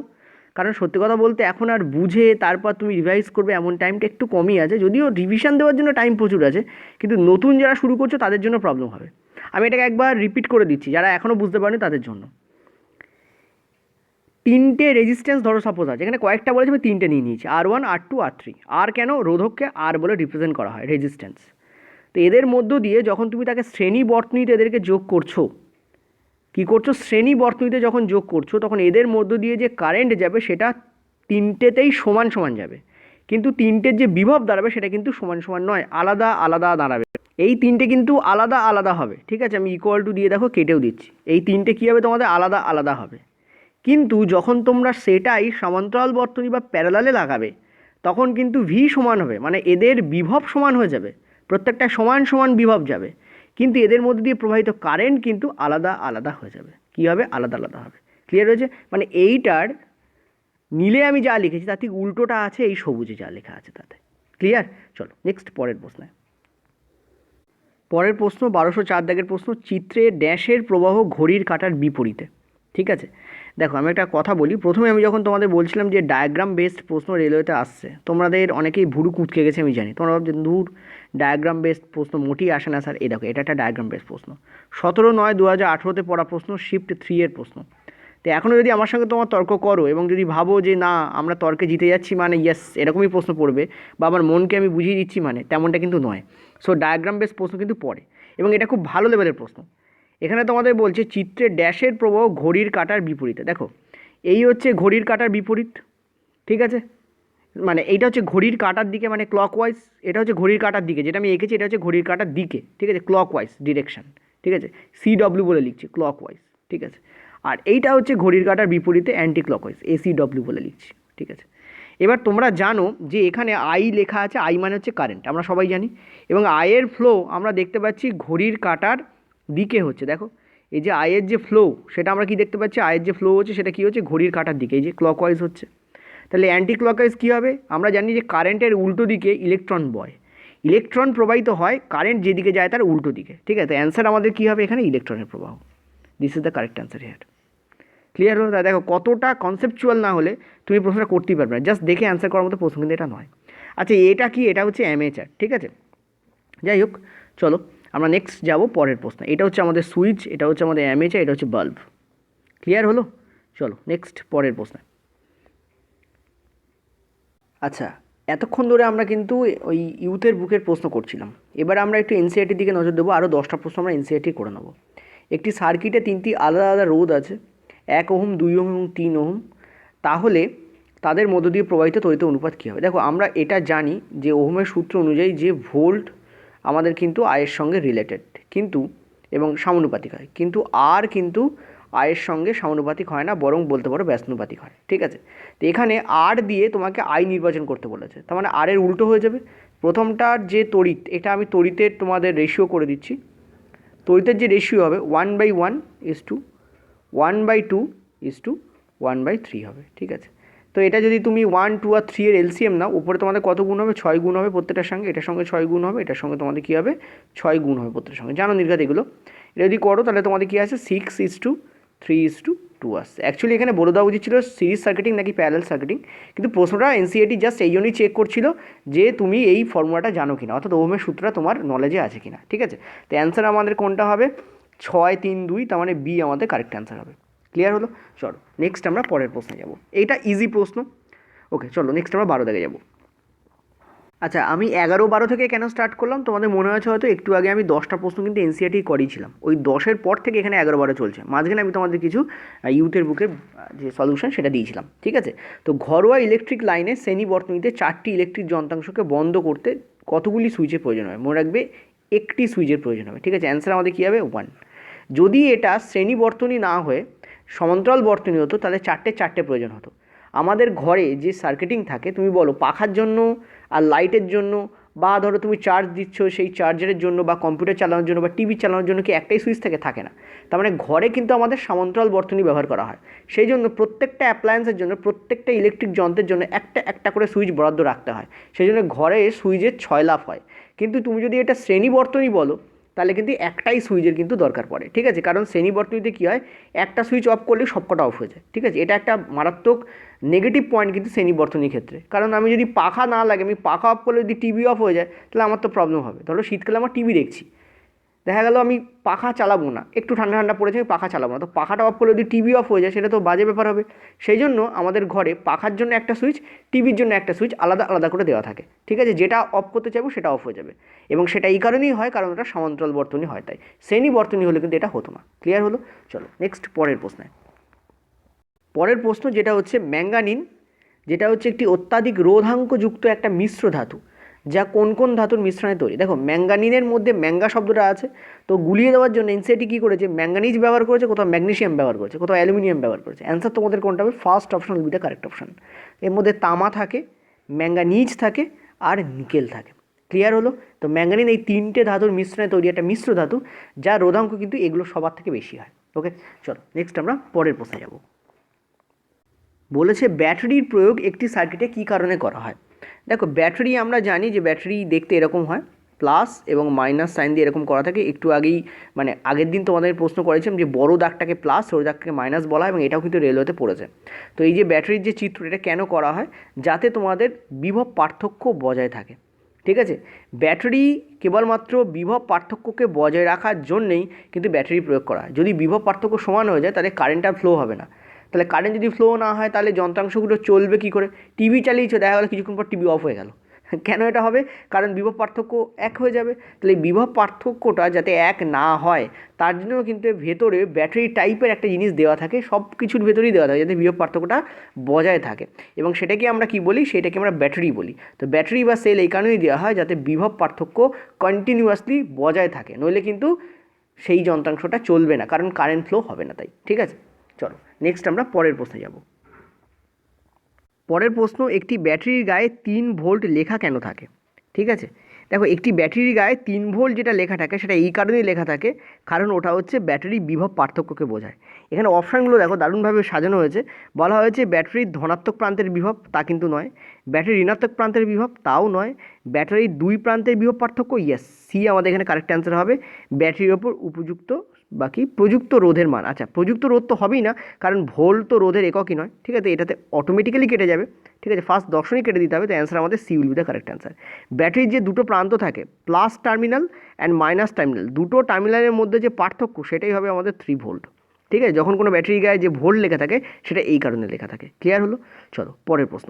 কারণ সত্যি কথা বলতে এখন আর বুঝে তারপর তুমি রিভাইজ করবে এমন টাইমটা একটু কমই আছে, যদিও রিভিশন দেওয়ার জন্য টাইম প্রচুর আছে, কিন্তু নতুন যারা শুরু করছো তাদের জন্য প্রবলেম হবে। আমি এটাকে একবার রিপিট করে দিচ্ছি যারা এখনও বুঝতে পারেনি তাদের জন্য। তিনটে রেজিস্ট্যান্স ধরো সাপোজ আছে, এখানে কয়েকটা বলেছে আমি তিনটে নিয়ে নিয়েছি, R1 R2 R3। আর কেন, রোধককে আর বলে রিপ্রেজেন্ট করা হয়, রেজিস্ট্যান্স। তো এদের মধ্য দিয়ে যখন তুমি তাকে শ্রেণী বর্তনীতে এদেরকে যোগ করছো, কী করছো, শ্রেণী বর্তনীতে যখন যোগ করছো তখন এদের মধ্য দিয়ে যে কারেন্ট যাবে সেটা তিনটেতেই সমান সমান যাবে, কিন্তু তিনটের যে বিভব দাঁড়াবে সেটা কিন্তু সমান সমান নয়, আলাদা আলাদা দাঁড়াবে। এই তিনটে কিন্তু আলাদা আলাদা হবে, ঠিক আছে, আমি ইকুয়াল টু দিয়ে দেখো কেটেও দিচ্ছি, এই তিনটে কী হবে তোমাদের আলাদা আলাদা হবে। কিন্তু যখন তোমরা সেটাই সমান্তরাল বর্তনী বা প্যারালালে লাগাবে তখন কিন্তু ভি সমান হবে, মানে এদের বিভব সমান হয়ে যাবে, প্রত্যেকটা সমান সমান বিভব যাবে, কিন্তু এদের মধ্যে দিয়ে প্রবাহিত কারেন্ট কিন্তু আলাদা আলাদা হয়ে যাবে। কী হবে, আলাদা আলাদা হবে। ক্লিয়ার হয়েছে? মানে এইটার নীলে আমি যা লিখেছি তার ঠিক উল্টোটা আছে এই সবুজে যা লেখা আছে তাতে। ক্লিয়ার? চলো নেক্সট পরের প্রশ্নে। পরের প্রশ্ন 1204 দাগের প্রশ্ন, চিত্রে ড্যাশের প্রবাহ ঘড়ির কাঁটার বিপরীতে। ঠিক আছে, দেখো আমি একটা কথা বলি, প্রথমে আমি যখন তোমাদের বলছিলাম যে ডায়াগ্রাম বেসড প্রশ্ন রেলওয়েতে আসছে, তোমাদের অনেকেই ভুরু কুঁচকে গেছে আমি জানি, তোমরা ভাবছো দূর ডায়াগ্রাম বেসড প্রশ্ন মোটেই আসে না স্যার। এই দেখো এটা একটা ডায়াগ্রাম বেসড প্রশ্ন, 17/9/2018 পড়া প্রশ্ন, শিফট 3 এর প্রশ্ন। তো এখনও যদি আমার সঙ্গে তোমার তর্ক করো এবং যদি ভাবো যে না আমরা তর্কে জিতে যাচ্ছি মানে ইয়েস এরকমই প্রশ্ন পড়বে বা আমার মনকে আমি বুঝিয়ে দিচ্ছি মানে, তেমনটা কিন্তু নয়। সো ডায়াগ্রাম বেস প্রশ্ন কিন্তু পড়ে এবং এটা খুব ভালো লেভেলের প্রশ্ন। এখানে তোমাদের বলছে চিত্রে ড্যাশের প্রবাহ ঘড়ির কাঁটার বিপরীতে। দেখো এই হচ্ছে ঘড়ির কাঁটার বিপরীত, ঠিক আছে, মানে এইটা হচ্ছে ঘড়ির কাঁটার দিকে মানে ক্লকওয়াইজ, এটা হচ্ছে ঘড়ির কাঁটার দিকে যেটা আমি এঁকেছি, এটা হচ্ছে ঘড়ির কাঁটার দিকে, ঠিক আছে, ক্লকওয়াইজ ডিরেকশন, ঠিক আছে, CW বলে লিখছি ক্লকওয়াইজ, ঠিক আছে। আর এইটা হচ্ছে ঘড়ির কাঁটার বিপরীতে অ্যান্টি ক্লকওয়াইজ, ACW বলে লিখছি, ঠিক আছে। এবার তোমরা জানো যে এখানে আই লেখা আছে, আই মানে হচ্ছে কারেন্ট, আমরা সবাই জানি, এবং আয়ের ফ্লো আমরা দেখতে পাচ্ছি ঘড়ির কাঁটার দিকে হচ্ছে। দেখো এই যে আয়ের যে ফ্লো সেটা আমরা কি দেখতে পাচ্ছি, আয়ের যে ফ্লো হচ্ছে সেটা কী হচ্ছে ঘড়ির কাঁটার দিকে, এই যে ক্লকওয়াইজ হচ্ছে। তাহলে অ্যান্টি ক্লকওয়াইজ কী হবে, আমরা জানি যে কারেন্টের উল্টো দিকে ইলেকট্রন বয়, ইলেকট্রন প্রবাহিত হয় কারেন্ট যেদিকে যায় তার উল্টো দিকে, ঠিক আছে। অ্যান্সার আমাদের কী হবে এখানে, ইলেকট্রনের প্রবাহ। This is the correct answer here. Clear হলো? তা দেখো কতটা কনসেপচুয়াল না হলে তুমি প্রশ্নটা করতেই পারবে না, জাস্ট দেখে অ্যান্সার করার মতো প্রশ্ন কিন্তু এটা নয়। আচ্ছা এটা কি, এটা হচ্ছে অ্যামেচার, ঠিক আছে। যাই হোক চলো আমরা নেক্সট যাব পরের প্রশ্ন। এটা হচ্ছে আমাদের সুইচ, এটা হচ্ছে আমাদের অ্যামেচার, এটা হচ্ছে বাল্ব। ক্লিয়ার হলো? চলো নেক্সট পরের প্রশ্ন। আচ্ছা এতক্ষণ ধরে আমরা কিন্তু ওই ইউথের বুকের প্রশ্ন করছিলাম, এবার আমরা একটু এনসিইআরটির দিকে নজর দেবো, আরও 10টা প্রশ্ন আমরা এনসিইআরটি করে নেবো। একটি সার্কিটে 3টি আলাদা আলাদা রোধ আছে, 1 ওহম, 2 ওহম এবং 3 ওহম, তাহলে তাদের মধ্য দিয়ে প্রবাহিত তড়িৎ অনুপাত কী হবে। দেখো আমরা এটা জানি যে ওহমের সূত্র অনুযায়ী যে ভোল্ট আমাদের কিন্তু আয়ের সঙ্গে রিলেটেড, কিন্তু এবং সমানুপাতিক হয়, কিন্তু আর কিন্তু আয়ের সঙ্গে সমানুপাতিক হয় না, বরং বলতে পারো ব্যস্তানুপাতিক হয়। ঠিক আছে, তো এখানে আর দিয়ে তোমাকে আই নির্বাচন করতে বলেছে, তার মানে আর এর উল্টো হয়ে যাবে। প্রথমটার যে তড়িৎ, এটা আমি তড়িতের তোমাদের রেশিও করে দিচ্ছি। তড়িতের যে রেশিও হবে 1/1:1/2 1/3 হবে। ঠিক আছে, তো এটা যদি তুমি 1, 2 আর 3 এর এলসিএম নাও, উপরে তোমাদের কত গুণ হবে? 6 গুণ হবে প্রত্যেকটার সঙ্গে, এটার সঙ্গে 6 গুণ হবে, এটার সঙ্গে তোমাদের কী হবে? 6 গুণ হবে প্রত্যেকটার সঙ্গে। জানো নির্ঘাত এগুলো। এটা যদি করো তাহলে তোমাদের কী আছে? 6:3:2 আসছে। অ্যাকচুয়ালি এখানে বলে দেওয়া উচিত ছিল সিরিজ সার্কিটিং নাকি প্যারালাল সার্কিটিং, কিন্তু প্রশ্নটা এনসিইআরটি জাস্ট এই জন্যই চেক করছিল যে তুমি এই ফর্মুলাটা জানো কিনা, অর্থাৎ ওহমের সূত্রটা তোমার নলেজে আছে কিনা। ঠিক আছে, তো অ্যান্সার আমাদের কোনটা হবে? 6, 3, 2, তার মানে বি আমাদের কারেক্ট অ্যান্সার হবে। ক্লিয়ার হলো? চলো নেক্সট আমরা পরের প্রশ্নে যাব। এইটা ইজি প্রশ্ন। ওকে, চলো নেক্সট আমরা 12 দেখে যাব। আচ্ছা, আমি 11-12 থেকে কেন স্টার্ট করলাম তোমাদের মনে আছে হয়তো, একটু আগে আমি 10টা প্রশ্ন কিন্তু এনসিইআরটি করিয়েছিলাম, ওই 10-এর পর থেকে এখানে 11-12 চলছে। মাঝখানে আমি তোমাদের কিছু ইউথের বুকের যে সলিউশন সেটা দিয়েছিলাম। ঠিক আছে, তো ঘরোয়া ইলেকট্রিক লাইনে শ্রেণী বর্তনীতে 4টি ইলেকট্রিক যন্ত্রাংশকে বন্ধ করতে কতগুলি সুইচের প্রয়োজন হয়? মনে রাখবে, একটি সুইচের প্রয়োজন হবে। ঠিক আছে, অ্যান্সার আমাদের কী হবে? 1। যদি এটা শ্রেণী বর্তনী না হয়ে সমান্তরাল বর্তনী হতো তাহলে 4টে প্রয়োজন হতো। আমাদের ঘরে যে সার্কিটিং থাকে, তুমি বলো পাখার জন্য আর লাইটের জন্য, বা ধরো তুমি চার্জ দিচ্ছ সেই চার্জারের জন্য, বা কম্পিউটার চালানোর জন্য, বা টিভি চালানোর জন্য কি একটাই সুইচ থাকে না। তার মানে ঘরে কিন্তু আমাদের সমান্তরাল বর্তনী ব্যবহার করা হয়। সেই জন্য প্রত্যেকটা অ্যাপ্লায়েন্সের জন্য, প্রত্যেকটা ইলেকট্রিক যন্ত্রের জন্য একটা করে সুইচ বরাদ্দ রাখতে হয়। সেই জন্য ঘরে সুইচের 6 লাফ হয়। কিন্তু তুমি যদি এটা শ্রেণী বর্তনী বলো তাহলে কিন্তু একটাই সুইচের কিন্তু দরকার পড়ে। ঠিক আছে, কারণ শ্রেণী বর্তনীতে কী হয়, একটা সুইচ অফ করলে সবকটা অফ হয়ে যায়। ঠিক আছে, এটা একটা মারাত্মক নেগেটিভ পয়েন্ট কিন্তু শ্রেণী বর্তনীর ক্ষেত্রে। কারণ আমি যদি পাখা না লাগে, আমি পাখা অফ করলে যদি টিভি অফ হয়ে যায় তাহলে আমার তো প্রবলেম হবে। ধরো শীতকালে আমার টিভি দেখছি, দেখা গেল আমি পাখা চালাবো না, একটু ঠান্ডা ঠান্ডা পড়েছে, আমি পাখা চালাবো না, তো পাখাটা অফ করলে যদি টিভি অফ হয়ে যায় সেটা তো বাজে ব্যাপার হবে। সেই জন্য আমাদের ঘরে পাখার জন্য একটা সুইচ, টিভির জন্য একটা সুইচ আলাদা আলাদা করে দেওয়া থাকে। ঠিক আছে, যেটা অফ করতে চাইবো সেটা অফ হয়ে যাবে, এবং সেটা এই কারণেই হয় কারণ ওটা সমান্তরাল বর্তনী হয়, তাই শ্রেণী বর্তনী হলে কিন্তু এটা হতো না। ক্লিয়ার হলো? চলো নেক্সট পরের প্রশ্নে। পরের প্রশ্ন যেটা হচ্ছে ম্যাঙ্গানিন, যেটা হচ্ছে একটি অত্যাধিক রোধাঙ্কযুক্ত একটা মিশ্র ধাতু, যা কোন কোন ধাতুর মিশ্রণে তৈরি? দেখো ম্যাঙ্গানিনের মধ্যে ম্যাঙ্গা শব্দটা আছে, তো গুলিয়ে দেওয়ার জন্য এনসিইআরটি কী করেছে? ম্যাঙ্গানিজ ব্যবহার করেছে, কোথাও ম্যাগনেসিয়াম ব্যবহার করেছে, কোথাও অ্যালুমিনিয়াম ব্যবহার করেছে। অ্যান্সার তোমাদের কোনটা হবে? First option will be the correct option. এর মধ্যে তামা থাকে, ম্যাঙ্গানিজ থাকে, আর নিকেল থাকে। ক্লিয়ার হলো? তো ম্যাঙ্গানিন এই 3টে ধাতুর মিশ্রণে তৈরি একটা মিশ্র ধাতু, যার রোধাঙ্ক কিন্তু এগুলো সবার থেকে বেশি হয়। ওকে, চলো নেক্সট আমরা পরের প্রশ্নে যাব। বলেছে ব্যাটারির প্রয়োগ একটি সার্কিটে কী কারণে করা হয়? দেখো ব্যাটারি আমরা জানি যে ব্যাটারি দেখতে এরকম হয়, প্লাস এবং মাইনাস সাইন দিয়ে এরকম করা থাকে। একটু আগেই মানে আগের দিন তোমাদের প্রশ্ন করেছিলাম যে বড় দাগটাকে প্লাস, ছোটো দাগটাকে মাইনাস বলা হয়, এবং এটাও কিন্তু রেলওয়েতে পড়েছে। তো এই যে ব্যাটারির যে চিত্র, এটা কেন করা হয়? যাতে তোমাদের বিভব পার্থক্য বজায় থাকে। ঠিক আছে, ব্যাটারি কেবলমাত্র বিভব পার্থক্যকে বজায় রাখার জন্যেই কিন্তু ব্যাটারি প্রয়োগ করা হয়। যদি বিভব পার্থক্য সমান হয়ে যায় তাহলে কারেন্টটা ফ্লো হবে না। তাহলে কারেন্ট যদি ফ্লো না হয় তাহলে যন্ত্রাংশগুলো চলবে কী করে? টিভি চালিয়েছো, দেখা গেলো কিছুক্ষণ পর টিভি অফ হয়ে গেল। কেন এটা হবে? কারণ বিভব পার্থক্য এক হয়ে যাবে। তাহলে এই বিভব পার্থক্যটা যাতে এক না হয় তার জন্য কিন্তু ভেতরে ব্যাটারি টাইপের একটা জিনিস দেওয়া থাকে, সব কিছুর ভেতরেই দেওয়া থাকে যাতে বিভব পার্থক্যটা বজায় থাকে, এবং সেটাকে আমরা কি বলি? সেটাকে আমরা ব্যাটারি বলি। তো ব্যাটারি বা সেল এই কারণেই দেওয়া হয় যাতে বিভব পার্থক্য কন্টিনিউয়াসলি বজায় থাকে, নইলে কিন্তু সেই যন্ত্রাংশটা চলবে না, কারণ কারেন্ট ফ্লো হবে না। তাই ঠিক আছে, চলো নেক্সট আমরা পরের প্রশ্নে যাব। পরের প্রশ্ন, একটি ব্যাটারির গায়ে 3 ভোল্ট লেখা কেন থাকে? ঠিক আছে, দেখো একটি ব্যাটারির গায়ে 3 ভোল্ট যেটা লেখা থাকে সেটা এই কারণেই লেখা থাকে কারণ ওটা হচ্ছে ব্যাটারি বিভব পার্থক্যকে বোঝায়। এখানে অপশানগুলো দেখো দারুণভাবে সাজানো হয়েছে। বলা হয়েছে ব্যাটারির ধনাত্মক প্রান্তের বিভব, তা কিন্তু নয়। ব্যাটারির ঋণাত্মক প্রান্তের বিভব, তাও নয়। ব্যাটারির 2 প্রান্তের বিভব পার্থক্য, ইয়েস, সি আমাদের এখানে কারেক্ট অ্যান্সার হবে। ব্যাটারির ওপর উপযুক্ত বাকি প্রযুক্ত রোধের মান, আচ্ছা প্রযুক্ত রোধ তো হবেই না, কারণ ভোল্ট তো রোধের এককই নয়। ঠিক আছে, এটাতে অটোমেটিক্যালি কেটে যাবে। ঠিক আছে, ফার্স্ট দর্শনই কেটে দিতে হবে, তো অ্যান্সার আমাদের C will be the correct answer. ব্যাটারির যে দুটো প্রান্ত থাকে, plus terminal and minus terminal, দুটো টার্মিনালের মধ্যে যে পার্থক্য সেটাই হবে আমাদের 3 ভোল্ট। ঠিক আছে, যখন কোনো ব্যাটারির গায়ে যে ভোল্ট লেখা থাকে সেটা এই কারণে লেখা থাকে। ক্লিয়ার হলো? চলো পরের প্রশ্ন।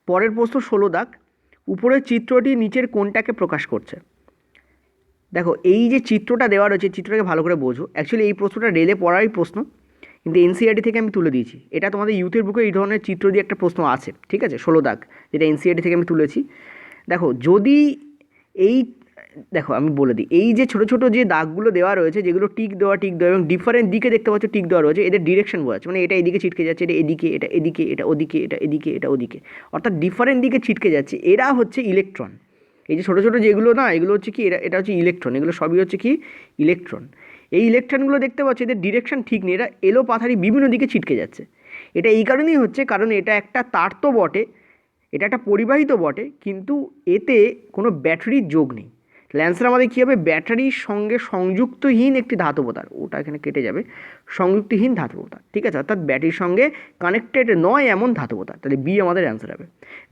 পরের প্রশ্ন 16 দাগ, উপরের চিত্রটি নিচের কোনটাকে প্রকাশ করছে? দেখো এই যে চিত্রটা দেওয়া রয়েছে, চিত্রটাকে ভালো করে বোঝো। অ্যাকচুয়ালি এই প্রশ্নটা রেলে পড়ারই প্রশ্ন, কিন্তু এনসিইআরটি থেকে আমি তুলে দিয়েছি। এটা তোমাদের ইউথের বুকে এই ধরনের চিত্র দিয়ে একটা প্রশ্ন আছে। ঠিক আছে, 16 দাগ, যেটা এনসিইআরটি থেকে আমি তুলেছি। দেখো যদি এই দেখো আমি বলে দিই, এই যে ছোটো ছোটো যে দাগগুলো দেওয়া রয়েছে, যেগুলো টিক দেওয়া এবং ডিফারেন্ট দিকে দেখতে পাচ্ছ টিক দেওয়া রয়েছে, এদের ডিরেকশন বোঝাচ্ছে, মানে এটা এদিকে ছিটকে যাচ্ছে, এটা এদিকে, এটা এদিকে, এটা ওদিকে, এটা এদিকে, এটা ওদিকে, অর্থাৎ ডিফারেন্ট দিকে ছিটকে যাচ্ছে। এরা হচ্ছে ইলেকট্রন। এই যে ছোটো ছোটো যেগুলো না, এগুলো হচ্ছে কি, এটা হচ্ছে ইলেকট্রন, এগুলো সবই হচ্ছে কি ইলেকট্রন। এই ইলেকট্রনগুলো দেখতে পাচ্ছ, এদের ডিরেকশন ঠিক নেই, এরা এলো পাথারি বিভিন্ন দিকে ছিটকে যাচ্ছে। এটা এই কারণেই হচ্ছে, কারণ এটা একটা তার তো বটে, এটা একটা পরিবাহিত বটে, কিন্তু এতে কোনো ব্যাটারির যোগ নেই। ল্যান্সার আমাদের কী হবে, ব্যাটারির সঙ্গে সংযুক্তহীন একটি ধাতব তার, ওটা এখানে কেটে যাবে, সংযুক্তহীন ধাতব তার, ঠিক আছে, অর্থাৎ ব্যাটারির সঙ্গে কানেক্টেড নয় এমন ধাতব তার, তাহলে বি আমাদের অ্যান্সার হবে।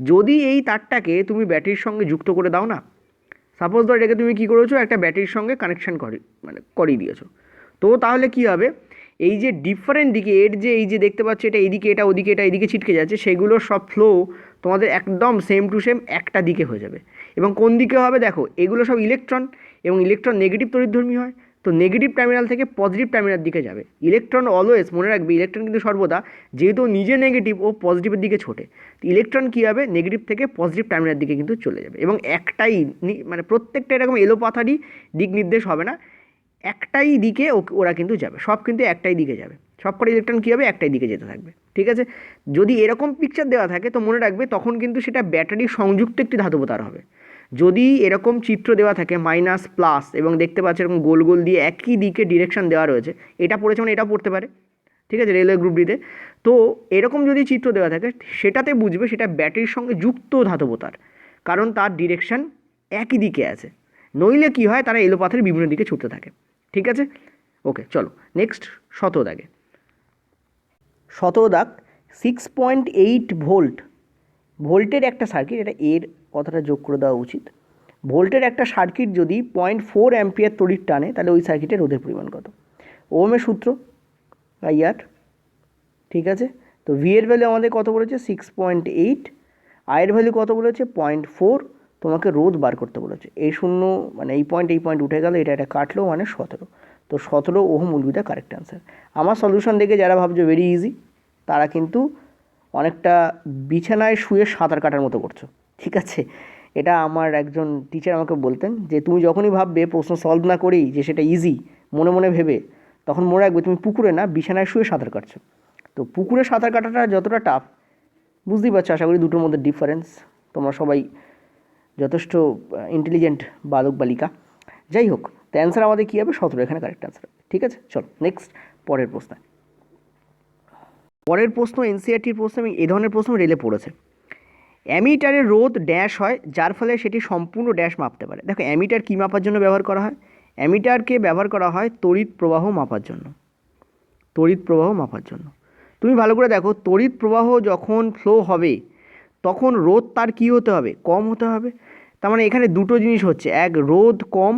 যদি এই তারটাকে তুমি ব্যাটারির সঙ্গে যুক্ত করে দাও না, সাপোজ ধর এটাকে তুমি কী করেছো, একটা ব্যাটারির সঙ্গে কানেকশান করিয়ে দিয়েছো, তো তাহলে কী হবে, এই যে ডিফারেন্ট দিকে এর যে এই যে দেখতে পাচ্ছ, এটা এইদিকে, এটা ওদিকে, এটা এদিকে ছিটকে যাচ্ছে, সেগুলো সব ফ্লো তোমাদের একদম সেম টু সেম একটা দিকে হয়ে যাবে। এবং কোন দিকে হবে দেখো, এগুলো সব ইলেকট্রন, এবং ইলেকট্রন নেগেটিভ তড়িৎধর্মী হয়, তো নেগেটিভ টার্মিনাল থেকে পজিটিভ টার্মিনাল দিকে যাবে। ইলেকট্রন অলওয়েজ মনে রাখবে, ইলেকট্রন কিন্তু সর্বদা, যেহেতু নিজে নেগেটিভ ও পজিটিভের দিকে ছোটে, ইলেকট্রন কী হবে, নেগেটিভ থেকে পজিটিভ টার্মিনাল দিকে কিন্তু চলে যাবে। এবং একটাই মানে প্রত্যেকটা এরকম এলোপাথারি দিক নির্দেশ হবে না, একটাই দিকে ওরা কিন্তু যাবে, সব কিন্তু একটাই দিকে যাবে, সব কটা ইলেকট্রন কী হবে, একটাই দিকে যেতে থাকবে, ঠিক আছে। যদি এরকম পিকচার দেওয়া থাকে তো মনে রাখবে, তখন কিন্তু সেটা ব্যাটারি সংযুক্ত একটি ধাতব তার হবে। যদি এরকম চিত্র দেওয়া থাকে মাইনাস প্লাস, এবং দেখতে পাচ্ছ এরকম গোল গোল দিয়ে একই দিকে ডিরেকশন দেওয়া রয়েছে, এটা পড়েছে মানে এটাও পড়তে পারে, ঠিক আছে, রেলওয়ে গ্রুপ ডিতে, তো এরকম যদি চিত্র দেওয়া থাকে সেটাতে বুঝবে সেটা ব্যাটারির সঙ্গে যুক্ত ধাতব তার, কারণ তার ডিরেকশন একই দিকে আছে। নইলে কি হয়, তারা এলোপাথারি বিভিন্ন দিকে ছুটতে থাকে, ঠিক আছে। ওকে, চলো নেক্সট 17 দাগে। 17 দাগ, 6.8 ভোল্ট, ভোল্টের একটা সার্কিট, এটা এর কথাটা যোগ করে দেওয়া উচিত। ভোল্টের একটা সার্কিট যদি 0.4 অ্যাম্পিয়ার তড়িৎ টানে, তাহলে ওই সার্কিটের রোধের পরিমাণ কত? ওহমের সূত্র আইআর, ঠিক আছে। তো ভি এর ভ্যালু আমাদের কত বলেছে, 6.8, আয়ের ভ্যালু কত বলেছে, 0.4, তোমাকে রোধ বার করতে বলেছে। এই শূন্য মানে এই পয়েন্ট উঠে গেল, এটা কাটলো, মানে 17। তো 17 ohm will be the correct answer. আমার সলিউশন দেখে যারা ভাবছো ভেরি ইজি, তারা কিন্তু অনেকটা বিছানায় শুয়ে সাঁতার কাটার মতো করছো, ঠিক আছে। এটা আমার একজন টিচার আমাকে বলতেন, যে তুমি যখনই ভাববে প্রশ্ন সলভ না করেই যে সেটা ইজি মনে মনে ভেবে, তখন মনে রাখবে তুমি পুকুরে না, বিছানায় শুয়ে সাঁতার কাটছো। তো পুকুরে সাঁতার কাটাটা যতটা টাফ বুঝতেই পারছো, আশা করি দুটোর মধ্যে ডিফারেন্স, তোমরা সবাই যথেষ্ট ইন্টেলিজেন্ট বালক বালিকা। যাই হোক, তো অ্যান্সার আমাদের কী হবে, 17 এখানে কারেক্ট অ্যান্সার, ঠিক আছে। চলো নেক্সট পরের প্রশ্ন। পরের প্রশ্ন এনসিইআরটির প্রশ্ন, এবং এই ধরনের প্রশ্ন রেলে পড়েছে। অ্যামিটারের রোধ ড্যাশ হয়, যার ফলে সেটি সম্পূর্ণ ড্যাশ মাপতে পারে। দেখো অ্যামিটার কী মাপার জন্য ব্যবহার করা হয়, অ্যামিটারকে ব্যবহার করা হয় তড়িৎ প্রবাহ মাপার জন্য, তড়িৎ প্রবাহ মাপার জন্য। তুমি ভালো করে দেখো, তড়িৎ প্রবাহ যখন ফ্লো হবে তখন রোধ তার কী হতে হবে, কম হতে হবে। তার মানে এখানে দুটো জিনিস হচ্ছে, এক রোধ কম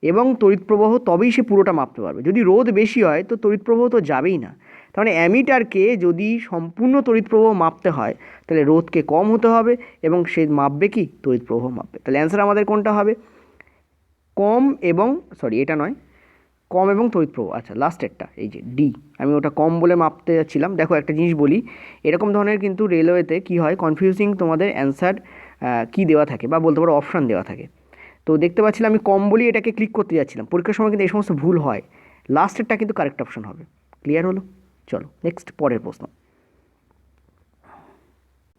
এবং তড়িৎ প্রবাহ, তবেই সে পুরোটা মাপতে পারবে। যদি রোধ বেশি হয় তো তড়িৎ প্রবাহ তো যাবেই না। তার মানে অ্যামিটারকে যদি সম্পূর্ণ তড়িৎ প্রবাহ মাপতে হয়, তাহলে রোধকে কম হতে হবে, এবং সে মাপবে কি, তড়িৎ প্রবাহ মাপবে। তাহলে অ্যান্সার আমাদের কোনটা হবে, কম এবং এটা নয়, কম এবং তড়িৎ প্রবাহ। আচ্ছা লাস্টেরটা, এই যে ডি, আমি ওটা কম বলে মাপতে যাচ্ছিলাম। দেখো একটা জিনিস বলি, এরকম ধরনের কিন্তু রেলওয়েতে কী হয়, কনফিউজিং তোমাদের অ্যান্সার কী দেওয়া থাকে, বা বলতে পারো অপশান দেওয়া থাকে। তো দেখতে পাচ্ছিলাম আমি কম বলি এটাকে ক্লিক করতে যাচ্ছিলাম, পরীক্ষার সময় কিন্তু এই সমস্ত ভুল হয়। লাস্টেরটা কিন্তু কারেক্ট অপশন হবে। ক্লিয়ার হলো? চলো নেক্সট পরের প্রশ্ন।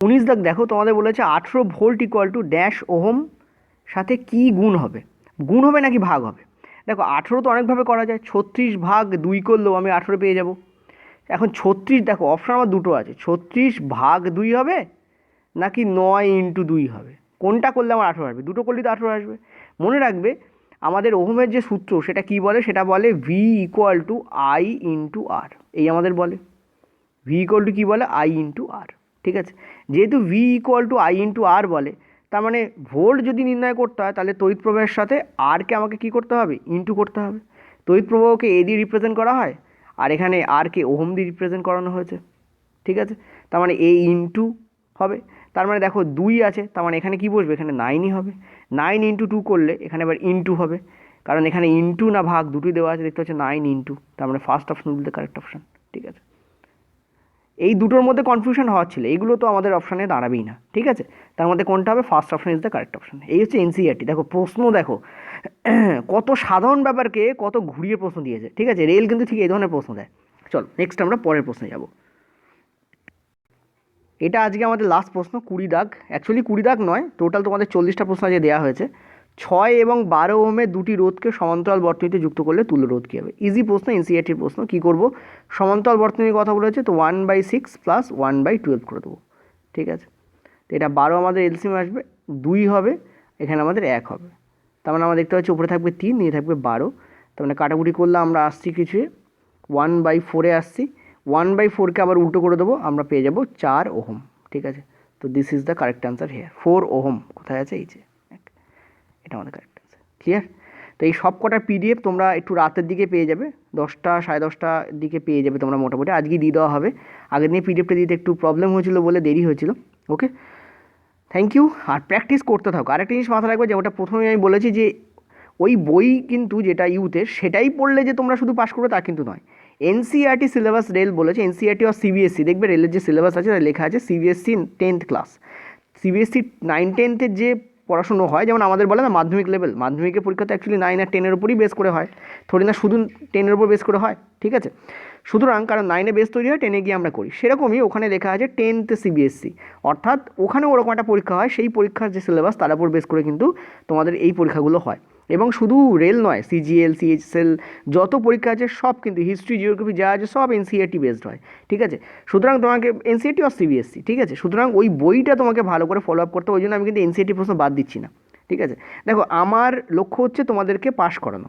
19 দাগ দেখো, তোমাদের বলেছে 18 volt equal to dash ohm সাথে কি গুণ হবে, গুণ হবে নাকি ভাগ হবে। দেখো 18 তো অনেকভাবে করা যায়, 36 ভাগ 2 করলেও আমি 18 পেয়ে যাব। এখন 36, দেখো অপশান আমার দুটো আছে, 36 ভাগ 2 হবে নাকি 9 ইন্টু 2 হবে, কোনটা করলে আমার 18 আসবে, দুটো করলেই তো 18 আসবে। মনে রাখবে আমাদের ওহমের যে সূত্র সেটা কি বলে, সেটা বলে V equal to I into R, এই আমাদের বলে ভি ইকুয়াল টু কী বলে, আই ইন্টু আর, ঠিক আছে। যেহেতু V equal to I into R বলে, তার মানে ভোল্ট যদি নির্ণয় করতে হয়, তাহলে তড়িৎ প্রবাহের সাথে আরকে আমাকে কী করতে হবে, ইন্টু করতে হবে। তড়িৎ প্রবাহকে এ দিয়ে রিপ্রেজেন্ট করা হয়, আর এখানে আরকে ওহম দিয়ে রিপ্রেজেন্ট করানো হয়েছে, ঠিক আছে। তার মানে এ ইন্টু হবে, তার মানে দেখো 2 আছে, তার মানে এখানে কী বসবে, এখানে 9ই হবে। 9 ইন্টু 2 করলে এখানে আবার ইন্টু হবে, কারণ এখানে ইন্টু না ভাগ দুটোই দেওয়া আছে, দেখতে হচ্ছে 9 ইন্টু, তার মানে ফার্স্ট অপশন বলতে কারেক্ট অপশন, ঠিক আছে। এই দুটোর মধ্যে কনফিউশন হওয়ার ছিল, এইগুলো তো আমাদের অপশানে দাঁড়াবেই না, ঠিক আছে। তার মধ্যে কোনটা হবে? First option is the correct option. এই হচ্ছে এনসিইআরটি। দেখো প্রশ্ন দেখো কত সাধারণ ব্যাপারকে কত ঘুরিয়ে প্রশ্ন দিয়েছে, ঠিক আছে। রেল কিন্তু ঠিক এই ধরনের প্রশ্ন দেয়। চলো নেক্সট আমরা পরের প্রশ্নে যাব। এটা আজকে আমাদের লাস্ট প্রশ্ন, 20 দাগ। অ্যাকচুয়ালি 20 দাগ নয়, টোটাল তোমাদের 40টা প্রশ্ন আজকে দেওয়া হয়েছে। 6 এবং 12 ওহমের দুটি রোধকে সমান্তরাল বর্তনীতে যুক্ত করলে তুল্য রোধ কী হবে? ইজি প্রশ্ন, এনসিইআরটির প্রশ্ন। কী করবো? সমান্তরাল বর্তনীর কথা বলেছে তো 1/6 প্লাস 1/12 করে দেবো, ঠিক আছে। তো এটা 12 আমাদের এলসিএম আসবে, 2 হবে, এখানে আমাদের 1 হবে। তার মানে আমরা দেখতে পাচ্ছি উপরে থাকবে 3, নিয়ে থাকবে 12। তার মানে কাটাকুটি করলে আমরা আসছি কিছু 1/4 আসছি। 1/4কে আবার উল্টো করে দেবো, আমরা পেয়ে যাব 4 ওহম, ঠিক আছে। তো this is the correct answer here. 4 ohm কোথায় আছে? এই যে, এটা আমাদের কারেক্ট অ্যান্সার। ক্লিয়ার? তো এই সব কটার পিডিএফ তোমরা একটু রাতের দিকে পেয়ে যাবে, 10টা 10:30টার দিকে পেয়ে যাবে তোমরা মোটামুটি। আজকেই দিয়ে দেওয়া হবে, আগের দিনে পিডিএফটা দিতে একটু প্রবলেম হয়েছিল বলে দেরি হয়েছিল। ওকে, থ্যাংক ইউ। আর প্র্যাকটিস করতে থাকো। আরেকটা জিনিস মাথায় রাখবে, যে ওটা প্রথমেই আমি বলেছি যে ওই বই কিন্তু যেটা ইউথের, সেটাই পড়লে যে তোমরা শুধু পাস করবে তা কিন্তু নয়। এনসিইআরটি সিলেবাস রেল বলেছে, এনসিইআরটি আর সিবিএসসি, দেখবে রেলের যে সিলেবাস আছে তার লেখা আছে সিবিএসসি 10th ক্লাস। সিবিএসসি 9-10-এর যে পড়াশুনো হয়, যেমন আমাদের বলে না মাধ্যমিক লেভেল, মাধ্যমিকের পরীক্ষা তো অ্যাকচুয়ালি 9 আর 10-এর উপরই বেস করে হয়, থোড়ি না শুধু 10-এর উপর বেস করে হয়, ঠিক আছে। সুতরাং কারণ 9-এ বেস তৈরি হয়, 10-এ গিয়ে আমরা করি, সেরকমই ওখানে লেখা আছে 10th সিবিএসসি, অর্থাৎ ওখানে ওরকম একটা পরীক্ষা হয়, সেই পরীক্ষার যে সিলেবাস তার উপর বেস করে কিন্তু তোমাদের এই পরীক্ষাগুলো হয়। এবং শুধু রেল নয়, সিজিএল, সিএইচএসএল যত পরীক্ষা আছে সব কিন্তু হিস্ট্রি, জিওগ্রাফি যা আছে সব এনসিইআরটি বেসড হয়, ঠিক আছে। সুতরাং তোমাকে এনসিইআরটি আর সিবিএসসি, ঠিক আছে। সুতরাং ওই বইটা তোমাকে ভালো করে ফলো আপ করতে, ওই জন্য আমি কিন্তু এনসিইআরটি প্রশ্ন বাদ দিচ্ছি না, ঠিক আছে। দেখো আমার লক্ষ্য হচ্ছে তোমাদেরকে পাস করানো,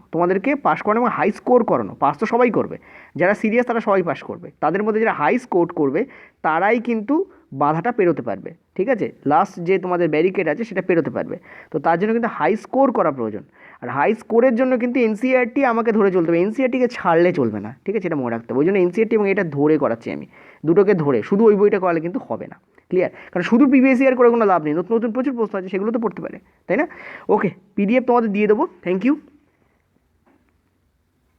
এবং হাই স্কোর করানো। পাস তো সবাই করবে, যারা সিরিয়াস তারা সবাই পাস করবে, তাদের মধ্যে যারা হাই স্কোর করবে তারাই কিন্তু বাধাটা পেরোতে পারবে, ঠিক আছে। লাস্ট যে তোমাদের ব্যারিকেড আছে সেটা পেরোতে পারবে। তো তার জন্য কিন্তু হাই স্কোর করা প্রয়োজন, আর হাই স্কোরের জন্য কিন্তু এনসিইআরটি আমাকে ধরে চলতে হবে, এনসিইআরটিকে ছাড়লে চলবে না, ঠিক আছে। এটা মনে রাখতে হবে। ওই জন্য এনসিইআরটি এবং এটা ধরে করাচ্ছি আমি, দুটোকে ধরে, শুধু ওই বইটা করালে কিন্তু হবে না, ক্লিয়ার। কারণ শুধু প্রিভিয়াস ইয়ার করে কোনো লাভ নেই, নতুন নতুন প্রচুর প্রশ্ন আছে, সেগুলো তো পড়তে পারে, তাই না। ওকে, পিডিএফ তোমাদের দিয়ে দেবো। Thank you.